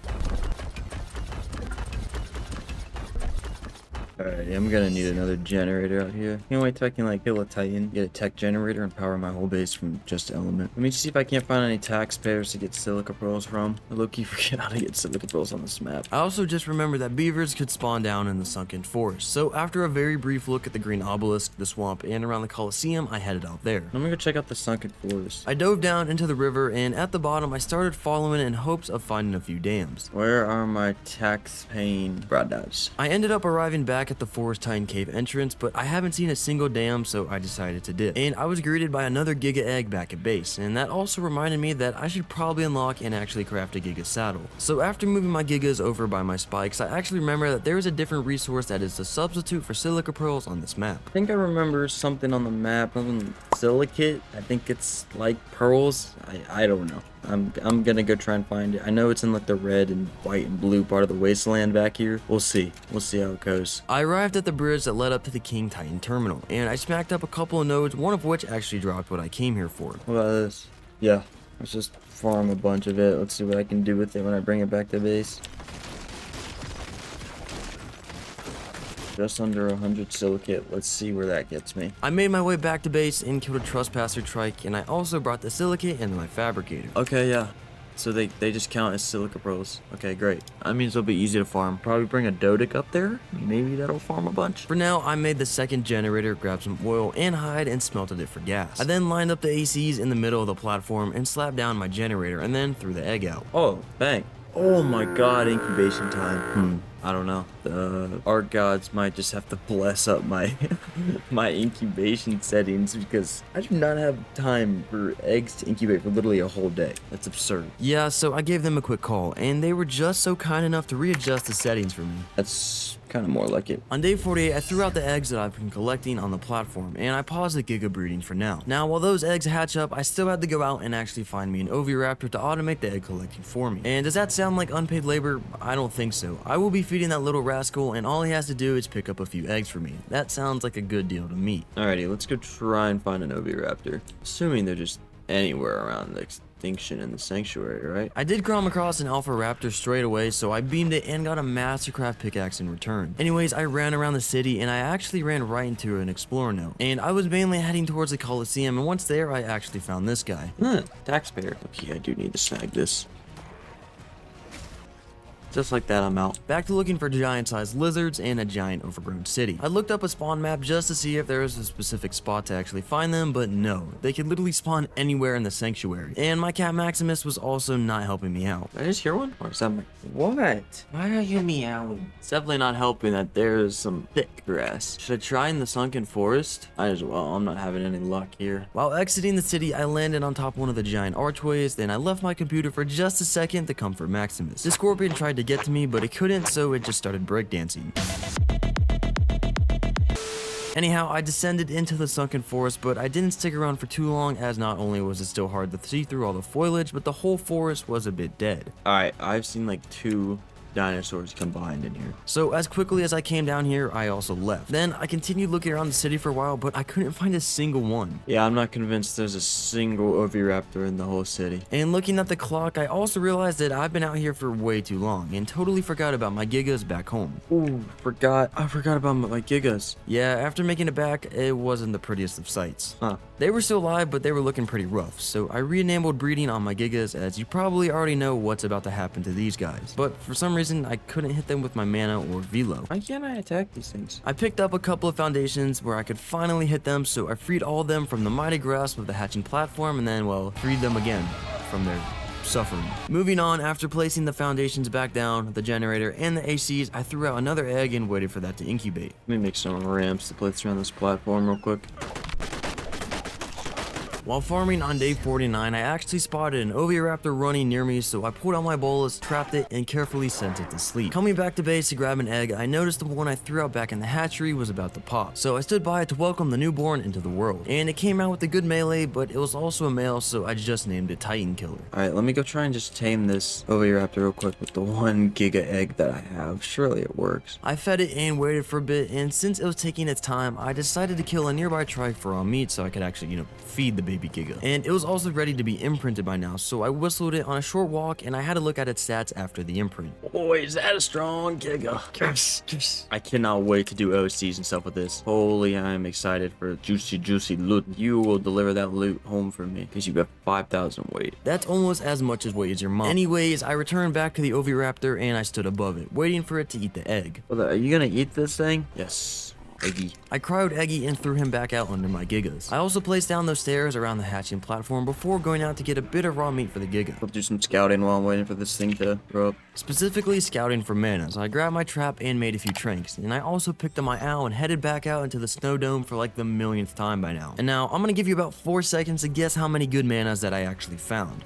Alright, I'm gonna need another generator out here. Can't wait till I can like kill a Titan, get a tech generator, and power my whole base from just element. Let me see if I can't find any taxpayers to get silica pearls from. I low-key forget how to get silica pearls on this map. I also just remembered that beavers could spawn down in the sunken forest, so after a very brief look at the green obelisk, the swamp, and around the Colosseum, I headed out there. I'm gonna go check out the sunken forest. I dove down into the river, and at the bottom I started following in hopes of finding a few dams. Where are my tax-paying brothers? I ended up arriving back at the Forest Titan cave entrance, but I haven't seen a single dam, so I decided to dip. And I was greeted by another Giga egg back at base, and that also reminded me that I should probably unlock and actually craft a Giga saddle. So after moving my Gigas over by my spikes, I actually remember that there is a different resource that is the substitute for silica pearls on this map. I think I remember something on the map, something silicate. I think it's like pearls. I don't know. I'm gonna go try and find it. I know it's in like the red and white and blue part of the wasteland back here. We'll see. We'll see how it goes. I arrived at the bridge that led up to the King Titan terminal, and I smacked up a couple of nodes, one of which actually dropped what I came here for. What about this? Yeah, let's just farm a bunch of it. Let's see what I can do with it when I bring it back to base. Just under 100 silicate. Let's see where that gets me. I made my way back to base and killed a trespasser trike, and I also brought the silicate into my fabricator. Okay, yeah. So they just count as silica pearls. Okay, great. That means it'll be easy to farm. Probably bring a Doedic up there. Maybe that'll farm a bunch. For now, I made the second generator, grabbed some oil and hide, and smelted it for gas. I then lined up the ACs in the middle of the platform and slapped down my generator, and then threw the egg out. Oh, bang. Oh my god, incubation time. I don't know. The Ark gods might just have to bless up my my incubation settings, because I do not have time for eggs to incubate for literally a whole day. That's absurd. Yeah, so I gave them a quick call, and they were just so kind enough to readjust the settings for me. That's kind of more like it. On day 48, I threw out the eggs that I've been collecting on the platform, and I paused the Giga breeding for now. Now, while those eggs hatch up, I still had to go out and actually find me an Oviraptor to automate the egg collecting for me. And does that sound like unpaid labor? I don't think so. I will be feeding that little rascal, and all he has to do is pick up a few eggs for me. That sounds like a good deal to me. Alrighty, let's go try and find an Oviraptor. Assuming they're just anywhere around the extinction in the sanctuary, right? I did come across an Alpha Raptor straight away, so I beamed it and got a Mastercraft pickaxe in return. Anyways, I ran around the city, and I actually ran right into an Explorer note. And I was mainly heading towards the Colosseum, and once there, I actually found this guy. Taxpayer. Okay, I do need to snag this. Just like that, I'm out. Back to looking for giant-sized lizards and a giant overgrown city. I looked up a spawn map just to see if there was a specific spot to actually find them, but no. They could literally spawn anywhere in the sanctuary. And my cat Maximus was also not helping me out. Did I just hear one? Or something? What? Why are you meowing? It's definitely not helping that there's some thick grass. Should I try in the sunken forest? Might as well. I'm not having any luck here. While exiting the city, I landed on top of one of the giant archways, then I left my computer for just a second to comfort Maximus. The scorpion tried to get to me, but it couldn't, so it just started breakdancing. Anyhow, I descended into the sunken forest, but I didn't stick around for too long, as not only was it still hard to see through all the foliage, but the whole forest was a bit dead. Alright, I've seen like 2 dinosaurs combined in here. So as quickly as I came down here, I also left. Then I continued looking around the city for a while, but I couldn't find a single one. Yeah, I'm not convinced there's a single Oviraptor in the whole city. And looking at the clock, I also realized that I've been out here for way too long and totally forgot about my Gigas back home. Ooh, I forgot about my Gigas. Yeah, after making it back, it wasn't the prettiest of sights. Huh. They were still alive, but they were looking pretty rough, so I re-enabled breeding on my Gigas, as you probably already know what's about to happen to these guys. But for some reason, I couldn't hit them with my mana or velo. Why can't I attack these things? I picked up a couple of foundations where I could finally hit them, so I freed all of them from the mighty grasp of the hatching platform, and then, well, freed them again from their suffering. Moving on, after placing the foundations back down, the generator, and the ACs, I threw out another egg and waited for that to incubate. Let me make some ramps to place around this platform real quick. While farming on day 49, I actually spotted an Oviraptor running near me, so I pulled out my bolus, trapped it, and carefully sent it to sleep. Coming back to base to grab an egg, I noticed the one I threw out back in the hatchery was about to pop, so I stood by it to welcome the newborn into the world. And it came out with a good melee, but it was also a male, so I just named it Titan Killer. Alright, let me go try and just tame this Oviraptor real quick with the 1 Giga egg that I have. Surely it works. I fed it and waited for a bit, and since it was taking its time, I decided to kill a nearby trike for raw meat so I could actually, feed the baby baby Giga. And it was also ready to be imprinted by now, so I whistled it on a short walk and I had to look at its stats after the imprint. Boy, is that a strong Giga. Yes. I cannot wait to do OSCs and stuff with this. Holy, I am excited for juicy loot. You will deliver that loot home for me because you have 5,000 weight. That's almost as much as weight as your mom. Anyways, I returned back to the Oviraptor and I stood above it, waiting for it to eat the egg. Brother, are you gonna eat this thing? Yes. Eggy. I cryoed Eggy and threw him back out under my Gigas. I also placed down those stairs around the hatching platform before going out to get a bit of raw meat for the Giga. I'll do some scouting while I'm waiting for this thing to grow up. Specifically scouting for mana, so I grabbed my trap and made a few tranks, and I also picked up my owl and headed back out into the snow dome for like the millionth time by now. And now I'm gonna give you about 4 seconds to guess how many good manas that I actually found.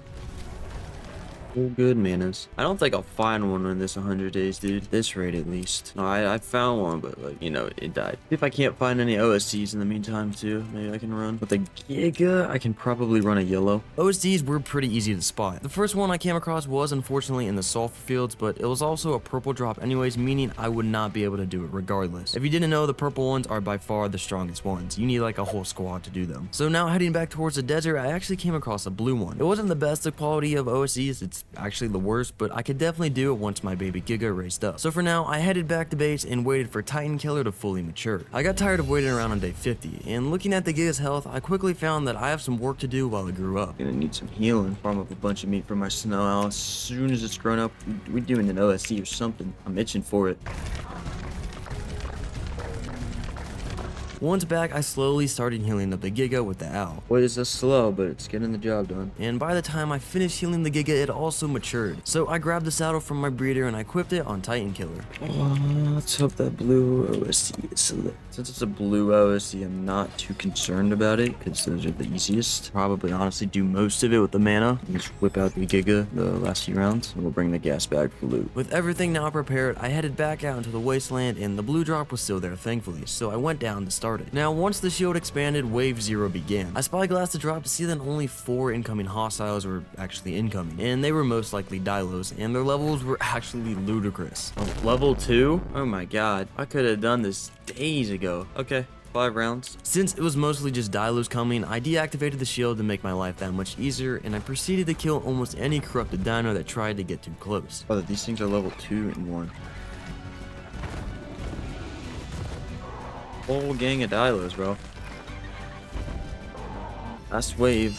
Oh, good manas. I don't think I'll find one in this 100 days, dude. This rate at least. No, I found one, but like, you know, it died. If I can't find any OSCs in the meantime too, maybe I can run. With a Giga, I can probably run a yellow. OSDs were pretty easy to spot. The first one I came across was unfortunately in the sulfur fields, but it was also a purple drop anyways, meaning I would not be able to do it regardless. If you didn't know, the purple ones are by far the strongest ones. You need like a whole squad to do them. So now heading back towards the desert, I actually came across a blue one. It wasn't the best of quality of OSDs, it's actually the worst, but I could definitely do it once my baby Giga raised up. So for now, I headed back to base and waited for Titan Killer to fully mature. I got tired of waiting around on day 50, and looking at the Giga's health, I quickly found that I have some work to do while it grew up. Gonna need some healing. Farm up a bunch of meat for my snow owl. As soon as it's grown up, we're doing an OSC or something. I'm itching for it. Once back, I slowly started healing up the Giga with the owl. Boy, it's slow, but it's getting the job done. And by the time I finished healing the Giga, it also matured. So I grabbed the saddle from my breeder and I equipped it on Titan Killer. Oh, let's hope that blue OSC is lit. Since it's a blue OSC, I'm not too concerned about it because those are the easiest. Probably honestly do most of it with the mana. Just whip out the Giga the last few rounds and we'll bring the gas bag for loot. With everything now prepared, I headed back out into the wasteland and the blue drop was still there thankfully, so I went down to start it. Now once the shield expanded, wave 0 began. I spyglassed the drop to see that only 4 incoming hostiles were actually incoming, and they were most likely Dilos, and their levels were actually ludicrous. Oh, level 2? Oh my god. I could have done this days ago. Okay. 5 rounds. Since it was mostly just Dilos coming, I deactivated the shield to make my life that much easier, and I proceeded to kill almost any corrupted dino that tried to get too close. Oh, these things are level 2 and 1. Whole gang of Dilos, bro. Last wave.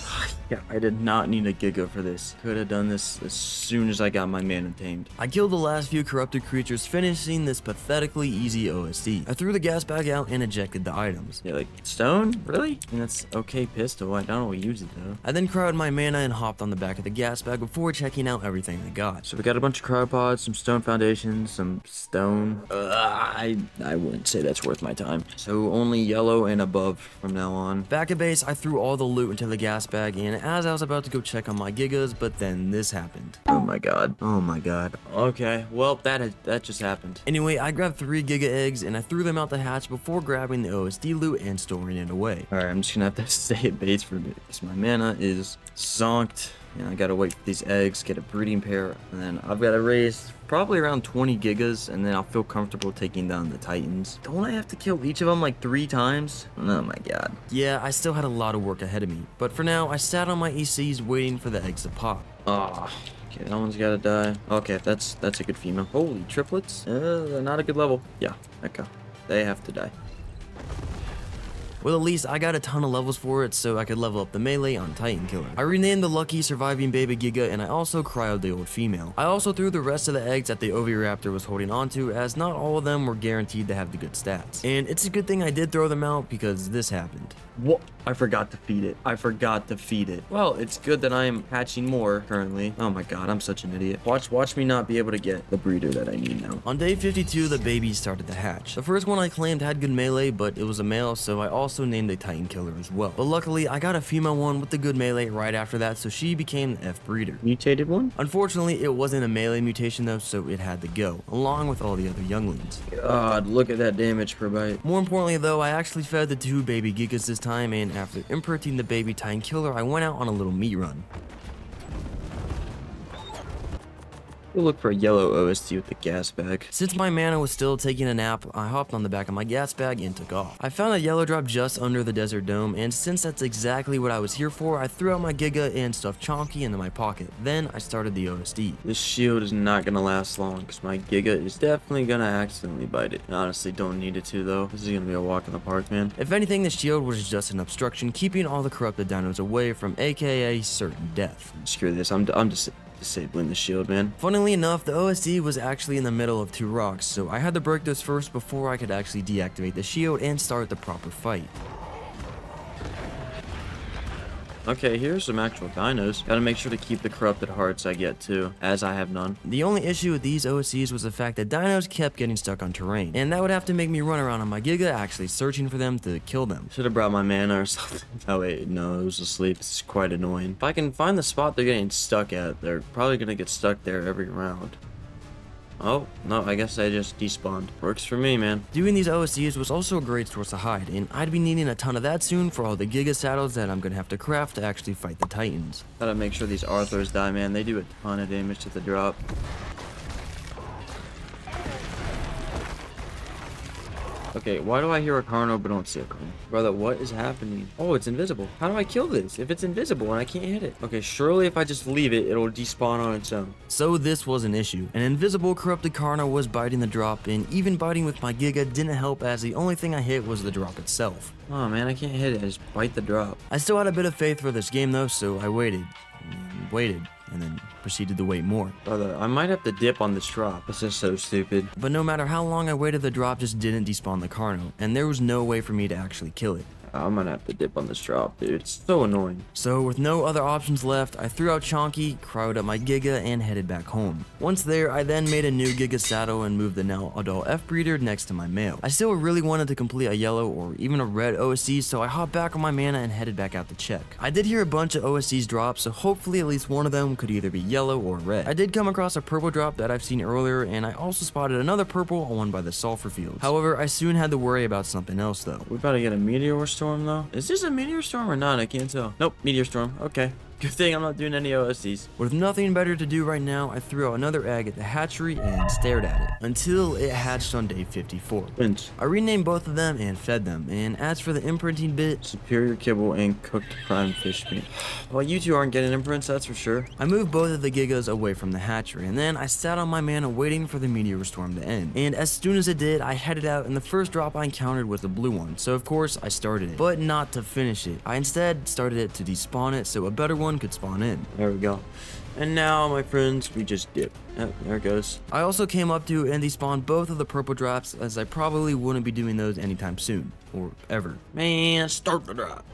Yeah, I did not need a Giga for this. Could have done this as soon as I got my mana tamed. I killed the last few corrupted creatures, finishing this pathetically easy OSD. I threw the gas bag out and ejected the items. Yeah, like, stone? Really? I mean, that's okay pistol. I don't always use it, though. I then cryoed my mana and hopped on the back of the gas bag before checking out everything I got. So we got a bunch of cryopods, some stone foundations, some stone. I wouldn't say that's worth my time. So only yellow and above from now on. Back at base, I threw all the loot into the gas bag, and as I was about to go check on my Gigas, but then this happened. Oh my god. Oh my god. Okay, well, that just happened. Anyway, I grabbed 3 Giga eggs, and I threw them out the hatch before grabbing the OSD loot and storing it away. Alright, I'm just gonna have to stay at base for a bit, because my mana is zonked. And I gotta wait for these eggs, get a breeding pair, and then I've gotta raise probably around 20 Gigas, and then I'll feel comfortable taking down the Titans. Don't I have to kill each of them like 3 times? Oh my god. Yeah, I still had a lot of work ahead of me, but for now, I sat on my ECs waiting for the eggs to pop. Ah, okay, that one's gotta die. Okay, that's a good female. Holy triplets? They're not a good level. Yeah, okay. They have to die. Well, at least I got a ton of levels for it, so I could level up the melee on Titan Killer. I renamed the lucky surviving baby Giga, and I also cryoed the old female. I also threw the rest of the eggs that the Oviraptor was holding onto, as not all of them were guaranteed to have the good stats. And it's a good thing I did throw them out, because this happened. What? I forgot to feed it. I forgot to feed it. Well, it's good that I am hatching more currently. Oh my god, I'm such an idiot. Watch me not be able to get the breeder that I need now. On day 52, the babies started to hatch. The first one I claimed had good melee, but it was a male, so I also named the Titan Killer as well. But luckily, I got a female one with the good melee right after that, so she became the F breeder. Mutated one? Unfortunately, it wasn't a melee mutation though, so it had to go, along with all the other younglings. God, look at that damage per bite. More importantly though, I actually fed the 2 baby Gigas this time, and after imprinting the baby Titan Killer, I went out on a little meat run. We'll look for a yellow OST with the gas bag. Since my mana was still taking a nap, I hopped on the back of my gas bag and took off. I found a yellow drop just under the desert dome, and since that's exactly what I was here for, I threw out my Giga and stuffed Chonky into my pocket. Then I started the OSD. This shield is not gonna last long because my Giga is definitely gonna accidentally bite it. I honestly don't need it to though. This is gonna be a walk in the park, man. If anything, the shield was just an obstruction, keeping all the corrupted dinos away from aka certain death. Screw this. I'm just disabling the shield, man. Funnily enough, the OSD was actually in the middle of two rocks, so I had to break those first before I could actually deactivate the shield and start the proper fight. Okay, here's some actual dinos. Gotta make sure to keep the corrupted hearts I get too, as I have none. The only issue with these OSCs was the fact that dinos kept getting stuck on terrain, and that would have to make me run around on my Giga actually searching for them to kill them. Should have brought my mana or something. Oh wait, no, it was asleep. It's quite annoying. If I can find the spot they're getting stuck at, they're probably gonna get stuck there every round. Oh, no, I guess I just despawned. Works for me, man. Doing these OSCs was also a great source of hide, and I'd be needing a ton of that soon for all the Giga saddles that I'm gonna have to craft to actually fight the Titans. Gotta make sure these Arthurs die, man. They do a ton of damage to the drop. Okay, why do I hear a Carno but don't see a Carno? Brother, what is happening? Oh, it's invisible. How do I kill this if it's invisible and I can't hit it? Okay, surely if I just leave it, it'll despawn on its own. So this was an issue. An invisible corrupted Carno was biting the drop, and even biting with my Giga didn't help as the only thing I hit was the drop itself. Oh man, I can't hit it. I just bite the drop. I still had a bit of faith for this game though, so I waited, and then proceeded to wait more. Brother, I might have to dip on this drop. This is so stupid. But no matter how long I waited, the drop just didn't despawn the Carno, and there was no way for me to actually kill it. I'm gonna have to dip on this drop, dude. It's so annoying. So with no other options left, I threw out Chonky, cryoed up my Giga, and headed back home. Once there, I then made a new Giga saddle and moved the now adult F-breeder next to my male. I still really wanted to complete a yellow or even a red OSC, so I hopped back on my mana and headed back out to check. I did hear a bunch of OSCs drop, so hopefully at least one of them could either be yellow or red. I did come across a purple drop that I've seen earlier, and I also spotted another purple one by the sulfur fields. However, I soon had to worry about something else though. We about to get a meteor storm though? Is this a meteor storm or not? I can't tell. Nope, meteor storm. Okay. Good thing I'm not doing any OSCs. With nothing better to do right now, I threw out another egg at the hatchery and stared at it until it hatched on day 54. Winch. I renamed both of them and fed them, and as for the imprinting bit, Superior kibble and cooked prime fish meat. Well, you two aren't getting imprints, that's for sure. I moved both of the Gigas away from the hatchery, and then I sat on my mana waiting for the meteor storm to end. And as soon as it did, I headed out, and the first drop I encountered was the blue one, so of course I started it, but not to finish it. I instead started it to despawn it so a better one could spawn in. There we go. And now, my friends, we just dip. Oh, there it goes. I also came up to and despawned both of the purple drops, as I probably wouldn't be doing those anytime soon, or ever. Man, start the drop.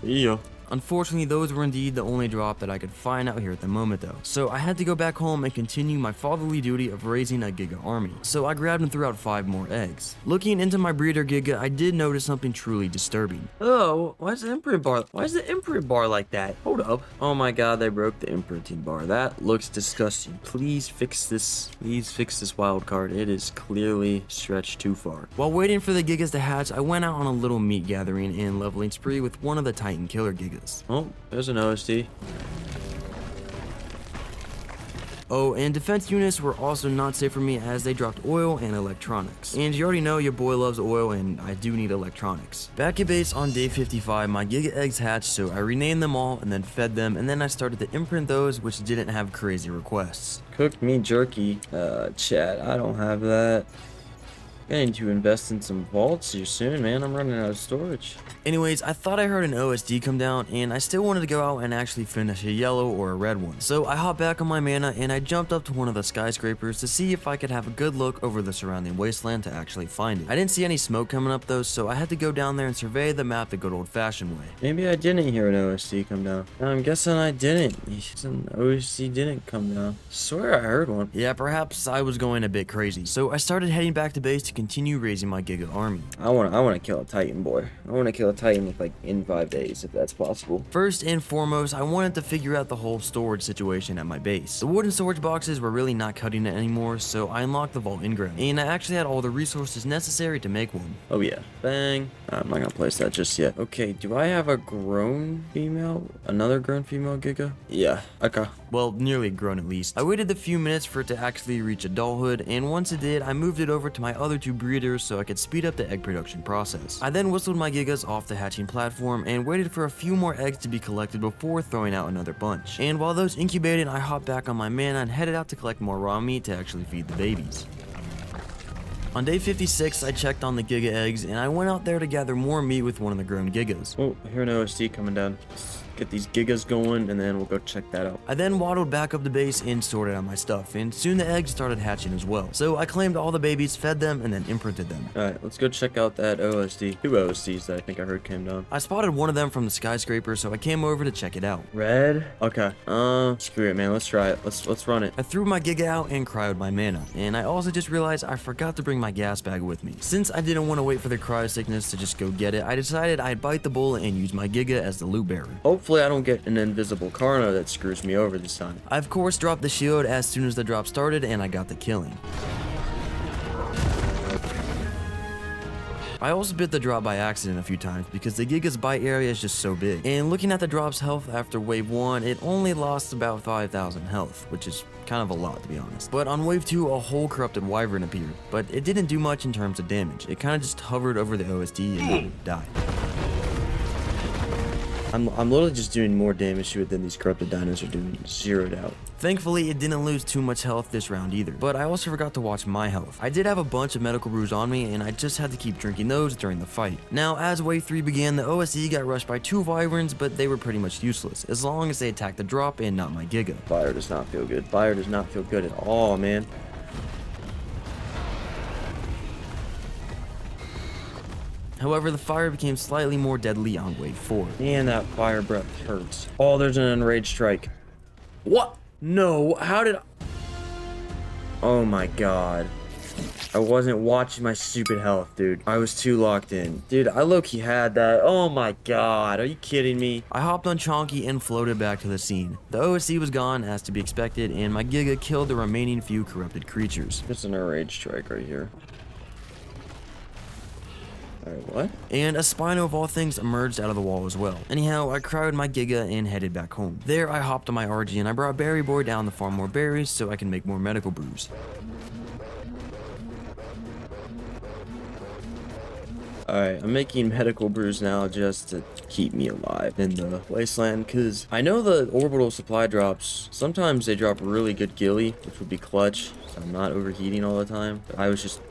Yeah. Unfortunately, those were indeed the only drop that I could find out here at the moment though. So I had to go back home and continue my fatherly duty of raising a Giga army. So I grabbed and threw out 5 more eggs. Looking into my breeder Giga, I did notice something truly disturbing. Oh, why is the imprint bar like that? Hold up. Oh my god, they broke the imprinting bar. That looks disgusting. Please fix this. Please fix this wild card. It is clearly stretched too far. While waiting for the Gigas to hatch, I went out on a little meat gathering and leveling spree with one of the Titan killer Gigas. Oh, there's an OSD. Oh, and defense units were also not safe for me as they dropped oil and electronics. And you already know your boy loves oil and I do need electronics. Back at base on day 55, my Giga eggs hatched, so I renamed them all and then fed them, and then I started to imprint those which didn't have crazy requests. Cooked meat jerky. Chat, I don't have that. I need to invest in some vaults here soon, man. I'm running out of storage. Anyways, I thought I heard an OSD come down, and I still wanted to go out and actually finish a yellow or a red one. So I hopped back on my mana, and I jumped up to one of the skyscrapers to see if I could have a good look over the surrounding wasteland to actually find it. I didn't see any smoke coming up though, so I had to go down there and survey the map the good old-fashioned way. Maybe I didn't hear an OSD come down. I'm guessing I didn't. An OSD didn't come down. Swear I heard one. Yeah, perhaps I was going a bit crazy. So I started heading back to base to continue raising my Giga army. I wanna kill a Titan, boy. I wanna kill a Titan like in 5 days, if that's possible. First and foremost, I wanted to figure out the whole storage situation at my base. The wooden storage boxes were really not cutting it anymore, so I unlocked the vault engram, and I actually had all the resources necessary to make one. Oh yeah, bang. I'm not gonna place that just yet. Okay, do I have a grown female? Another grown female Giga? Yeah, okay. Well, nearly grown at least. I waited a few minutes for it to actually reach adulthood, and once it did, I moved it over to my other 2 breeders so I could speed up the egg production process. I then whistled my Gigas off the hatching platform and waited for a few more eggs to be collected before throwing out another bunch. And while those incubated, I hopped back on my mana and headed out to collect more raw meat to actually feed the babies. On day 56, I checked on the Giga eggs, and I went out there to gather more meat with one of the grown Gigas. Oh, I hear an OSD coming down. Let's get these Gigas going, and then we'll go check that out. I then waddled back up the base and sorted out my stuff, and soon the eggs started hatching as well. So I claimed all the babies, fed them, and then imprinted them. Alright, let's go check out that OSD. 2 OSDs that I think I heard came down. I spotted one of them from the skyscraper, so I came over to check it out. Red? Okay. Screw it, man. Let's try it. Let's run it. I threw my Giga out and cryoed my mana, and I also just realized I forgot to bring my gas bag with me. Since I didn't want to wait for the cryo sickness to just go get it, I decided I'd bite the bullet and use my Giga as the loot bearer. Hopefully I don't get an invisible Carno that screws me over this time. I of course dropped the shield as soon as the drop started, and I got the killing. I also bit the drop by accident a few times because the Giga's bite area is just so big. And looking at the drop's health after wave 1, it only lost about 5,000 health, which is kind of a lot to be honest. But on wave 2, a whole corrupted wyvern appeared, but it didn't do much in terms of damage. It kind of just hovered over the OSD and then died. I'm literally just doing more damage to it than these corrupted dinos are doing. Zeroed out. Thankfully, it didn't lose too much health this round either, but I also forgot to watch my health. I did have a bunch of medical brews on me, and I just had to keep drinking those during the fight. Now, as wave 3 began, the OSD got rushed by 2 wyverns, but they were pretty much useless, as long as they attacked the drop and not my Giga. Fire does not feel good. Fire does not feel good at all, man. However, the fire became slightly more deadly on wave 4. Man, that fire breath hurts. Oh, there's an enraged strike. What? No, how did I... Oh my god. I wasn't watching my stupid health, dude. I was too locked in. Dude, I low-key had that. Oh my god, are you kidding me? I hopped on Chonky and floated back to the scene. The OSC was gone, as to be expected, and my Giga killed the remaining few corrupted creatures. There's an enraged strike right here. Alright, what? And a Spino of all things emerged out of the wall as well. Anyhow, I cryoed my Giga and headed back home. There, I hopped on my Argy and I brought Berry Boy down to farm more berries so I can make more medical brews. Alright, I'm making medical brews now just to keep me alive in the wasteland, because I know the orbital supply drops, sometimes they drop really good Ghillie, which would be clutch, so I'm not overheating all the time. But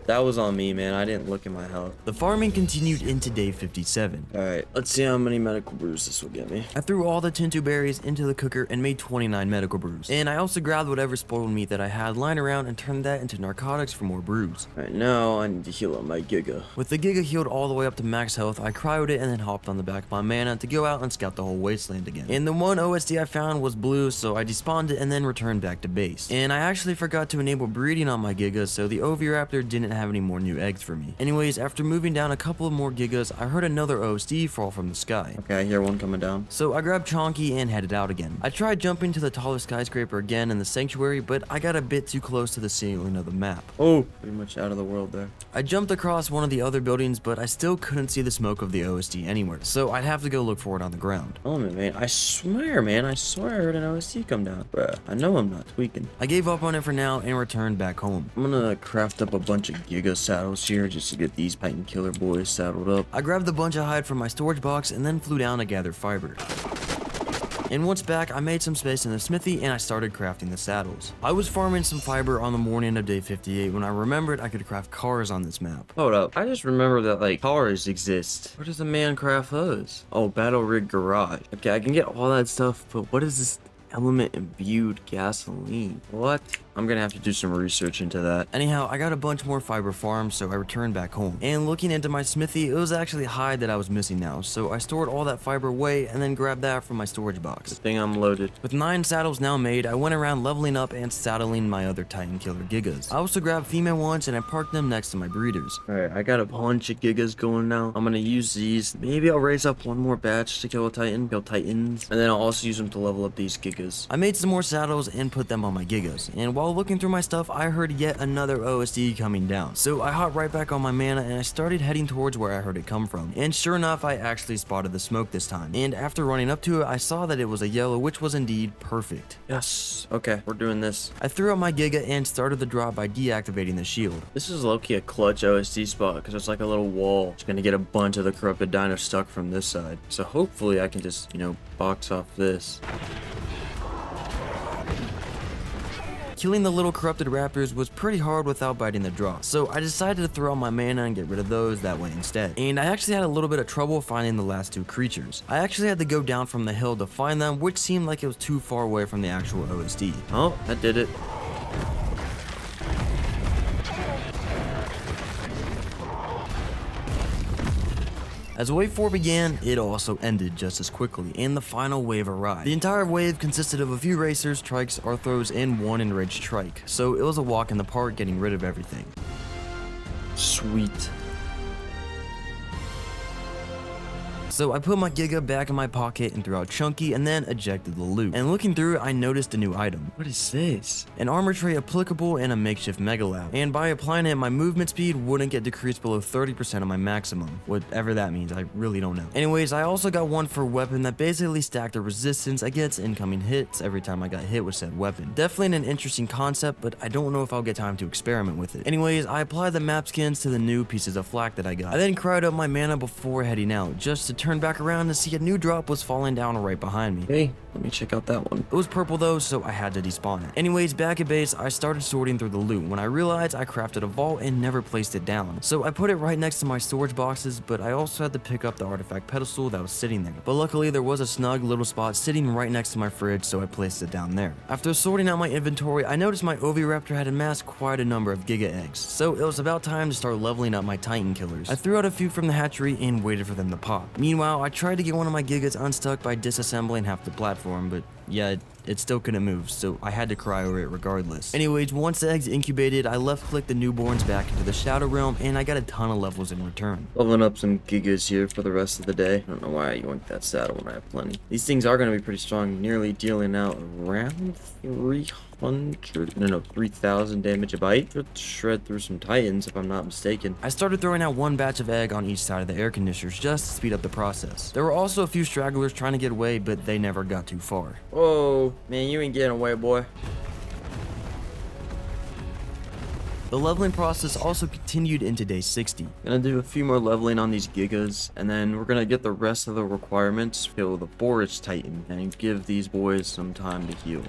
that was on me, man. I didn't look at my health. The farming continued into day 57. Alright, let's see how many medical brews this will get me. I threw all the Tintu berries into the cooker and made 29 medical brews. And I also grabbed whatever spoiled meat that I had lying around and turned that into narcotics for more brews. Alright, now I need to heal up my Giga. With the Giga healed all the way up to max health, I cryoed it and then hopped on the back of my mana to go out and scout the whole wasteland again. And the one OSD I found was blue, so I despawned it and then returned back to base. And I actually forgot to enable breeding on my Giga, so the Oviraptor didn't have any more new eggs for me. Anyways, after moving down a couple of more Gigas, I heard another OSD fall from the sky. Okay, I hear one coming down. So I grabbed Chonky and headed out again. I tried jumping to the tallest skyscraper again in the sanctuary, but I got a bit too close to the ceiling of the map. Oh, pretty much out of the world there. I jumped across one of the other buildings, but I still couldn't see the smoke of the OSD anywhere, so I'd have to go look for it on the ground. Oh man, I swear I heard an OSD come down. Bruh, I know I'm not tweaking. I gave up on it for now and returned back home. I'm gonna craft up a bunch of Giga saddles here just to get these Titan killer boys saddled up. I grabbed a bunch of hide from my storage box and then flew down to gather fiber. And once back, I made some space in the smithy and I started crafting the saddles. I was farming some fiber on the morning of day 58 when I remembered I could craft cars on this map. Hold up, I just remember that like cars exist. Where does a man craft those? Oh, battle rig garage. Okay, I can get all that stuff, but what is this element imbued gasoline? What? I'm gonna have to do some research into that. Anyhow, I got a bunch more fiber farms, so I returned back home. And looking into my smithy, it was actually hide that I was missing now, so I stored all that fiber away and then grabbed that from my storage box. Good thing I'm loaded. With 9 saddles now made, I went around leveling up and saddling my other Titan killer Gigas. I also grabbed female ones and I parked them next to my breeders. Alright, I got a bunch of Gigas going now. I'm gonna use these. Maybe I'll raise up one more batch to kill a Titan, kill Titans, and then I'll also use them to level up these Gigas. I made some more saddles and put them on my Gigas, and while looking through my stuff, I heard yet another OSD coming down. So I hopped right back on my mana and I started heading towards where I heard it come from. And sure enough, I actually spotted the smoke this time. And after running up to it, I saw that it was a yellow, which was indeed perfect. Yes. Okay, we're doing this. I threw out my Giga and started the drop by deactivating the shield. This is low-key a clutch OSD spot because it's like a little wall. It's gonna get a bunch of the corrupted dinos stuck from this side. So hopefully I can just, box off this. Killing the little corrupted raptors was pretty hard without biting the drop, so I decided to throw out my mana and get rid of those that way instead. And I actually had a little bit of trouble finding the last 2 creatures. I actually had to go down from the hill to find them, which seemed like it was too far away from the actual OSD. Oh, I did it. As wave 4 began, it also ended just as quickly, and the final wave arrived. The entire wave consisted of a few racers, trikes, arthros, and 1 enraged trike, so it was a walk in the park getting rid of everything. Sweet. So I put my Giga back in my pocket and threw out Chunky and then ejected the loot. And looking through, I noticed a new item. What is this? An armor tray applicable in a makeshift Mega Lab. And by applying it, my movement speed wouldn't get decreased below 30% of my maximum. Whatever that means, I really don't know. Anyways, I also got one for a weapon that basically stacked a resistance against incoming hits every time I got hit with said weapon. Definitely an interesting concept, but I don't know if I'll get time to experiment with it. Anyways, I applied the map skins to the new pieces of flak that I got. I then cried up my mana before heading out, just to turn back around to see a new drop was falling down right behind me. Hey, let me check out that one. It was purple though, so I had to despawn it. Anyways, back at base, I started sorting through the loot when I realized I crafted a vault and never placed it down. So I put it right next to my storage boxes, but I also had to pick up the artifact pedestal that was sitting there. But luckily, there was a snug little spot sitting right next to my fridge, so I placed it down there. After sorting out my inventory, I noticed my Oviraptor had amassed quite a number of Giga eggs, so it was about time to start leveling up my Titan killers. I threw out a few from the hatchery and waited for them to pop. Meanwhile, I tried to get one of my Gigas unstuck by disassembling half the platform, but yeah, it still couldn't move, so I had to cryo it regardless. Anyways, once the eggs incubated, I left-clicked the newborns back into the Shadow Realm, and I got a ton of levels in return. Leveling up some Gigas here for the rest of the day. I don't know why you want that saddle when I have plenty. These things are going to be pretty strong, nearly dealing out around 3,000 damage a bite. Should shred through some Titans if I'm not mistaken. I started throwing out one batch of egg on each side of the air conditioners just to speed up the process. There were also a few stragglers trying to get away, but they never got too far. Whoa, man, you ain't getting away, boy. The leveling process also continued into day 60. Gonna do a few more leveling on these Gigas, and then we're gonna get the rest of the requirements, kill the Forest Titan, and give these boys some time to heal.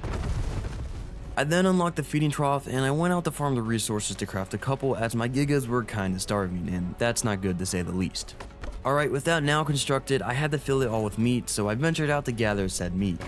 I then unlocked the feeding trough and I went out to farm the resources to craft a couple as my Gigas were kinda starving, and that's not good to say the least. Alright, with that now constructed, I had to fill it all with meat, so I ventured out to gather said meat.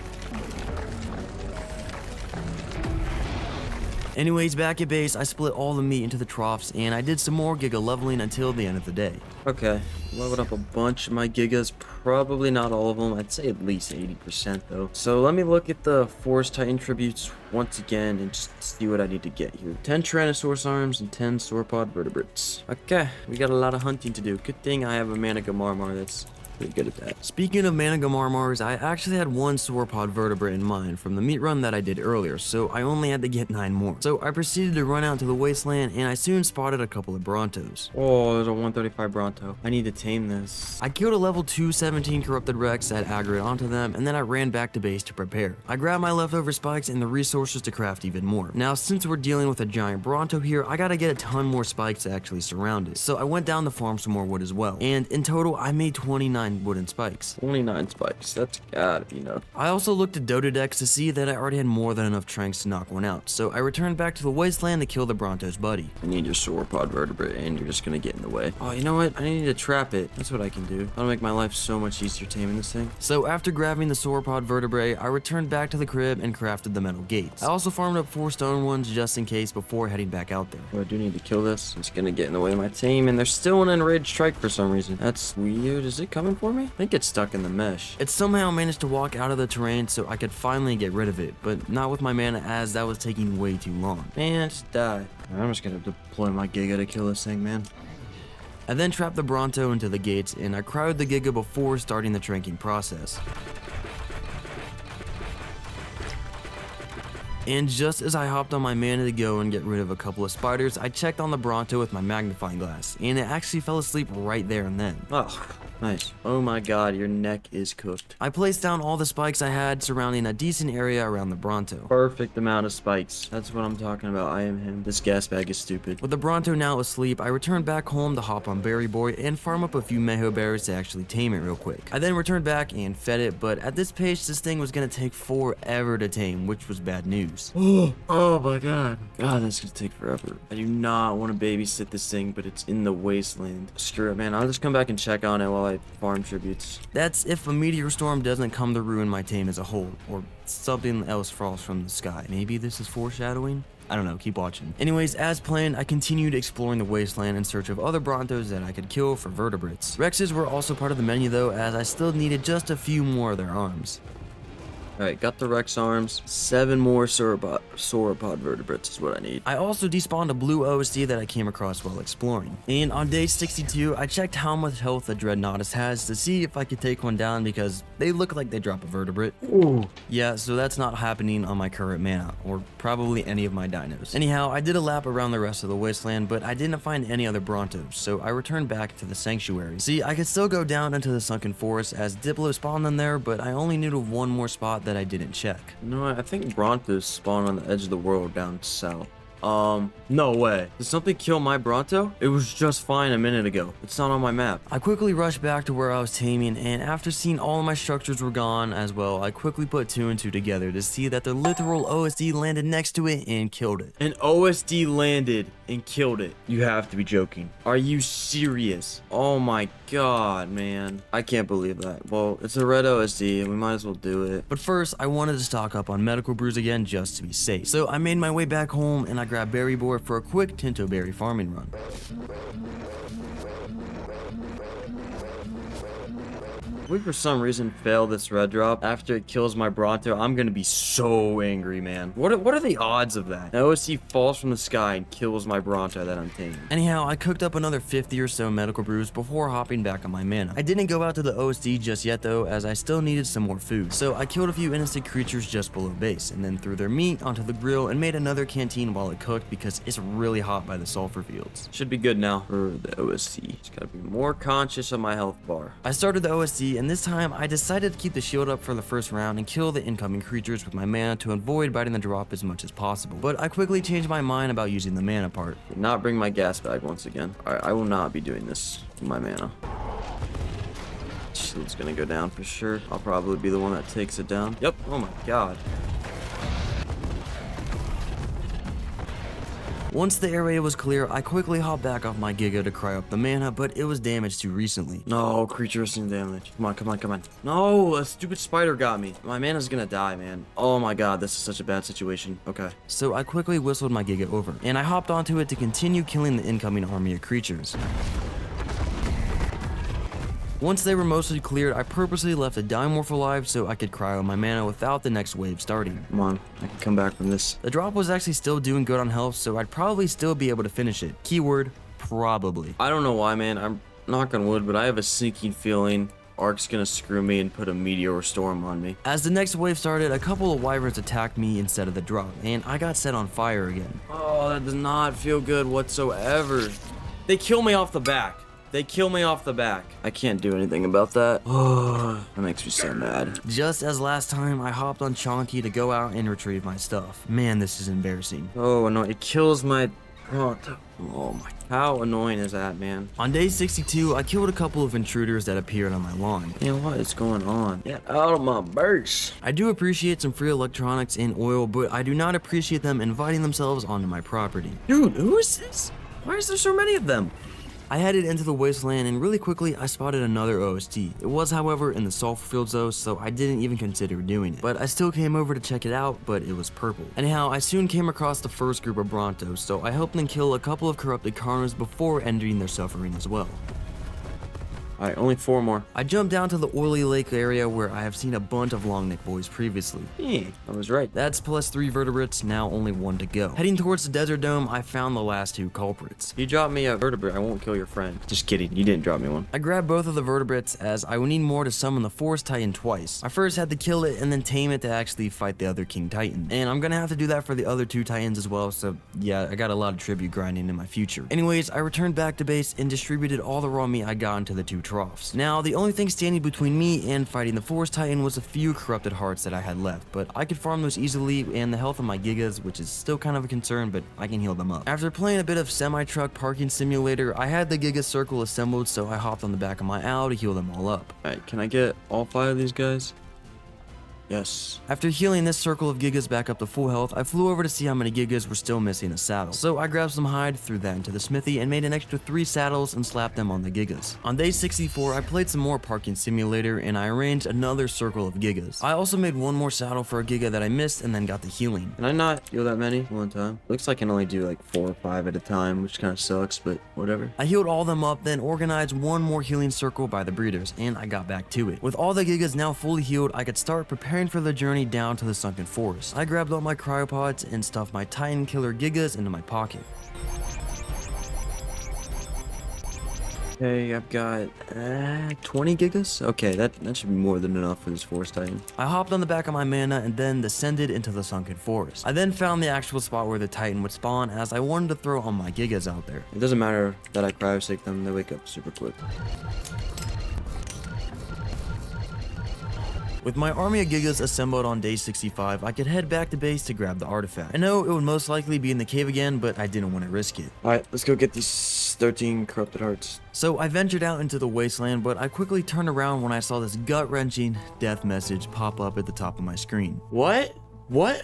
Anyways, back at base, I split all the meat into the troughs, and I did some more Giga leveling until the end of the day. Okay, leveled up a bunch of my Gigas, probably not all of them, I'd say at least 80% though. So let me look at the Forest Titan tributes once again and just see what I need to get here. 10 Tyrannosaurus arms and 10 sauropod vertebrates. Okay, we got a lot of hunting to do. Good thing I have a Managarmr that's pretty good at that. Speaking of Managarmrs, I actually had one sauropod vertebrate in mind from the meat run that I did earlier, so I only had to get 9 more. So I proceeded to run out to the wasteland, and I soon spotted a couple of Brontos. Oh, there's a 135 Bronto. I need to tame this. I killed a level 217 corrupted Rex that aggroed onto them, and then I ran back to base to prepare. I grabbed my leftover spikes and the resources to craft even more. Now, since we're dealing with a giant Bronto here, I gotta get a ton more spikes to actually surround it. So I went down to farm some more wood as well, and in total, I made 29 29 wooden spikes. 29 spikes. That's gotta be enough. I also looked at Doedicurus to see that I already had more than enough tranks to knock one out, so I returned back to the wasteland to kill the Bronto's buddy. I need your sauropod vertebrate, and you're just gonna get in the way. Oh, you know what? I need to trap it. That's what I can do. That'll make my life so much easier taming this thing. So after grabbing the sauropod vertebrae, I returned back to the crib and crafted the metal gates. I also farmed up 4 stone ones just in case before heading back out there. Oh, I do need to kill this. It's gonna get in the way of my tame, and there's still an enraged trike for some reason. That's weird. Is it coming for me? I think it's stuck in the mesh. It somehow managed to walk out of the terrain so I could finally get rid of it, but not with my mana as that was taking way too long. Man, just die. I'm just gonna deploy my Giga to kill this thing, man. I then trapped the Bronto into the gates and I cryoed the Giga before starting the tranking process. And just as I hopped on my mana to go and get rid of a couple of spiders, I checked on the Bronto with my magnifying glass, and it actually fell asleep right there and then. Oh, nice. Oh my god, your neck is cooked. I placed down all the spikes I had surrounding a decent area around the Bronto. Perfect amount of spikes. That's what I'm talking about. I am him. This gas bag is stupid. With the Bronto now asleep, I returned back home to hop on Berry Boy and farm up a few Meho berries to actually tame it real quick. I then returned back and fed it, but at this pace, this thing was gonna take forever to tame, which was bad news. Oh my god. God, that's gonna take forever. I do not want to babysit this thing, but it's in the wasteland. Screw it, man. I'll just come back and check on it while I farm tributes. That's if a meteor storm doesn't come to ruin my tame as a whole, or something else falls from the sky. Maybe this is foreshadowing? I don't know, keep watching. Anyways, as planned, I continued exploring the wasteland in search of other Brontos that I could kill for vertebrates. Rexes were also part of the menu though, as I still needed just a few more of their arms. Alright, got the Rex arms. 7 more sauropod vertebrates is what I need. I also despawned a blue OSD that I came across while exploring. And on day 62, I checked how much health the Dreadnoughtus has to see if I could take one down because they look like they drop a vertebrate. Ooh. Yeah, so that's not happening on my current mana, or probably any of my dinos. Anyhow, I did a lap around the rest of the wasteland, but I didn't find any other Brontos, so I returned back to the sanctuary. See, I could still go down into the sunken forest as Diplo spawned in there, but I only knew of one more spot that I didn't check. You know what? I think Brontos spawn on the edge of the world down south. No way. Did something kill my Bronto? It was just fine a minute ago. It's not on my map. I quickly rushed back to where I was taming, and after seeing all of my structures were gone as well, I quickly put 2 and 2 together to see that the literal OSD landed next to it and killed it. An OSD landed and killed it. You have to be joking. Are you serious? Oh my god, man. I can't believe that. Well, it's a red OSD and we might as well do it. But first, I wanted to stock up on medical brews again just to be safe. So I made my way back home and I grabbed Berry Boy for a quick Tinto Berry farming run. If we for some reason fail this red drop after it kills my Bronto, I'm gonna be so angry, man. What are the odds of that? An OSC falls from the sky and kills my Bronto that I'm taming. Anyhow, I cooked up another 50 or so medical brews before hopping back on my mana. I didn't go out to the OSD just yet though, as I still needed some more food. So I killed a few innocent creatures just below base, and then threw their meat onto the grill and made another canteen while it cooked because it's really hot by the sulfur fields. Should be good now for the OSC. Just gotta be more conscious of my health bar. I started the OSD, and this time I decided to keep the shield up for the first round and kill the incoming creatures with my mana to avoid biting the drop as much as possible. But I quickly changed my mind about using the mana part. Did not bring my gas bag once again. Alright, I will not be doing this with my mana. Shield's gonna go down for sure. I'll probably be the one that takes it down. Yep. Oh my god. Once the area was clear, I quickly hopped back off my Giga to cry up the mana, but it was damaged too recently. No, creature resistant damage. Come on, come on, come on. No, a stupid spider got me. My mana's gonna die, man. Oh my god, this is such a bad situation. Okay. So I quickly whistled my Giga over, and I hopped onto it to continue killing the incoming army of creatures. Once they were mostly cleared, I purposely left a Dimorph alive so I could cryo my mana without the next wave starting. Come on, I can come back from this. The drop was actually still doing good on health, so I'd probably still be able to finish it. Keyword, probably. I don't know why, man. I'm knock on wood, but I have a sinking feeling Ark's gonna screw me and put a meteor storm on me. As the next wave started, a couple of wyverns attacked me instead of the drop, and I got set on fire again. Oh, that does not feel good whatsoever. They kill me off the back. They kill me off the back. I can't do anything about that. Oh, that makes me so mad. Just as last time, I hopped on Chonky to go out and retrieve my stuff. Man, this is embarrassing. Oh no, it kills my Pronto. Oh my, how annoying is that, man? On day 62, I killed a couple of intruders that appeared on my lawn. Man, what is going on? Get out of my base. I do appreciate some free electronics and oil, but I do not appreciate them inviting themselves onto my property. Dude, who is this? Why is there so many of them? I headed into the wasteland and really quickly I spotted another OST. It was, however, in the sulfur fields though, so I didn't even consider doing it. But I still came over to check it out, but it was purple. Anyhow, I soon came across the first group of Brontos, so I helped them kill a couple of corrupted Carnos before ending their suffering as well. Alright, only 4 more. I jumped down to the oily lake area where I have seen a bunch of long neck boys previously. Yeah, I was right. That's plus 3 vertebrates, now only 1 to go. Heading towards the desert dome, I found the last 2 culprits. If you drop me a vertebrate, I won't kill your friend. Just kidding, you didn't drop me one. I grabbed both of the vertebrates as I would need more to summon the Forest Titan twice. I first had to kill it and then tame it to actually fight the other King Titan. And I'm gonna have to do that for the other 2 Titans as well, so yeah, I got a lot of tribute grinding in my future. Anyways, I returned back to base and distributed all the raw meat I got into the 2 troughs. Now, the only thing standing between me and fighting the Forest Titan was a few corrupted hearts that I had left, but I could farm those easily and the health of my Gigas, which is still kind of a concern, but I can heal them up. After playing a bit of semi-truck parking simulator, I had the Giga circle assembled, so I hopped on the back of my owl to heal them all up. Alright, can I get all 5 of these guys? Yes. After healing this circle of Gigas back up to full health, I flew over to see how many Gigas were still missing a saddle. So I grabbed some hide, threw that into the smithy, and made an extra 3 saddles and slapped them on the Gigas. On day 64, I played some more parking simulator and I arranged another circle of Gigas. I also made 1 more saddle for a Giga that I missed and then got the healing. Can I not heal that many one time? Looks like I can only do like 4 or 5 at a time, which kind of sucks, but whatever. I healed all them up, then organized 1 more healing circle by the breeders, and I got back to it. With all the Gigas now fully healed, I could start preparing for the journey down to the sunken forest. I grabbed all my cryopods and stuffed my Titan killer Gigas into my pocket. Okay, I've got 20 Gigas? Okay, that should be more than enough for this Forest Titan. I hopped on the back of my mana and then descended into the sunken forest. I then found the actual spot where the Titan would spawn as I wanted to throw all my Gigas out there. It doesn't matter that I cryosync them, they wake up super quick. With my army of Gigas assembled on day 65, I could head back to base to grab the artifact. I know it would most likely be in the cave again, but I didn't want to risk it. Alright, let's go get these 13 corrupted hearts. So I ventured out into the wasteland, but I quickly turned around when I saw this gut-wrenching death message pop up at the top of my screen. What? What?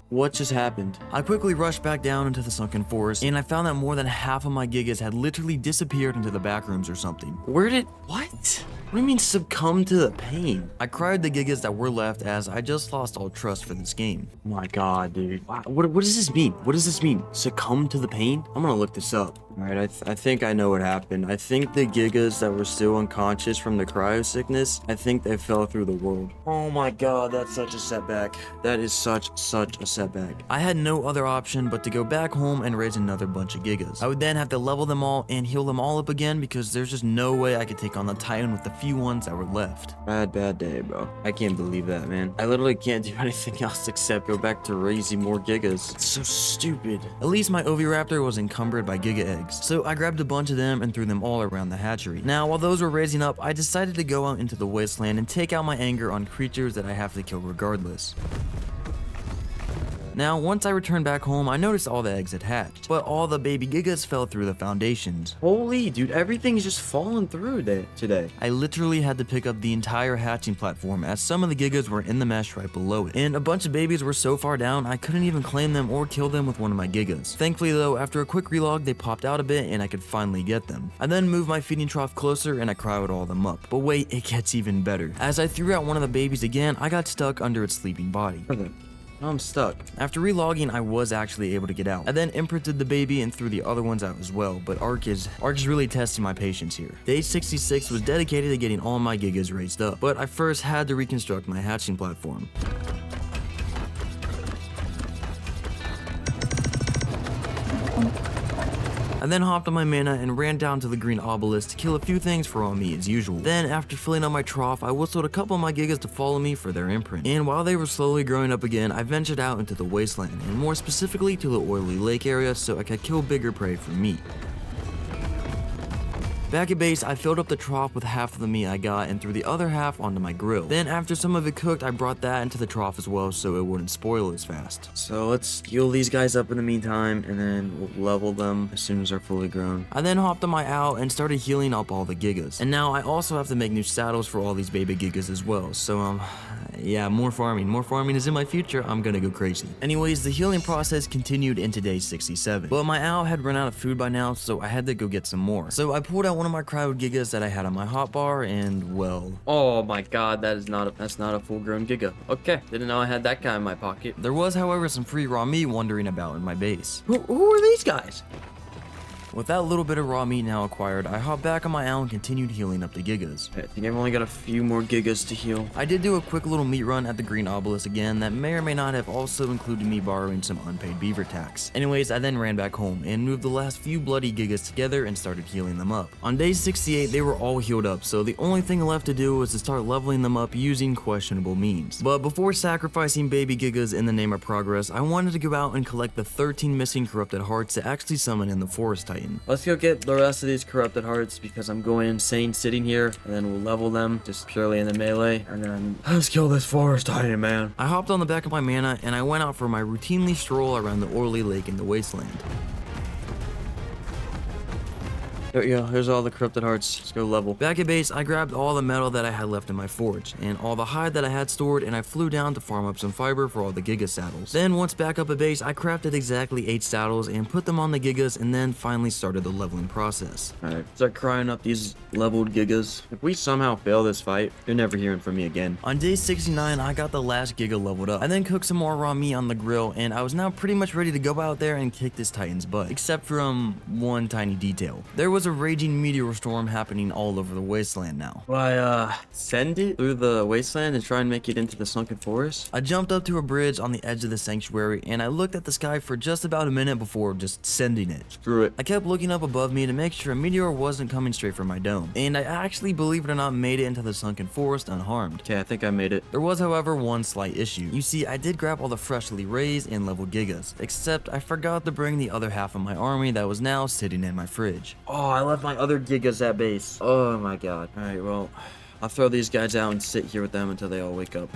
What just happened? I quickly rushed back down into the sunken forest, and I found that more than half of my Gigas had literally disappeared into the back rooms or something. What do you mean succumb to the pain? I cried the Gigas that were left as I just lost all trust for this game. Oh my god, dude. Wow, what does this mean? What does this mean? Succumb to the pain? I'm gonna look this up. Alright, I think I know what happened. I think the Gigas that were still unconscious from the cryo sickness, I think they fell through the world. Oh my god, that's such a setback. That is such a setback. I had no other option but to go back home and raise another bunch of Gigas. I would then have to level them all and heal them all up again because there's just no way I could take on the Titan with the few ones that were left. Bad day, bro. I can't believe that, man. I literally can't do anything else except go back to raising more Gigas. It's so stupid. At least my Oviraptor was encumbered by Giga eggs, so I grabbed a bunch of them and threw them all around the hatchery. Now, while those were raising up, I decided to go out into the wasteland and take out my anger on creatures that I have to kill regardless. Now, once I returned back home, I noticed all the eggs had hatched, but all the baby Gigas fell through the foundations. Holy, dude, everything's just falling through today. I literally had to pick up the entire hatching platform as some of the Gigas were in the mesh right below it, and a bunch of babies were so far down I couldn't even claim them or kill them with one of my Gigas. Thankfully though, after a quick relog, they popped out a bit and I could finally get them. I then moved my feeding trough closer and I cryoed all of them up. But wait, it gets even better. As I threw out one of the babies again, I got stuck under its sleeping body. I'm stuck. After relogging, I was actually able to get out. I then imprinted the baby and threw the other ones out as well, but Ark is really testing my patience here. Day 66 was dedicated to getting all my Gigas raised up, but I first had to reconstruct my hatching platform. I then hopped on my mana and ran down to the green obelisk to kill a few things for all me as usual. Then, after filling up my trough, I whistled a couple of my Gigas to follow me for their imprint. And while they were slowly growing up again, I ventured out into the wasteland, and more specifically to the oily lake area so I could kill bigger prey for meat. Back at base, I filled up the trough with half of the meat I got and threw the other half onto my grill. Then after some of it cooked, I brought that into the trough as well so it wouldn't spoil as fast. So let's heal these guys up in the meantime, and then we'll level them as soon as they're fully grown. I then hopped on my owl and started healing up all the Gigas. And now I also have to make new saddles for all these baby Gigas as well. So yeah, more farming. More farming is in my future. I'm gonna go crazy. Anyways, the healing process continued into day 67. But my owl had run out of food by now, so I had to go get some more. So I pulled out one of my cryo Gigas that I had on my hotbar, and well, Oh my god, that's not a full-grown Giga. Okay, didn't know I had that guy in my pocket. there was, however, some free raw meat wandering about in my base. Who are these guys? With that little bit of raw meat now acquired, I hopped back on my owl and continued healing up the Gigas. I think I've only got a few more Gigas to heal. I did do a quick little meat run at the green obelisk again that may or may not have also included me borrowing some unpaid beaver tax. Anyways, I then ran back home and moved the last few bloody Gigas together and started healing them up. On day 68, they were all healed up, so the only thing left to do was to start leveling them up using questionable means. But before sacrificing baby Gigas in the name of progress, I wanted to go out and collect the 13 missing corrupted hearts to actually summon in the Forest Titan. Let's go get the rest of these corrupted hearts because I'm going insane sitting here, and then we'll level them just purely in the melee, and then let's kill this Forest Titan, man. I hopped on the back of my mana and I went out for my routinely stroll around the oily lake in the wasteland. There you go, here's all the corrupted hearts. Let's go level. Back at base, I grabbed all the metal that I had left in my forge, and all the hide that I had stored, and I flew down to farm up some fiber for all the Giga saddles. Then, once back up at base, I crafted exactly 8 saddles and put them on the Gigas, and then finally started the leveling process. Alright, start crying up these leveled Gigas. If we somehow fail this fight, you're never hearing from me again. On day 69, I got the last Giga leveled up. I then cooked some more raw meat on the grill, and I was now pretty much ready to go out there and kick this Titan's butt, except for one tiny detail. There was a raging meteor storm happening all over the wasteland now. Why, send it through the wasteland and try and make it into the sunken forest? I jumped up to a bridge on the edge of the sanctuary, and I looked at the sky for just about a minute before just sending it. Screw it. I kept looking up above me to make sure a meteor wasn't coming straight from my dome, and I actually, believe it or not, made it into the sunken forest unharmed. Okay, I think I made it. There was, however, one slight issue. You see, I did grab all the freshly raised and leveled Gigas, except I forgot to bring the other half of my army that was now sitting in my fridge. Oh, I left my other Gigas at base. Oh my god. Alright, well, I'll throw these guys out and sit here with them until they all wake up.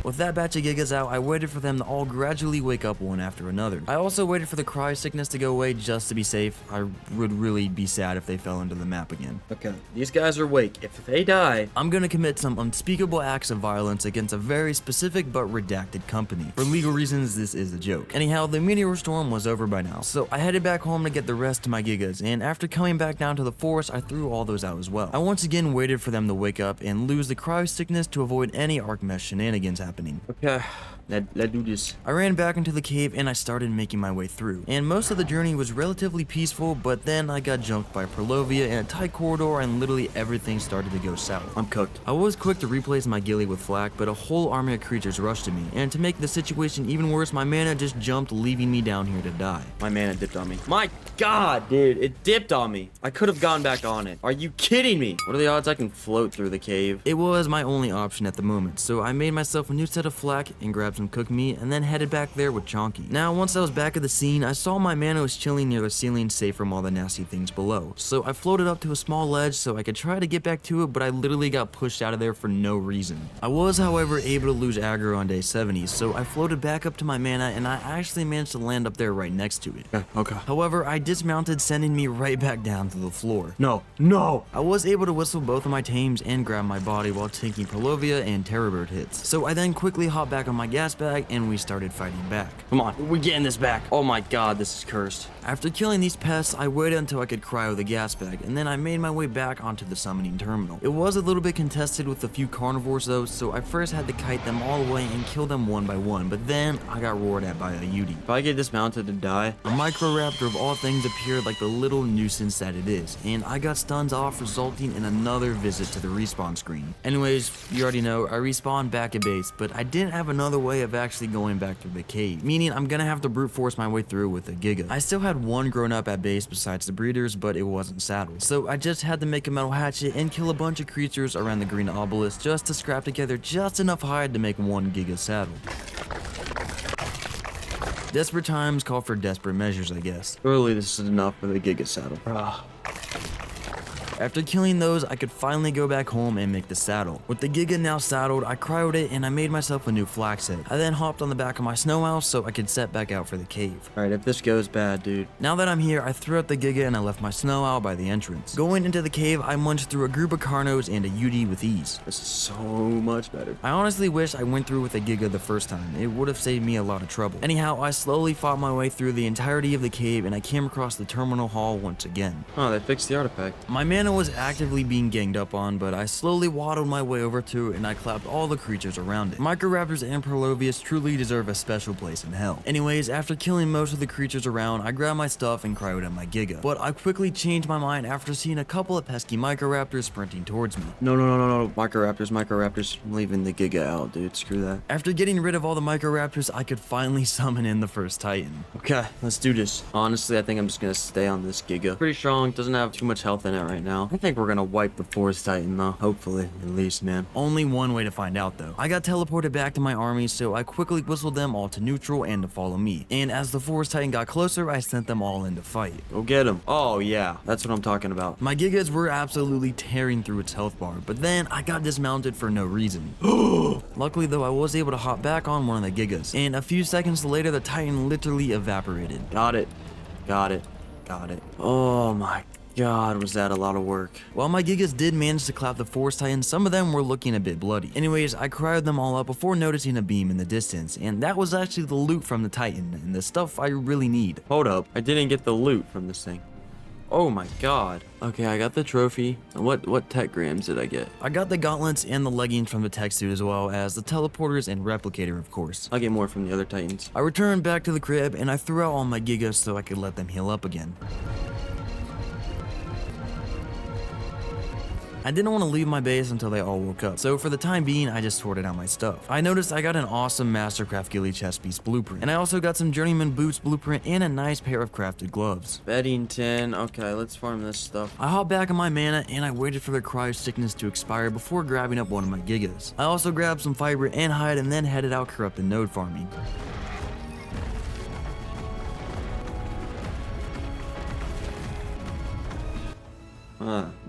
With that batch of Gigas out, I waited for them to all gradually wake up one after another. I also waited for the cry sickness to go away just to be safe. I would really be sad if they fell into the map again. Okay, these guys are awake. If they die, I'm gonna commit some unspeakable acts of violence against a very specific but redacted company. For legal reasons, this is a joke. Anyhow, the meteor storm was over by now, so I headed back home to get the rest of my Gigas, and after coming back down to the forest, I threw all those out as well. I once again waited for them to wake up and lose the cryo sickness to avoid any Ark mesh shenanigans happening. okay, let's do this. I ran back into the cave and I started making my way through, and most of the journey was relatively peaceful, but then I got jumped by Perlovia in a tight corridor and literally everything started to go south. I'm cooked. I was quick to replace my Ghillie with flak, but a whole army of creatures rushed to me, and to make the situation even worse, my mana just jumped, leaving me down here to die. My mana dipped on me. My god, dude, it dipped on me. I could have gone back on it. Are you kidding me? What are the odds I can float through the cave? It was my only option at the moment, so I made myself a new set of flak and grabbed some cooked meat and then headed back there with Chonky. Now, once I was back at the scene, I saw my mana was chilling near the ceiling, safe from all the nasty things below. So I floated up to a small ledge so I could try to get back to it, but I literally got pushed out of there for no reason. I was, however, able to lose aggro on day 70, so I floated back up to my mana and I actually managed to land up there right next to it. Okay. However, I dismounted, sending me right back down to the floor. No. I was able to whistle both of my tames and grab my body while taking Perlovia and Terrorbird hits. So I then quickly hopped back on my Gasbag and we started fighting back. Come on, we're getting this back. Oh my god, this is cursed. After killing these pests, I waited until I could cryo the Gasbag, and then I made my way back onto the summoning terminal. It was a little bit contested with a few carnivores though, so I first had to kite them all away and kill them one by one, but then I got roared at by a Yudi. If I get dismounted and die, A Microraptor of all things appeared like the little nuisance that it is, and I got stuns off, resulting in another visit to the respawn screen. Anyways, you already know, I respawned back at base, but I didn't have another way of actually going back through the cave, meaning I'm gonna have to brute force my way through with a Giga. I still had one grown up at base besides the breeders, but it wasn't saddled, so I just had to make a metal hatchet and kill a bunch of creatures around the green obelisk just to scrap together just enough hide to make one Giga saddle. Desperate times call for desperate measures, I guess. Surely this is enough for the Giga saddle. After killing those, I could finally go back home and make the saddle. With the Giga now saddled, I cryoed it and I made myself a new flax head. I then hopped on the back of my snow house so I could set back out for the cave. Alright, if this goes bad, dude. Now that I'm here, I threw out the Giga and I left my snow owl by the entrance. Going into the cave, I munched through a group of Carnos and a UD with ease. This is so much better. I honestly wish I went through with a Giga the first time. It would have saved me a lot of trouble. Anyhow, I slowly fought my way through the entirety of the cave and I came across the terminal hall once again. Oh, they fixed the artifact. My mana was actively being ganged up on, but I slowly waddled my way over to it and I clapped all the creatures around it. Microraptors and Perlovius truly deserve a special place in hell. Anyways, after killing most of the creatures around, I grabbed my stuff and cryoed at my Giga. But I quickly changed my mind after seeing a couple of pesky Microraptors sprinting towards me. No. Microraptors. I'm leaving the Giga out, dude. Screw that. After getting rid of all the Microraptors, I could finally summon in the first Titan. Okay, let's do this. Honestly, I think I'm just gonna stay on this Giga. Pretty strong, doesn't have too much health in it right now. I think we're gonna wipe the Forest Titan though. Hopefully, at least, man. Only one way to find out though. I got teleported back to my army, so I quickly whistled them all to neutral and to follow me. And as the Forest Titan got closer, I sent them all in to fight. Go get him. Oh yeah, that's what I'm talking about. My Gigas were absolutely tearing through its health bar, but then I got dismounted for no reason. Luckily though, I was able to hop back on one of the Gigas, and a few seconds later the Titan literally evaporated. Got it. Oh my God, was that a lot of work. While my Gigas did manage to clap the Forest Titan, some of them were looking a bit bloody. Anyways, I cryoed them all up before noticing a beam in the distance, and that was actually the loot from the Titan, and the stuff I really need. Hold up, I didn't get the loot from this thing. Oh my God. Okay, I got the trophy. What tech grams did I get? I got the gauntlets and the leggings from the tech suit, as well as the teleporters and replicator, of course. I'll get more from the other Titans. I returned back to the crib and I threw out all my Gigas so I could let them heal up again. I didn't want to leave my base until they all woke up, so for the time being, I just sorted out my stuff. I noticed I got an awesome Mastercraft Ghillie chest piece blueprint, and I also got some Journeyman boots blueprint and a nice pair of crafted gloves. Bedding 10. Okay, let's farm this stuff. I hopped back on my mana and I waited for the cryo sickness to expire before grabbing up one of my Gigas. I also grabbed some fiber and hide and then headed out corrupted node farming.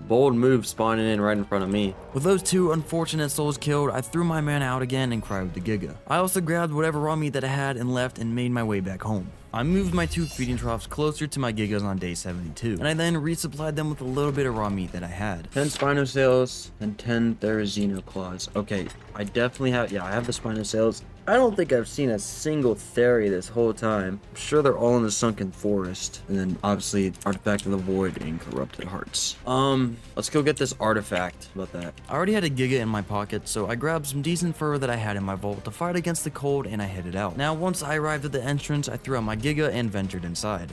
Bold move spawning in right in front of me. With those two unfortunate souls killed, I threw my mana out again and cryoed the Giga. I also grabbed whatever raw meat that I had and left and made my way back home. I moved my 2 feeding troughs closer to my Gigas on day 72, and I then resupplied them with a little bit of raw meat that I had. 10 Spinosaurus and 10 Therizino claws. Okay, I definitely have, yeah, I have the Spinosaurus. I don't think I've seen a single Theri this whole time. I'm sure they're all in the Sunken Forest. And then obviously Artifact of the Void and Corrupted Hearts. Let's go get this artifact. How about that? I already had a Giga in my pocket, so I grabbed some decent fur that I had in my vault to fight against the cold and I headed out. Now once I arrived at the entrance, I threw out my Giga and ventured inside.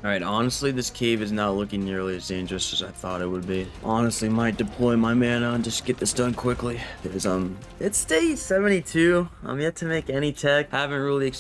Alright, honestly, this cave is not looking nearly as dangerous as I thought it would be. Honestly, might deploy my mana and just get this done quickly. Because, it's day 72. I'm yet to make any tech. Haven't really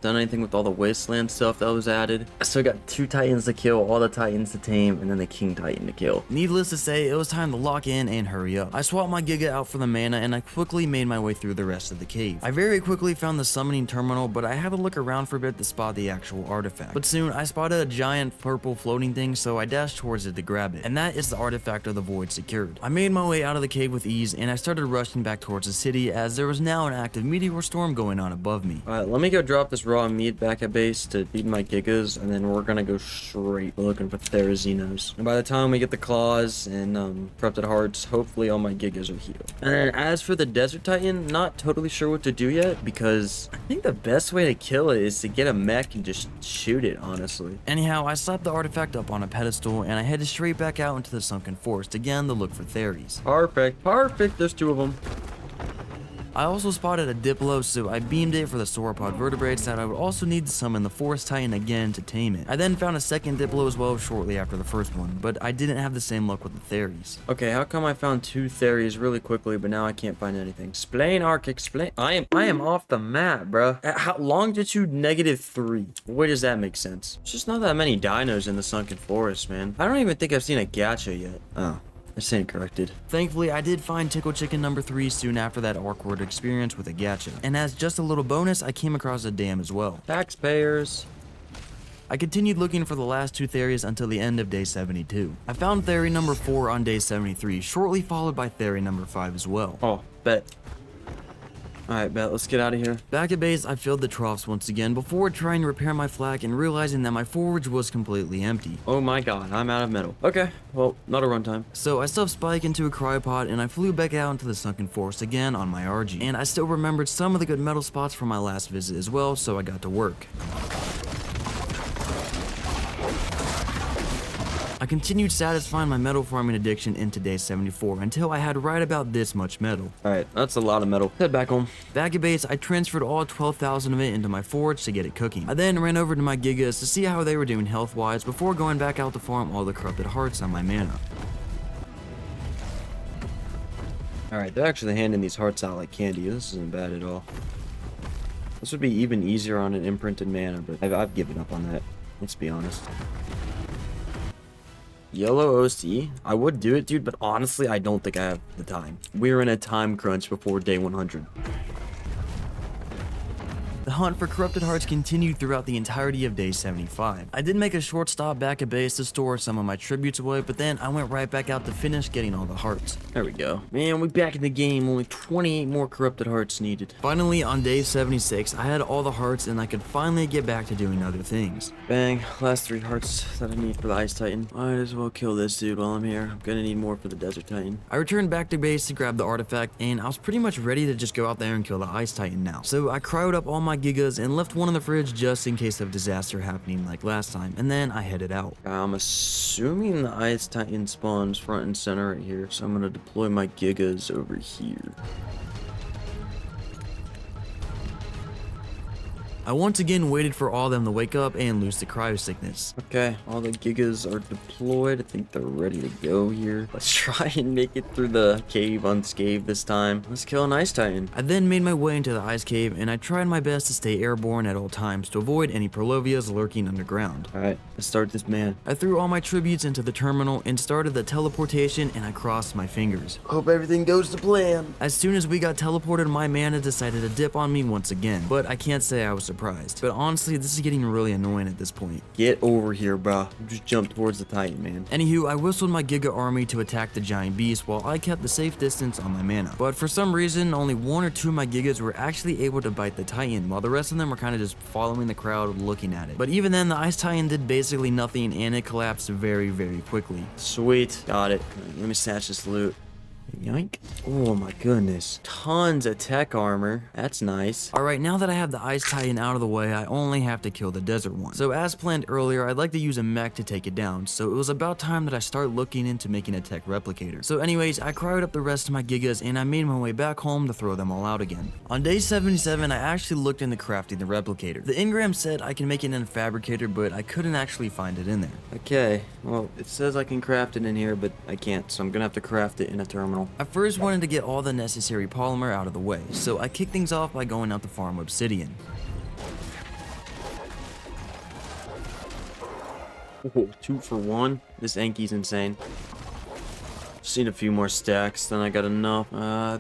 done anything with all the wasteland stuff that was added. So I got 2 Titans to kill, all the Titans to tame, and then the King Titan to kill. Needless to say, it was time to lock in and hurry up. I swapped my Giga out for the mana and I quickly made my way through the rest of the cave. I very quickly found the summoning terminal, but I had to look around for a bit to spot the actual artifact. But soon I spotted a giant purple floating thing, so I dashed towards it to grab it. And that is the artifact of the void secured. I made my way out of the cave with ease and I started rushing back towards the city as there was now an active meteor storm going on above me. Alright, let me go drop this raw meat back at base to feed my Gigas, and then we're gonna go straight looking for Therizinos. And by the time we get the claws and corrupted hearts, hopefully all my Gigas are healed. And then as for the desert titan, not totally sure what to do yet, because I think the best way to kill it is to get a mech and just shoot it, honestly. Anyhow, I slapped the artifact up on a pedestal and I headed straight back out into the sunken forest again to look for Theris. Perfect, there's 2 of them. I also spotted a Diplo, so I beamed it for the sauropod vertebrates that I would also need to summon the Forest Titan again to tame it. I then found a second Diplo as well shortly after the first one, but I didn't have the same luck with the Theris. Okay, how come I found 2 Theris really quickly, but now I can't find anything? Explain, Ark, explain. I am off the map, bro. How longitude -3? Where does that make sense? There's just not that many dinos in the Sunken Forest, man. I don't even think I've seen a gacha yet. Oh. This ain't corrected. Thankfully, I did find Tickle Chicken number 3 soon after that awkward experience with a gacha. And as just a little bonus, I came across a dam as well. Taxpayers. I continued looking for the last 2 theories until the end of day 72. I found theory number 4 on day 73, shortly followed by theory number 5 as well. Oh, bet. Alright, bet. Let's get out of here. Back at base, I filled the troughs once again before trying to repair my flak and realizing that my forge was completely empty. Oh my god, I'm out of metal. Okay, well, not a runtime. So I stuffed Spike into a cryopod and I flew back out into the sunken forest again on my Argy. And I still remembered some of the good metal spots from my last visit as well, so I got to work. I continued satisfying my metal farming addiction into day 74 until I had right about this much metal. Alright, that's a lot of metal. Head back home. Back at base, I transferred all 12,000 of it into my forge to get it cooking. I then ran over to my Gigas to see how they were doing health-wise before going back out to farm all the corrupted hearts on my mana. Alright, they're actually handing these hearts out like candy. This isn't bad at all. This would be even easier on an imprinted mana, but I've given up on that. Let's be honest. Yellow OC? I would do it, dude, but honestly, I don't think I have the time. We're in a time crunch before day 100. The hunt for corrupted hearts continued throughout the entirety of day 75. I did make a short stop back at base to store some of my tributes away, but then I went right back out to finish getting all the hearts. There we go. Man, we're back in the game. Only 28 more corrupted hearts needed. Finally, on day 76, I had all the hearts and I could finally get back to doing other things. Bang. Last 3 hearts that I need for the Ice Titan. Might as well kill this dude while I'm here. I'm gonna need more for the Desert Titan. I returned back to base to grab the artifact, and I was pretty much ready to just go out there and kill the Ice Titan now. So I cryoed up all my Gigas and left one in the fridge just in case of disaster happening like last time, and then I headed out. I'm assuming the Ice Titan spawns front and center right here, so I'm gonna deploy my Gigas over here. I once again waited for all of them to wake up and lose the cryo sickness. Okay, all the Gigas are deployed. I think they're ready to go here. Let's try and make it through the cave unscathed this time. Let's kill an Ice Titan. I then made my way into the ice cave, and I tried my best to stay airborne at all times to avoid any Prolovias lurking underground. Alright, let's start this man. I threw all my tributes into the terminal and started the teleportation, and I crossed my fingers. Hope everything goes to plan. As soon as we got teleported, my mana decided to dip on me once again, but I can't say I was surprised. But honestly, this is getting really annoying at this point. Get over here, bro. Just jump towards the Titan, man. Anywho, I whistled my Giga army to attack the giant beast while I kept the safe distance on my mana. But for some reason, only 1 or 2 of my Gigas were actually able to bite the Titan, while the rest of them were kind of just following the crowd looking at it. But even then, the Ice Titan did basically nothing, and it collapsed very, very quickly. Sweet. Got it. Let me snatch this loot. Yoink. Oh my goodness. Tons of tech armor. That's nice. Alright, now that I have the Ice Titan out of the way, I only have to kill the desert one. So as planned earlier, I'd like to use a mech to take it down, so it was about time that I start looking into making a tech replicator. So anyways, I cryoed up the rest of my Gigas and I made my way back home to throw them all out again. On day 77, I actually looked into crafting the replicator. The engram said I can make it in a Fabricator, but I couldn't actually find it in there. Okay. Well, it says I can craft it in here, but I can't, so I'm gonna have to craft it in a terminal. I first wanted to get all the necessary polymer out of the way, so I kicked things off by going out to farm obsidian. Oh, 2 for 1. This Anky's insane. Just need a few more stacks, then I got enough.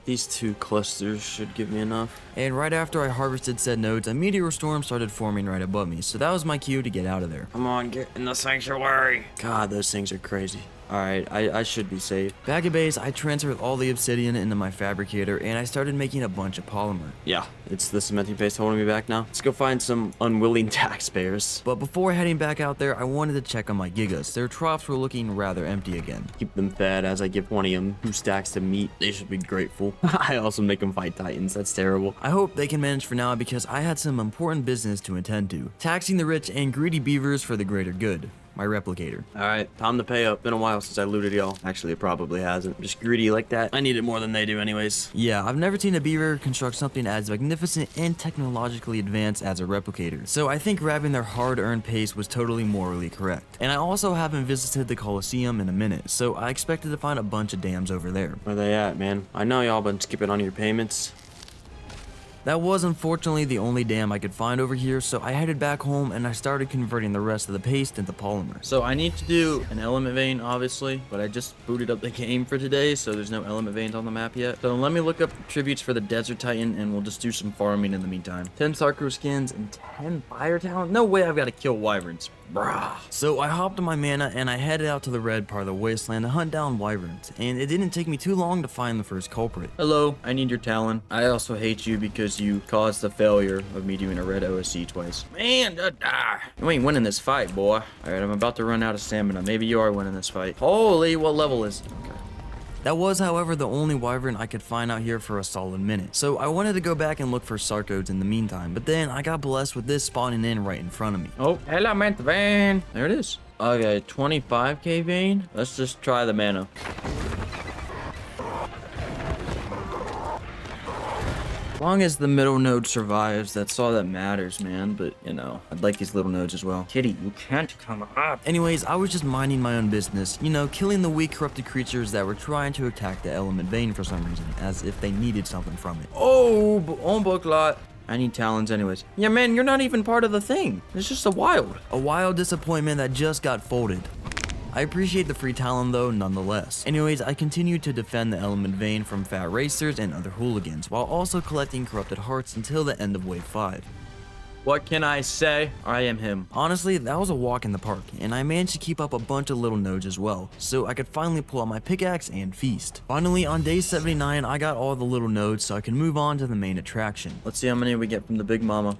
These 2 clusters should give me enough. And right after I harvested said nodes, a meteor storm started forming right above me, so that was my cue to get out of there. Come on, get in the sanctuary. God, those things are crazy. Alright, I should be safe. Back at base, I transferred all the obsidian into my Fabricator, and I started making a bunch of polymer. Yeah, it's the cementing paste holding me back now. Let's go find some unwilling taxpayers. But before heading back out there, I wanted to check on my Gigas. Their troughs were looking rather empty again. Keep them fed as I give one of them 2 stacks of meat. They should be grateful. I also make them fight titans. That's terrible. I hope they can manage for now because I had some important business to attend to. Taxing the rich and greedy beavers for the greater good. My replicator. Alright, time to pay up. Been a while since I looted y'all. Actually, it probably hasn't. Just greedy like that. I need it more than they do anyways. Yeah, I've never seen a beaver construct something as magnificent and technologically advanced as a replicator. So I think grabbing their hard-earned pace was totally morally correct. And I also haven't visited the Colosseum in a minute, so I expected to find a bunch of dams over there. Where they at, man? I know y'all been skipping on your payments. That was unfortunately the only dam I could find over here, so I headed back home and I started converting the rest of the paste into polymer. So I need to do an element vein, obviously, but I just booted up the game for today, so there's no element veins on the map yet. So let me look up tributes for the Desert Titan, and we'll just do some farming in the meantime. 10 Sarko skins and 10 fire talent? No way I've got to kill wyverns. Brah. So I hopped on my mana and I headed out to the red part of the wasteland to hunt down wyverns, and it didn't take me too long to find the first culprit. Hello, I need your talon. I also hate you because you caused the failure of me doing a red OSC twice. Man, you ain't winning this fight, boy. Alright, I'm about to run out of stamina. Maybe you are winning this fight. Holy, what level is it? Okay. That was, however, the only wyvern I could find out here for a solid minute, so I wanted to go back and look for Sarcodes in the meantime, but then I got blessed with this spawning in right in front of me. Oh, element vein. There it is. Okay, 25k vein. Let's just try the mana. As long as the middle node survives, that's all that matters, man. But, you know, I'd like these little nodes as well. Kitty, you can't come up. Anyways, I was just minding my own business, you know, killing the weak corrupted creatures that were trying to attack the element vein for some reason, as if they needed something from it. Oh, on book lot. I need talons anyways. Yeah, man, you're not even part of the thing. It's just a wild. A wild disappointment that just got folded. I appreciate the free talon though, nonetheless. Anyways, I continued to defend the element vein from fat racers and other hooligans, while also collecting corrupted hearts until the end of wave 5. What can I say? I am him. Honestly, that was a walk in the park, and I managed to keep up a bunch of little nodes as well, so I could finally pull out my pickaxe and feast. Finally, on day 79, I got all the little nodes so I could move on to the main attraction. Let's see how many we get from the big mama.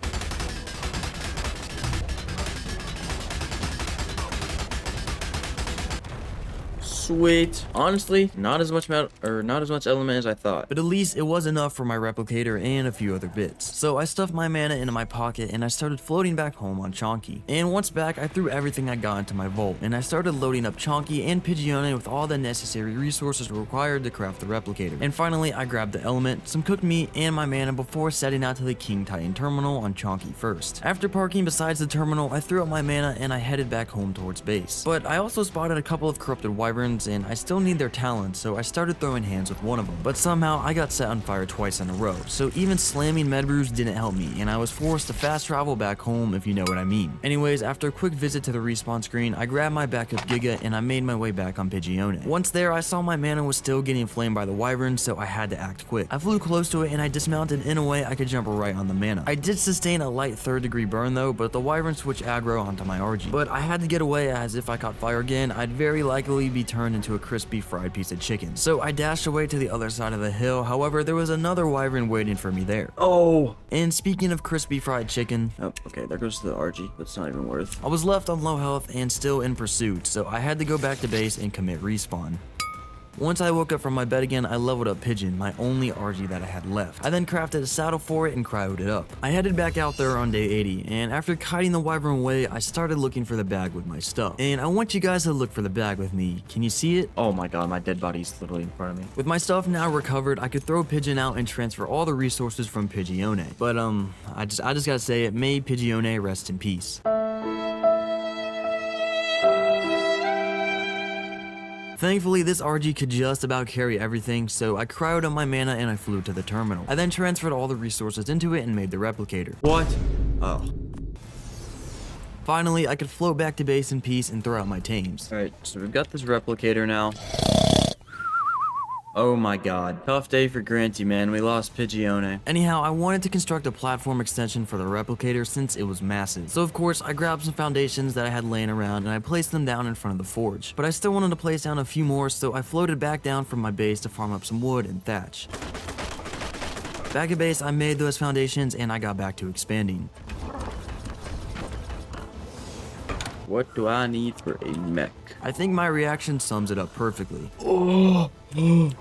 Sweet. Honestly, not as much element as I thought. But at least it was enough for my replicator and a few other bits. So I stuffed my mana into my pocket and I started floating back home on Chonky. And once back, I threw everything I got into my vault and I started loading up Chonky and Pidgeone with all the necessary resources required to craft the replicator. And finally, I grabbed the element, some cooked meat, and my mana before setting out to the King Titan terminal on Chonky first. After parking besides the terminal, I threw up my mana and I headed back home towards base. But I also spotted a couple of corrupted wyverns and I still need their talents, so I started throwing hands with one of them. But somehow I got set on fire twice in a row, so even slamming med brews didn't help me, and I was forced to fast travel back home, if you know what I mean. Anyways, after a quick visit to the respawn screen, I grabbed my backup Giga and I made my way back on Pidgeone. Once there, I saw my mana was still getting flamed by the wyvern, so I had to act quick. I flew close to it and I dismounted in a way I could jump right on the mana. I did sustain a light 3rd degree burn though, but the wyvern switched aggro onto my Argy. But I had to get away, as if I caught fire again, I'd very likely be turned into a crispy fried piece of chicken. So I dashed away to the other side of the hill. However, there was another wyvern waiting for me there. Oh! And speaking of crispy fried chicken, Oh, okay, there goes the Argy. That's not even worth. I was left on low health and still in pursuit, so I had to go back to base and commit respawn. Once I woke up from my bed again, I leveled up Pigeon, my only Argy that I had left. I then crafted a saddle for it and cryoed it up. I headed back out there on day 80, and after kiting the wyvern away, I started looking for the bag with my stuff. And I want you guys to look for the bag with me. Can you see it? Oh my god, my dead body's literally in front of me. With my stuff now recovered, I could throw Pigeon out and transfer all the resources from Pidgeone. But I just gotta say it, may Pidgeone rest in peace. Thankfully, this Argy could just about carry everything, so I cryoed up my mana and I flew to the terminal. I then transferred all the resources into it and made the replicator. What? Oh. Finally, I could float back to base in peace and throw out my tames. Alright, so we've got this replicator now. Oh my god. Tough day for Granty, man. We lost Pidgeone. Anyhow, I wanted to construct a platform extension for the replicator since it was massive. So of course, I grabbed some foundations that I had laying around and I placed them down in front of the forge. But I still wanted to place down a few more, so I floated back down from my base to farm up some wood and thatch. Back at base, I made those foundations and I got back to expanding. What do I need for a mech? I think my reaction sums it up perfectly.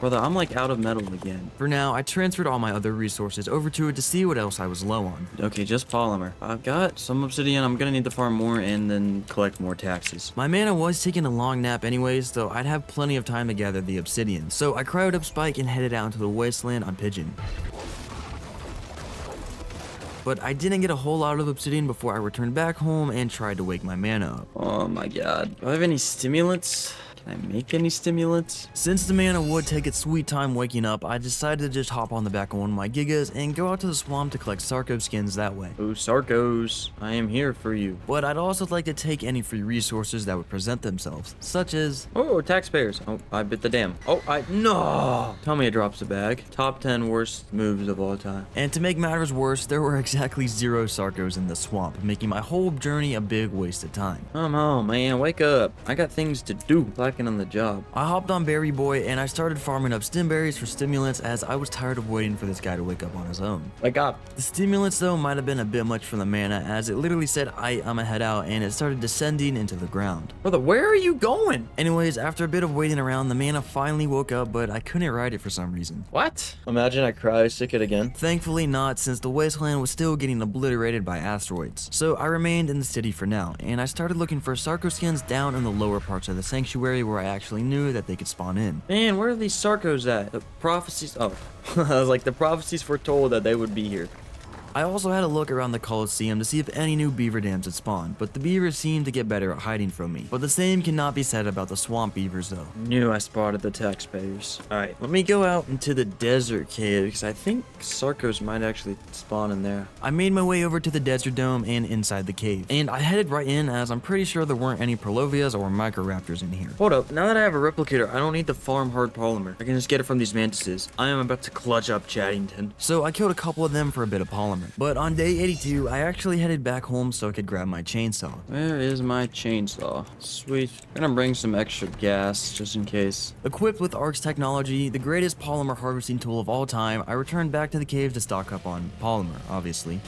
Brother, I'm like out of metal again. For now, I transferred all my other resources over to it to see what else I was low on. Okay, just polymer. I've got some obsidian. I'm gonna need to farm more and then collect more taxes. My mana was taking a long nap anyways, so I'd have plenty of time to gather the obsidian. So I cryoed up Spike and headed out into the wasteland on Pigeon. But I didn't get a whole lot of obsidian before I returned back home and tried to wake my mana up. Oh my god. Do I have any stimulants? Can I make any stimulants? Since the mana would take its sweet time waking up, I decided to just hop on the back of one of my Gigas and go out to the swamp to collect Sarco skins that way. Oh, Sarcos, I am here for you. But I'd also like to take any free resources that would present themselves, such as... Oh, taxpayers. Oh, I bit the dam. Oh, no! Tell me it drops a bag. Top 10 worst moves of all time. And to make matters worse, there were exactly 0 Sarcos in the swamp, making my whole journey a big waste of time. Come on, man, wake up. I got things to do. Lacking on the job. I hopped on Berry Boy and I started farming up stim berries for stimulants as I was tired of waiting for this guy to wake up on his own. Wake up. The stimulants though might have been a bit much for the mana as it literally said I'ma head out and it started descending into the ground. Brother, where are you going? Anyways, after a bit of waiting around, the mana finally woke up, but I couldn't ride it for some reason. What? Imagine I cry sick it again. Thankfully not, since the wasteland was still getting obliterated by asteroids. So I remained in the city for now, and I started looking for Sarco skins down in the lower parts of the sanctuary where I actually knew that they could spawn in. Man, where are these Sarcos at? The prophecies. Oh, I was like, the prophecies foretold that they would be here. I also had a look around the Coliseum to see if any new beaver dams had spawned, but the beavers seemed to get better at hiding from me. But the same cannot be said about the swamp beavers though. Knew I spotted the taxpayers. Alright, let me go out into the desert cave, because I think Sarcos might actually spawn in there. I made my way over to the desert dome and inside the cave, and I headed right in as I'm pretty sure there weren't any Prolovias or Microraptors in here. Hold up, now that I have a replicator, I don't need to farm hard polymer. I can just get it from these mantises. I am about to clutch up Chaddington. So I killed a couple of them for a bit of polymer. But on day 82, I actually headed back home so I could grab my chainsaw. Where is my chainsaw? Sweet. I'm gonna bring some extra gas, just in case. Equipped with Ark's technology, the greatest polymer harvesting tool of all time, I returned back to the cave to stock up on polymer, obviously.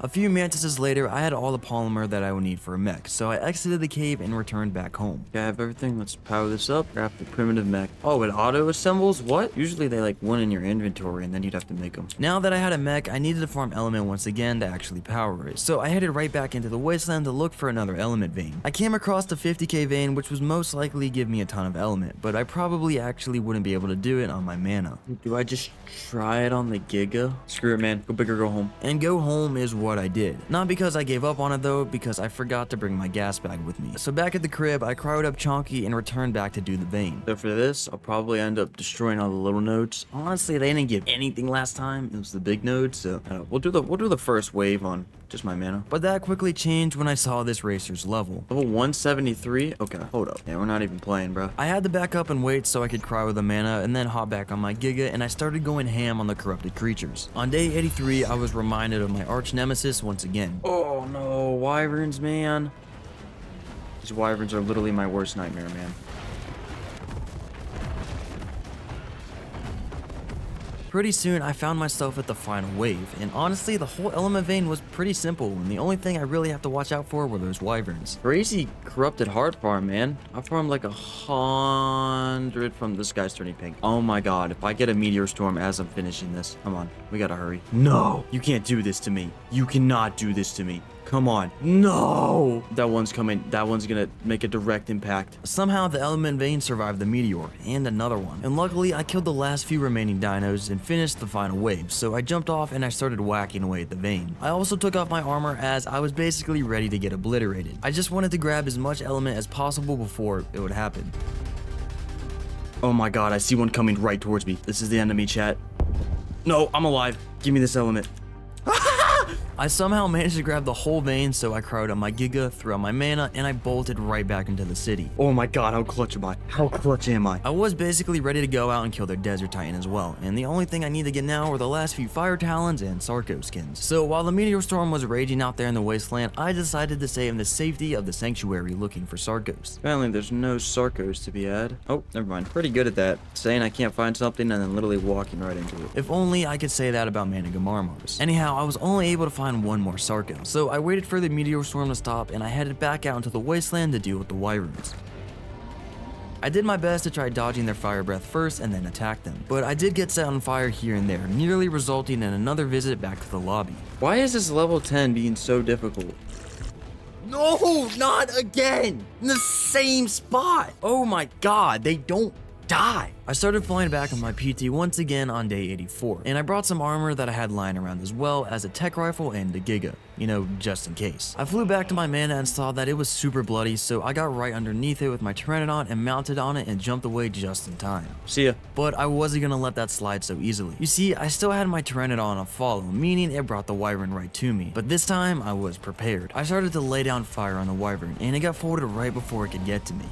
A few mantises later, I had all the polymer that I would need for a mech, so I exited the cave and returned back home. Okay, I have everything. Let's power this up. Craft the primitive mech. Oh, it auto assembles? What? Usually they like one in your inventory and then you'd have to make them. Now that I had a mech, I needed to farm element once again to actually power it, so I headed right back into the wasteland to look for another element vein. I came across the 50k vein, which was most likely give me a ton of element, but I probably actually wouldn't be able to do it on my mana. Do I just try it on the Giga? Screw it, man. Go big or go home. And go home is what I did. Not because I gave up on it though, because I forgot to bring my gas bag with me. So back at the crib, I cryoed up Chonky and returned back to do the vein. So for this, I'll probably end up destroying all the little nodes. Honestly, they didn't give anything last time. It was the big nodes, so we'll do the first wave on just my mana. But that quickly changed when I saw this racer's level. Level 173? Okay, hold up. Yeah, we're not even playing, bro. I had to back up and wait so I could cryo the mana and then hop back on my Giga, and I started going ham on the corrupted creatures. On day 83, I was reminded of my arch nemesis once again. Oh no, wyverns, man. These wyverns are literally my worst nightmare, man. Pretty soon, I found myself at the final wave, and honestly, the whole element vein was pretty simple, and the only thing I really have to watch out for were those wyverns. Crazy corrupted hard farm, man. I farmed like 100 from this guy's turning pink. Oh my god, if I get a meteor storm as I'm finishing this. Come on, we gotta hurry. No, you can't do this to me. You cannot do this to me. Come on. No! That one's coming. That one's gonna make a direct impact. Somehow the element vein survived the meteor, and another one. And luckily, I killed the last few remaining dinos and finished the final wave, so I jumped off and I started whacking away at the vein. I also took off my armor as I was basically ready to get obliterated. I just wanted to grab as much element as possible before it would happen. Oh my god, I see one coming right towards me. This is the enemy, chat. No, I'm alive. Give me this element. I somehow managed to grab the whole vein, so I cryoed up my Giga, threw out my mana, and I bolted right back into the city. Oh my god, how clutch am I? How clutch am I? I was basically ready to go out and kill their Desert Titan as well, and the only thing I need to get now were the last few Fire Talons and Sarco skins. So while the meteor storm was raging out there in the wasteland, I decided to stay in the safety of the sanctuary looking for Sarcos. Apparently there's no Sarcos to be had. Oh, never mind. Pretty good at that. Saying I can't find something and then literally walking right into it. If only I could say that about Managarmrs. Anyhow, I was only able to find one more Sarco, so I waited for the meteor storm to stop and I headed back out into the wasteland to deal with the wyverns. I did my best to try dodging their fire breath first and then attack them, but I did get set on fire here and there, nearly resulting in another visit back to the lobby. Why is this level 10 being so difficult? No, not again! In the same spot! Oh my god, they don't die. I started flying back on my PT once again on day 84, and I brought some armor that I had lying around as well as a tech rifle and a Giga, you know, just in case. I flew back to my mana and saw that it was super bloody, so I got right underneath it with my Pteranodon and mounted on it and jumped away just in time. See ya. But I wasn't gonna let that slide so easily. You see, I still had my Pteranodon on follow, meaning it brought the Wyvern right to me. But this time, I was prepared. I started to lay down fire on the Wyvern, and it got folded right before it could get to me.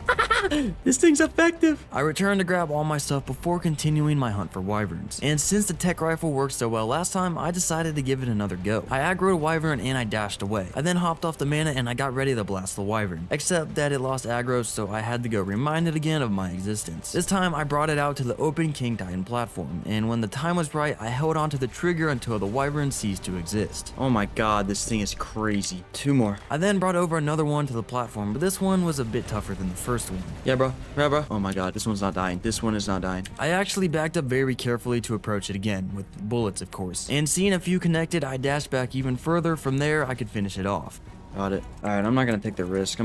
This thing's effective. I returned to grab all my stuff before continuing my hunt for wyverns. And since the tech rifle worked so well last time, I decided to give it another go. I aggroed a wyvern and I dashed away. I then hopped off the mana and I got ready to blast the wyvern. Except that it lost aggro, so I had to go remind it again of my existence. This time I brought it out to the open King Titan platform, and when the time was right, I held onto the trigger until the wyvern ceased to exist. Oh my god, this thing is crazy. 2 more. I then brought over another one to the platform, but this one was a bit tougher than the first one. Yeah, bro. Yeah, bro. Oh my god, this one's not dying. This one is not dying. I actually backed up very carefully to approach it again, with bullets of course. And seeing a few connected, I dashed back even further. From there, I could finish it off. Got it. Alright, I'm not gonna take the risk.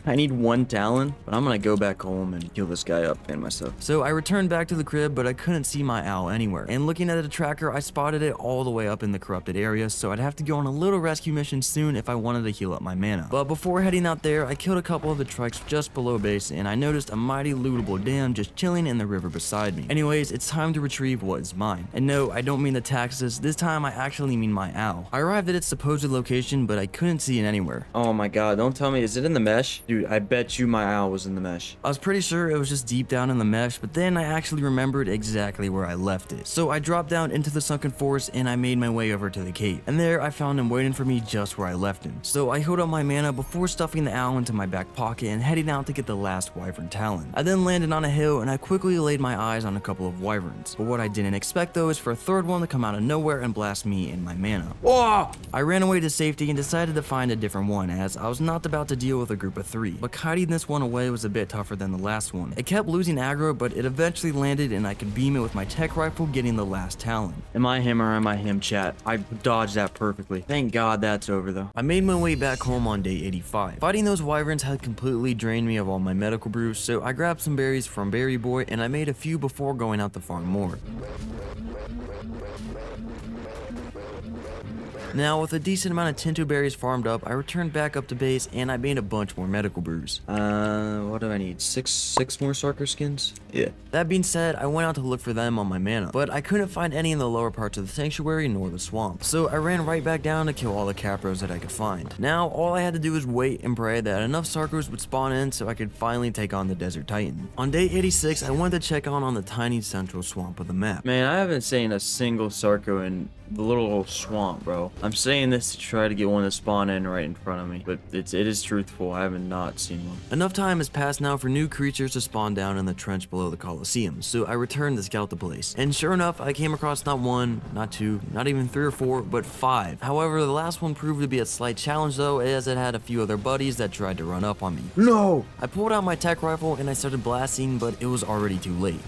I need 1 talon, but I'm gonna go back home and heal this guy up and myself. So I returned back to the crib, but I couldn't see my owl anywhere. And looking at the tracker, I spotted it all the way up in the corrupted area, so I'd have to go on a little rescue mission soon if I wanted to heal up my mana. But before heading out there, I killed a couple of the trikes just below base, and I noticed a mighty lootable dam just chilling in the river beside me. Anyways, it's time to retrieve what is mine. And no, I don't mean the taxes. This time I actually mean my owl. I arrived at its supposed location, but I couldn't see it anywhere. Oh my god, don't tell me. Is it in the mesh? Dude, I bet you my owl was in the mesh. I was pretty sure it was just deep down in the mesh, but then I actually remembered exactly where I left it. So I dropped down into the sunken forest and I made my way over to the cave. And there I found him waiting for me just where I left him. So I healed up my mana before stuffing the owl into my back pocket and heading out to get the last wyvern talon. I then landed on a hill and I quickly laid my eyes on a couple of wyverns. But what I didn't expect though is for a third one to come out of nowhere and blast me and my mana. Whoa! I ran away to safety and decided to find a different one, as I was not about to deal with a group of 3. But kiting this one away was a bit tougher than the last one. It kept losing aggro, but it eventually landed and I could beam it with my tech rifle, getting the last talon. Am I him or am I him, chat? I dodged that perfectly. Thank god that's over though. I made my way back home on day 85. Fighting those wyverns had completely drained me of all my medical brews, so I grabbed some berries from Berry Boy and I made a few before going out to farm more. Now, with a decent amount of Tinto berries farmed up, I returned back up to base and I made a bunch more medical brews. What do I need? Six more Sarker skins? Yeah. That being said, I went out to look for them on my mana, but I couldn't find any in the lower parts of the sanctuary nor the swamp. So I ran right back down to kill all the capros that I could find. Now, all I had to do was wait and pray that enough Sarkos would spawn in so I could finally take on the Desert Titan. On day 86, I went to check on the tiny central swamp of the map. Man, I haven't seen a single Sarko in the little swamp, bro. I'm saying this to try to get one to spawn in right in front of me, but it is truthful. I have not seen one. Enough time has passed now for new creatures to spawn down in the trench below the Colosseum, so I returned to scout the place. And sure enough, I came across not 1, not 2, not even 3 or 4, but 5. However, the last one proved to be a slight challenge though, as it had a few other buddies that tried to run up on me. No! I pulled out my tech rifle and I started blasting, but it was already too late.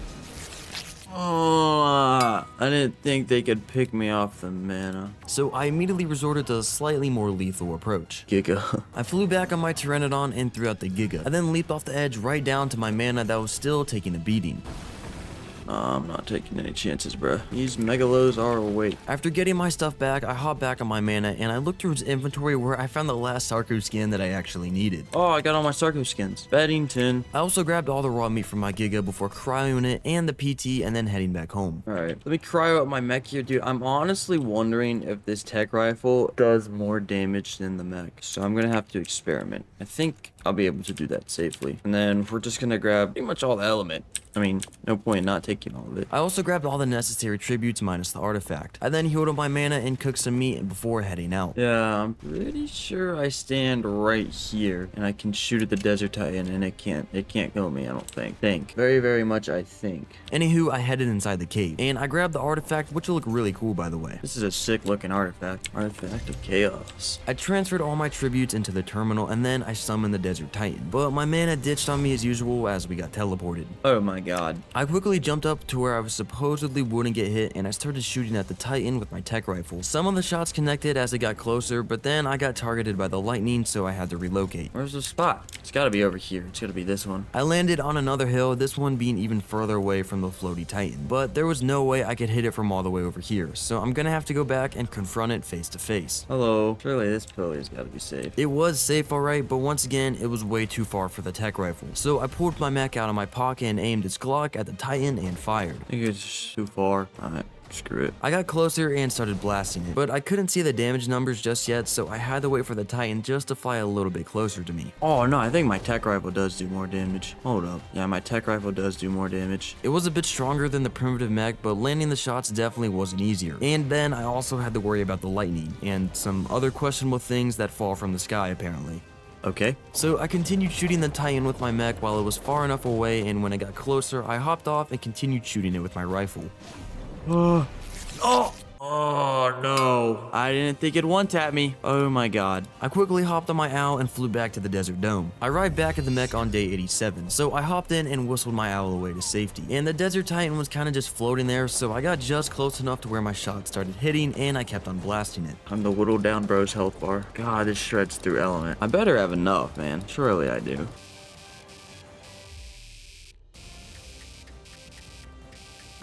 Oh, I didn't think they could pick me off the mana. So I immediately resorted to a slightly more lethal approach. Giga. I flew back on my Pteranodon and threw out the Giga. I then leaped off the edge right down to my mana that was still taking a beating. I'm not taking any chances, bruh. These megalos are a weight. After getting my stuff back, I hopped back on my mana and I looked through his inventory where I found the last Sarko skin that I actually needed. Oh, I got all my Sarko skins. Beddington. I also grabbed all the raw meat from my Giga before cryoing it and the PT and then heading back home. Alright, let me cryo up my mech here, dude. I'm honestly wondering if this tech rifle does more damage than the mech. So I'm gonna have to experiment. I think I'll be able to do that safely. And then we're just gonna grab pretty much all the element. I mean, no point in not taking all of it. I also grabbed all the necessary tributes minus the artifact. I then healed up my mana and cooked some meat before heading out. Yeah, I'm pretty sure I stand right here and I can shoot at the Desert Titan and it can't kill me, I don't think. Very, very much I think. Anywho, I headed inside the cave and I grabbed the artifact, which will look really cool by the way. This is a sick looking artifact. Artifact of Chaos. I transferred all my tributes into the terminal and then I summoned the Desert Titan, but my mana ditched on me as usual as we got teleported. Oh my god. I quickly jumped up to where I supposedly wouldn't get hit, and I started shooting at the Titan with my tech rifle. Some of the shots connected as it got closer, but then I got targeted by the lightning, so I had to relocate. Where's the spot? It's gotta be over here. It's gotta be this one. I landed on another hill, this one being even further away from the floaty Titan, but there was no way I could hit it from all the way over here, so I'm gonna have to go back and confront it face to face. Hello. Surely this pillar's gotta be safe. It was safe alright, but once again, it was way too far for the tech rifle. So I pulled my mech out of my pocket and aimed its Glock at the Titan and fired. I think it's too far. Alright, screw it. I got closer and started blasting it, but I couldn't see the damage numbers just yet, so I had to wait for the Titan just to fly a little bit closer to me. Oh no, I think my tech rifle does do more damage. Hold up. Yeah, my tech rifle does do more damage. It was a bit stronger than the primitive mech, but landing the shots definitely wasn't easier. And then I also had to worry about the lightning, and some other questionable things that fall from the sky apparently. Okay. So I continued shooting the Titan with my mech while it was far enough away, and when it got closer, I hopped off and continued shooting it with my rifle. Oh no. I didn't think it'd one-tap me. Oh my god. I quickly hopped on my owl and flew back to the desert dome. I arrived back at the mech on day 87, so I hopped in and whistled my owl away to safety. And the desert Titan was kind of just floating there, so I got just close enough to where my shot started hitting, and I kept on blasting it. I'm the whittled down bro's health bar. God, this shreds through element. I better have enough, man. Surely I do.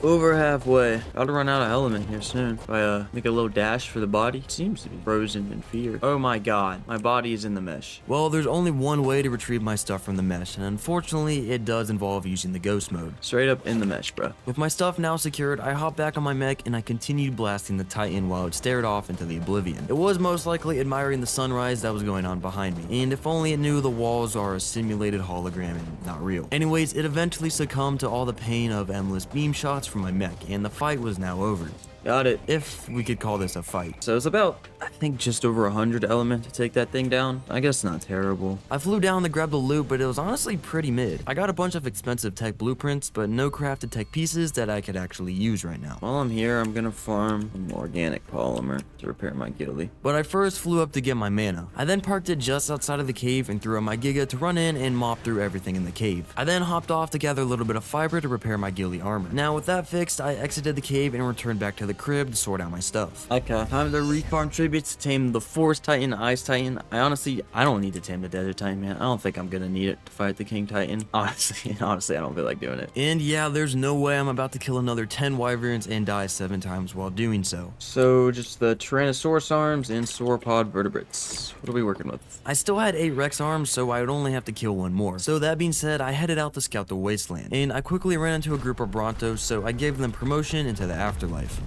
Over halfway. Gotta run out of element here soon. If I make a little dash for the body, it seems to be frozen in fear. Oh my god, my body is in the mesh. Well, there's only one way to retrieve my stuff from the mesh, and unfortunately, it does involve using the ghost mode. Straight up in the mesh, bro. With my stuff now secured, I hopped back on my mech and I continued blasting the Titan while it stared off into the oblivion. It was most likely admiring the sunrise that was going on behind me, and if only it knew the walls are a simulated hologram and not real. Anyways, it eventually succumbed to all the pain of endless beam shots from my mech, and the fight was now over. Got it. If we could call this a fight. So it's about, I think, just over 100 element to take that thing down. I guess not terrible. I flew down to grab the loot, but it was honestly pretty mid. I got a bunch of expensive tech blueprints, but no crafted tech pieces that I could actually use right now. While I'm here, I'm gonna farm an organic polymer to repair my Ghillie. But I first flew up to get my mana. I then parked it just outside of the cave and threw out my Giga to run in and mop through everything in the cave. I then hopped off to gather a little bit of fiber to repair my Ghillie armor. Now with that fixed, I exited the cave and returned back to the crib to sort out my stuff. Okay, time to refarm tributes to tame the Forest Titan, the Ice Titan. I don't need to tame the Desert Titan, man. I don't think I'm gonna need it to fight the King Titan. Honestly, I don't feel like doing it. And yeah, there's no way I'm about to kill another 10 wyverns and die 7 times while doing so. So just the Tyrannosaurus arms and sauropod vertebrates. What are we working with? I still had 8 Rex arms, so I would only have to kill 1 more. So that being said, I headed out to scout the wasteland, and I quickly ran into a group of Brontos, so I gave them promotion into the afterlife.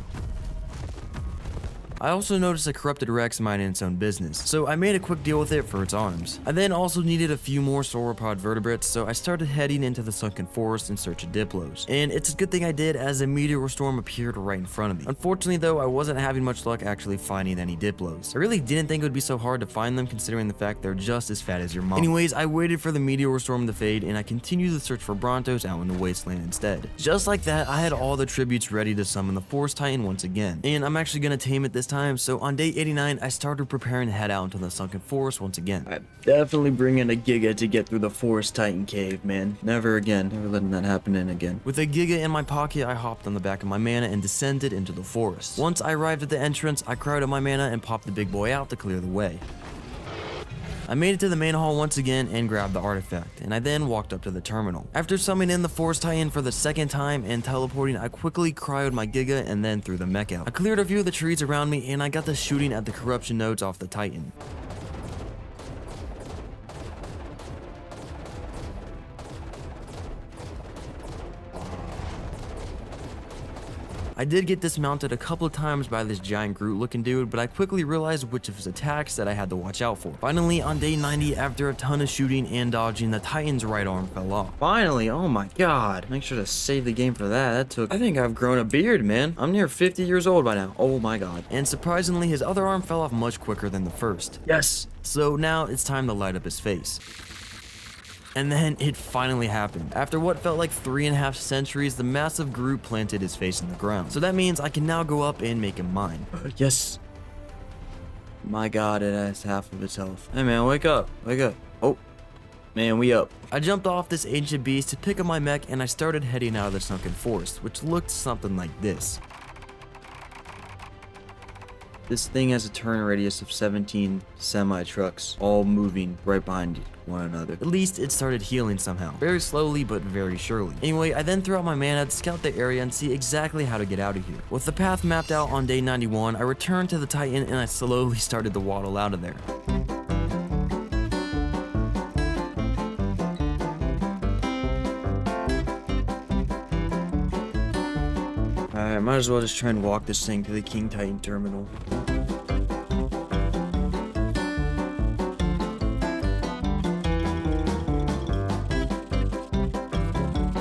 I also noticed a corrupted Rex minding its own business, so I made a quick deal with it for its arms. I then also needed a few more sauropod vertebrates, so I started heading into the sunken forest in search of Diplos. And it's a good thing I did, as a meteor storm appeared right in front of me. Unfortunately though, I wasn't having much luck actually finding any Diplos. I really didn't think it would be so hard to find them, considering the fact they're just as fat as your mom. Anyways, I waited for the meteor storm to fade, and I continued the search for Brontos out in the wasteland instead. Just like that, I had all the tributes ready to summon the Forest Titan once again. And I'm actually gonna tame it this time, so on day 89, I started preparing to head out into the sunken forest once again. I'm definitely bringing a Giga to get through the Forest Titan cave, man. Never again. Never letting that happen in again. With a Giga in my pocket, I hopped on the back of my mana and descended into the forest. Once I arrived at the entrance, I cryoed up my mana and popped the big boy out to clear the way. I made it to the main hall once again and grabbed the artifact, and I then walked up to the terminal. After summoning in the Forest Titan for the 2nd time and teleporting, I quickly cryoed my Giga and then threw the mech out. I cleared a few of the trees around me, and I got to shooting at the corruption nodes off the Titan. I did get dismounted a couple of times by this giant Groot looking dude, but I quickly realized which of his attacks that I had to watch out for. Finally, on day 90, after a ton of shooting and dodging, the Titan's right arm fell off. Finally, oh my god. Make sure to save the game for that. I think I've grown a beard, man. I'm near 50 years old by now. Oh my god. And surprisingly, his other arm fell off much quicker than the first. Yes. So now it's time to light up his face. And then it finally happened. After what felt like 3.5 centuries, the massive Groot planted his face in the ground. So that means I can now go up and make him mine. Yes. My god, it has half of its health. Hey man, wake up. Wake up. Oh. Man, we up. I jumped off this ancient beast to pick up my mech and I started heading out of the sunken forest, which looked something like this. This thing has a turn radius of 17 semi-trucks, all moving right behind one another. At least it started healing somehow. Very slowly, but very surely. Anyway, I then threw out my mana to scout the area and see exactly how to get out of here. With the path mapped out on day 91, I returned to the Titan and I slowly started to waddle out of there. Alright, might as well just try and walk this thing to the King Titan terminal.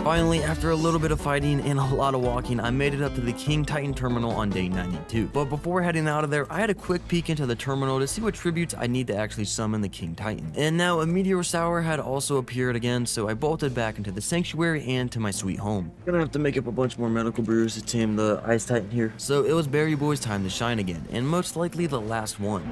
Finally, after a little bit of fighting and a lot of walking, I made it up to the King Titan terminal on day 92. But before heading out of there, I had a quick peek into the terminal to see what tributes I need to actually summon the King Titan. And now a Meteorosaur had also appeared again, so I bolted back into the sanctuary and to my sweet home. Gonna have to make up a bunch more medical brews to tame the Ice Titan here. So it was Berry Boy's time to shine again, and most likely the last one.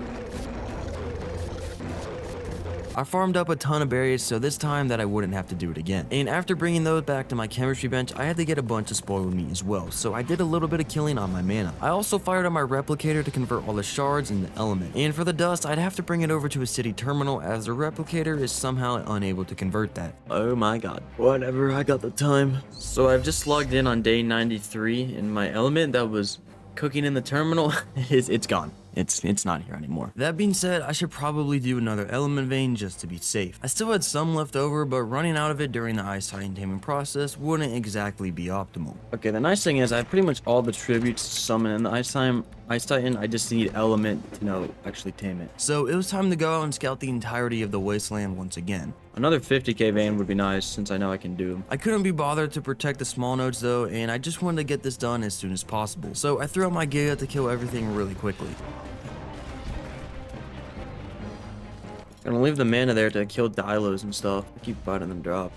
I farmed up a ton of berries, so this time that I wouldn't have to do it again. And after bringing those back to my chemistry bench, I had to get a bunch of spoiled meat as well, so I did a little bit of killing on my mana. I also fired up my replicator to convert all the shards into element. And for the dust, I'd have to bring it over to a city terminal as the replicator is somehow unable to convert that. Oh my god. Whatever, I got the time. So I've just logged in on day 93, and my element that was cooking in the terminal, it's gone. It's not here anymore. That being said, I should probably do another element vein just to be safe. I still had some left over, but running out of it during the Ice Titan taming process wouldn't exactly be optimal. Okay, the nice thing is I have pretty much all the tributes to summon in the Ice Titan. I just need element to actually tame it. So it was time to go out and scout the entirety of the wasteland once again. Another 50k vein would be nice since I know I can do them. I couldn't be bothered to protect the small nodes though, and I just wanted to get this done as soon as possible. So I threw out my Giga to kill everything really quickly. Gonna leave the mana there to kill Dilos and stuff. I keep fighting them drop.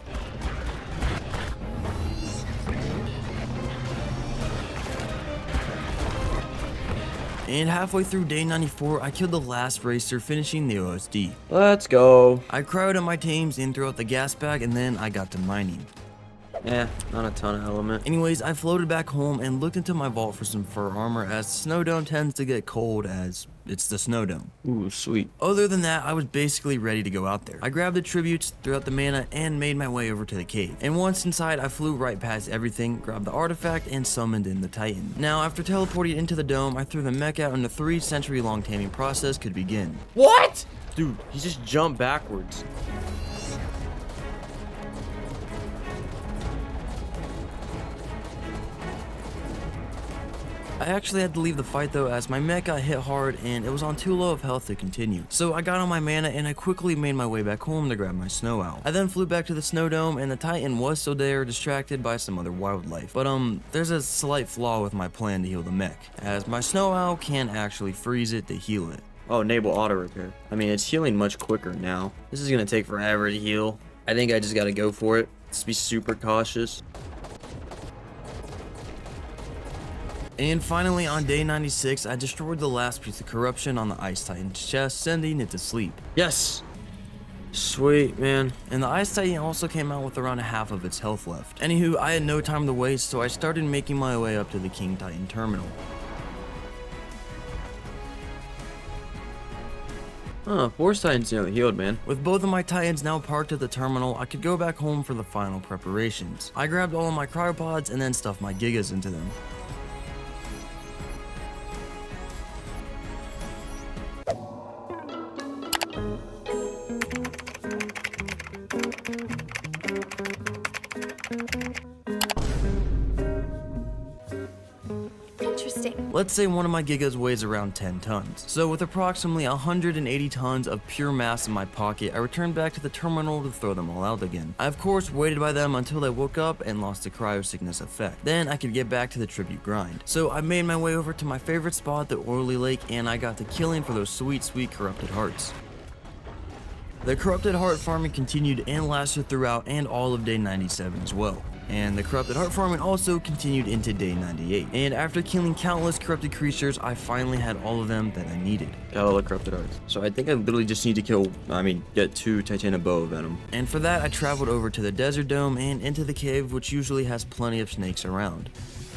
And halfway through day 94, I killed the last racer, finishing the OSD. Let's go. I cryoed up my tames and threw out the Gasbag, and then I got to mining. Yeah, not a ton of element. Anyways, I floated back home and looked into my vault for some fur armor, as the snow dome tends to get cold as it's the snow dome. Ooh, sweet. Other than that, I was basically ready to go out there. I grabbed the tributes, threw out the mana, and made my way over to the cave. And once inside, I flew right past everything, grabbed the artifact, and summoned in the Titan. Now, after teleporting into the dome, I threw the mech out and the 3-century-long taming process could begin. What? Dude, he just jumped backwards. I actually had to leave the fight though, as my mech got hit hard and it was on too low of health to continue. So I got on my mana and I quickly made my way back home to grab my snow owl. I then flew back to the snow dome and the Titan was still there, distracted by some other wildlife. But there's a slight flaw with my plan to heal the mech, as my snow owl can't actually freeze it to heal it. Oh, enable auto repair. I mean, it's healing much quicker now. This is gonna take forever to heal. I think I just gotta go for it. Just be super cautious. And finally, on day 96, I destroyed the last piece of corruption on the Ice Titan's chest, sending it to sleep. Yes! Sweet, man. And the Ice Titan also came out with around half of its health left. Anywho, I had no time to waste, so I started making my way up to the King Titan terminal. Oh, Force Titan's nearly healed, man. With both of my Titans now parked at the terminal, I could go back home for the final preparations. I grabbed all of my cryopods and then stuffed my Gigas into them. Let's say one of my Gigas weighs around 10 tons. So with approximately 180 tons of pure mass in my pocket, I returned back to the terminal to throw them all out again. I of course waited by them until they woke up and lost the cryo sickness effect. Then I could get back to the tribute grind. So I made my way over to my favorite spot, the Oily Lake, and I got to killing for those sweet corrupted hearts. The corrupted heart farming continued and lasted throughout and all of day 97 as well. And the corrupted heart farming also continued into day 98. And after killing countless corrupted creatures, I finally had all of them that I needed. Got all the corrupted hearts. So I think I literally just need to get 2 Titanoboa venom. And for that, I traveled over to the desert dome and into the cave, which usually has plenty of snakes around.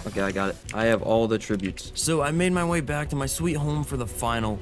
Okay, I got it. I have all the tributes. So I made my way back to my sweet home for the final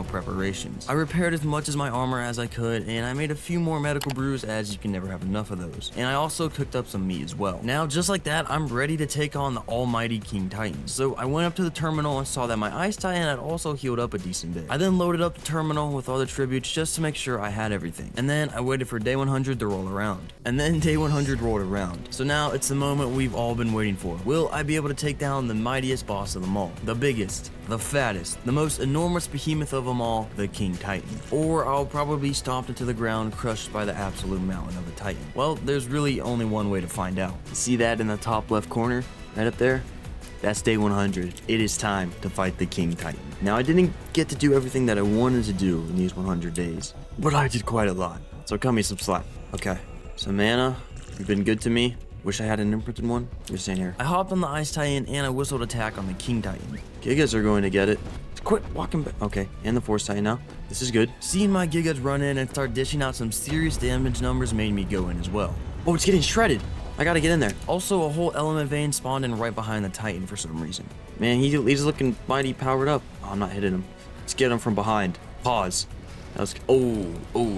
preparations. I repaired as much as my armor as I could, and I made a few more medical brews, as you can never have enough of those. And I also cooked up some meat as well. Now, just like that, I'm ready to take on the almighty King Titan. So I went up to the terminal and saw that my Ice Titan had also healed up a decent bit. I then loaded up the terminal with all the tributes just to make sure I had everything. And then I waited for day 100 to roll around. And then day 100 rolled around. So now it's the moment we've all been waiting for. Will I be able to take down the mightiest boss of them all, the biggest, the fattest, the most enormous behemoth of them all, the King Titan? Or I'll probably be stomped into the ground, crushed by the absolute mountain of a Titan. Well, there's really only one way to find out. See that in the top left corner, right up there? That's day 100. It is time to fight the King Titan. Now, I didn't get to do everything that I wanted to do in these 100 days, but I did quite a lot, so cut me some slack. Okay, so Mana, you've been good to me. Wish I had an imprinted one. You're staying here. I hopped on the Ice Titan and I whistled attack on the King Titan. Gigas are going to get it. Quit walking back. Okay, and the Force Titan now. This is good. Seeing my Gigas run in and start dishing out some serious damage numbers made me go in as well. Oh, it's getting shredded. I gotta get in there. Also, a whole element vein spawned in right behind the Titan for some reason. Man, he's looking mighty powered up. Oh, I'm not hitting him. Let's get him from behind. Pause. Oh,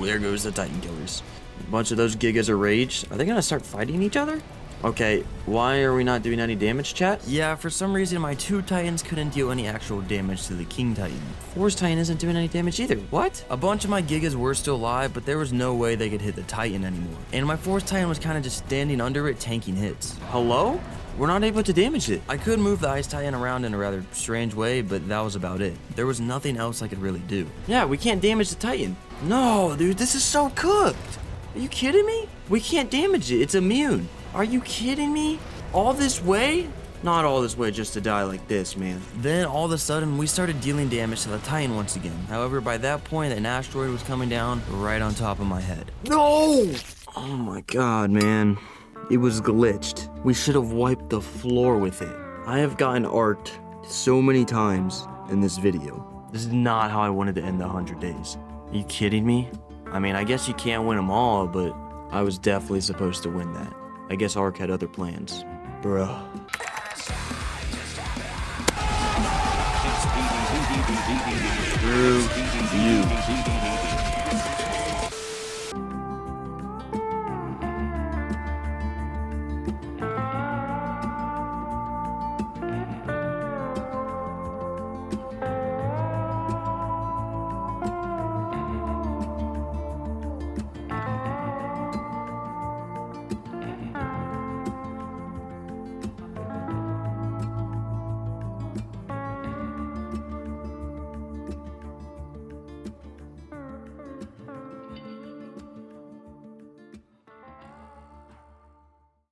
there goes the Titan killers. A bunch of those Gigas are raged. Are they gonna start fighting each other? Okay, why are we not doing any damage, chat? Yeah, for some reason my 2 Titans couldn't deal any actual damage to the King Titan. Force Titan isn't doing any damage either. What? A bunch of my Gigas were still alive, but there was no way they could hit the Titan anymore. And my Force Titan was kind of just standing under it, tanking hits. Hello? We're not able to damage it. I could move the Ice Titan around in a rather strange way, but that was about it. There was nothing else I could really do. Yeah, we can't damage the Titan. No, dude, this is so cooked. Are you kidding me? We can't damage it. It's immune. Are you kidding me? All this way? Not all this way just to die like this, man. Then all of a sudden, we started dealing damage to the Titan once again. However, by that point, an asteroid was coming down right on top of my head. No! Oh my god, man. It was glitched. We should have wiped the floor with it. I have gotten arced so many times in this video. This is not how I wanted to end the 100 days. Are you kidding me? I mean, I guess you can't win them all, but I was definitely supposed to win that. I guess Ark had other plans. Bruh. Screw you.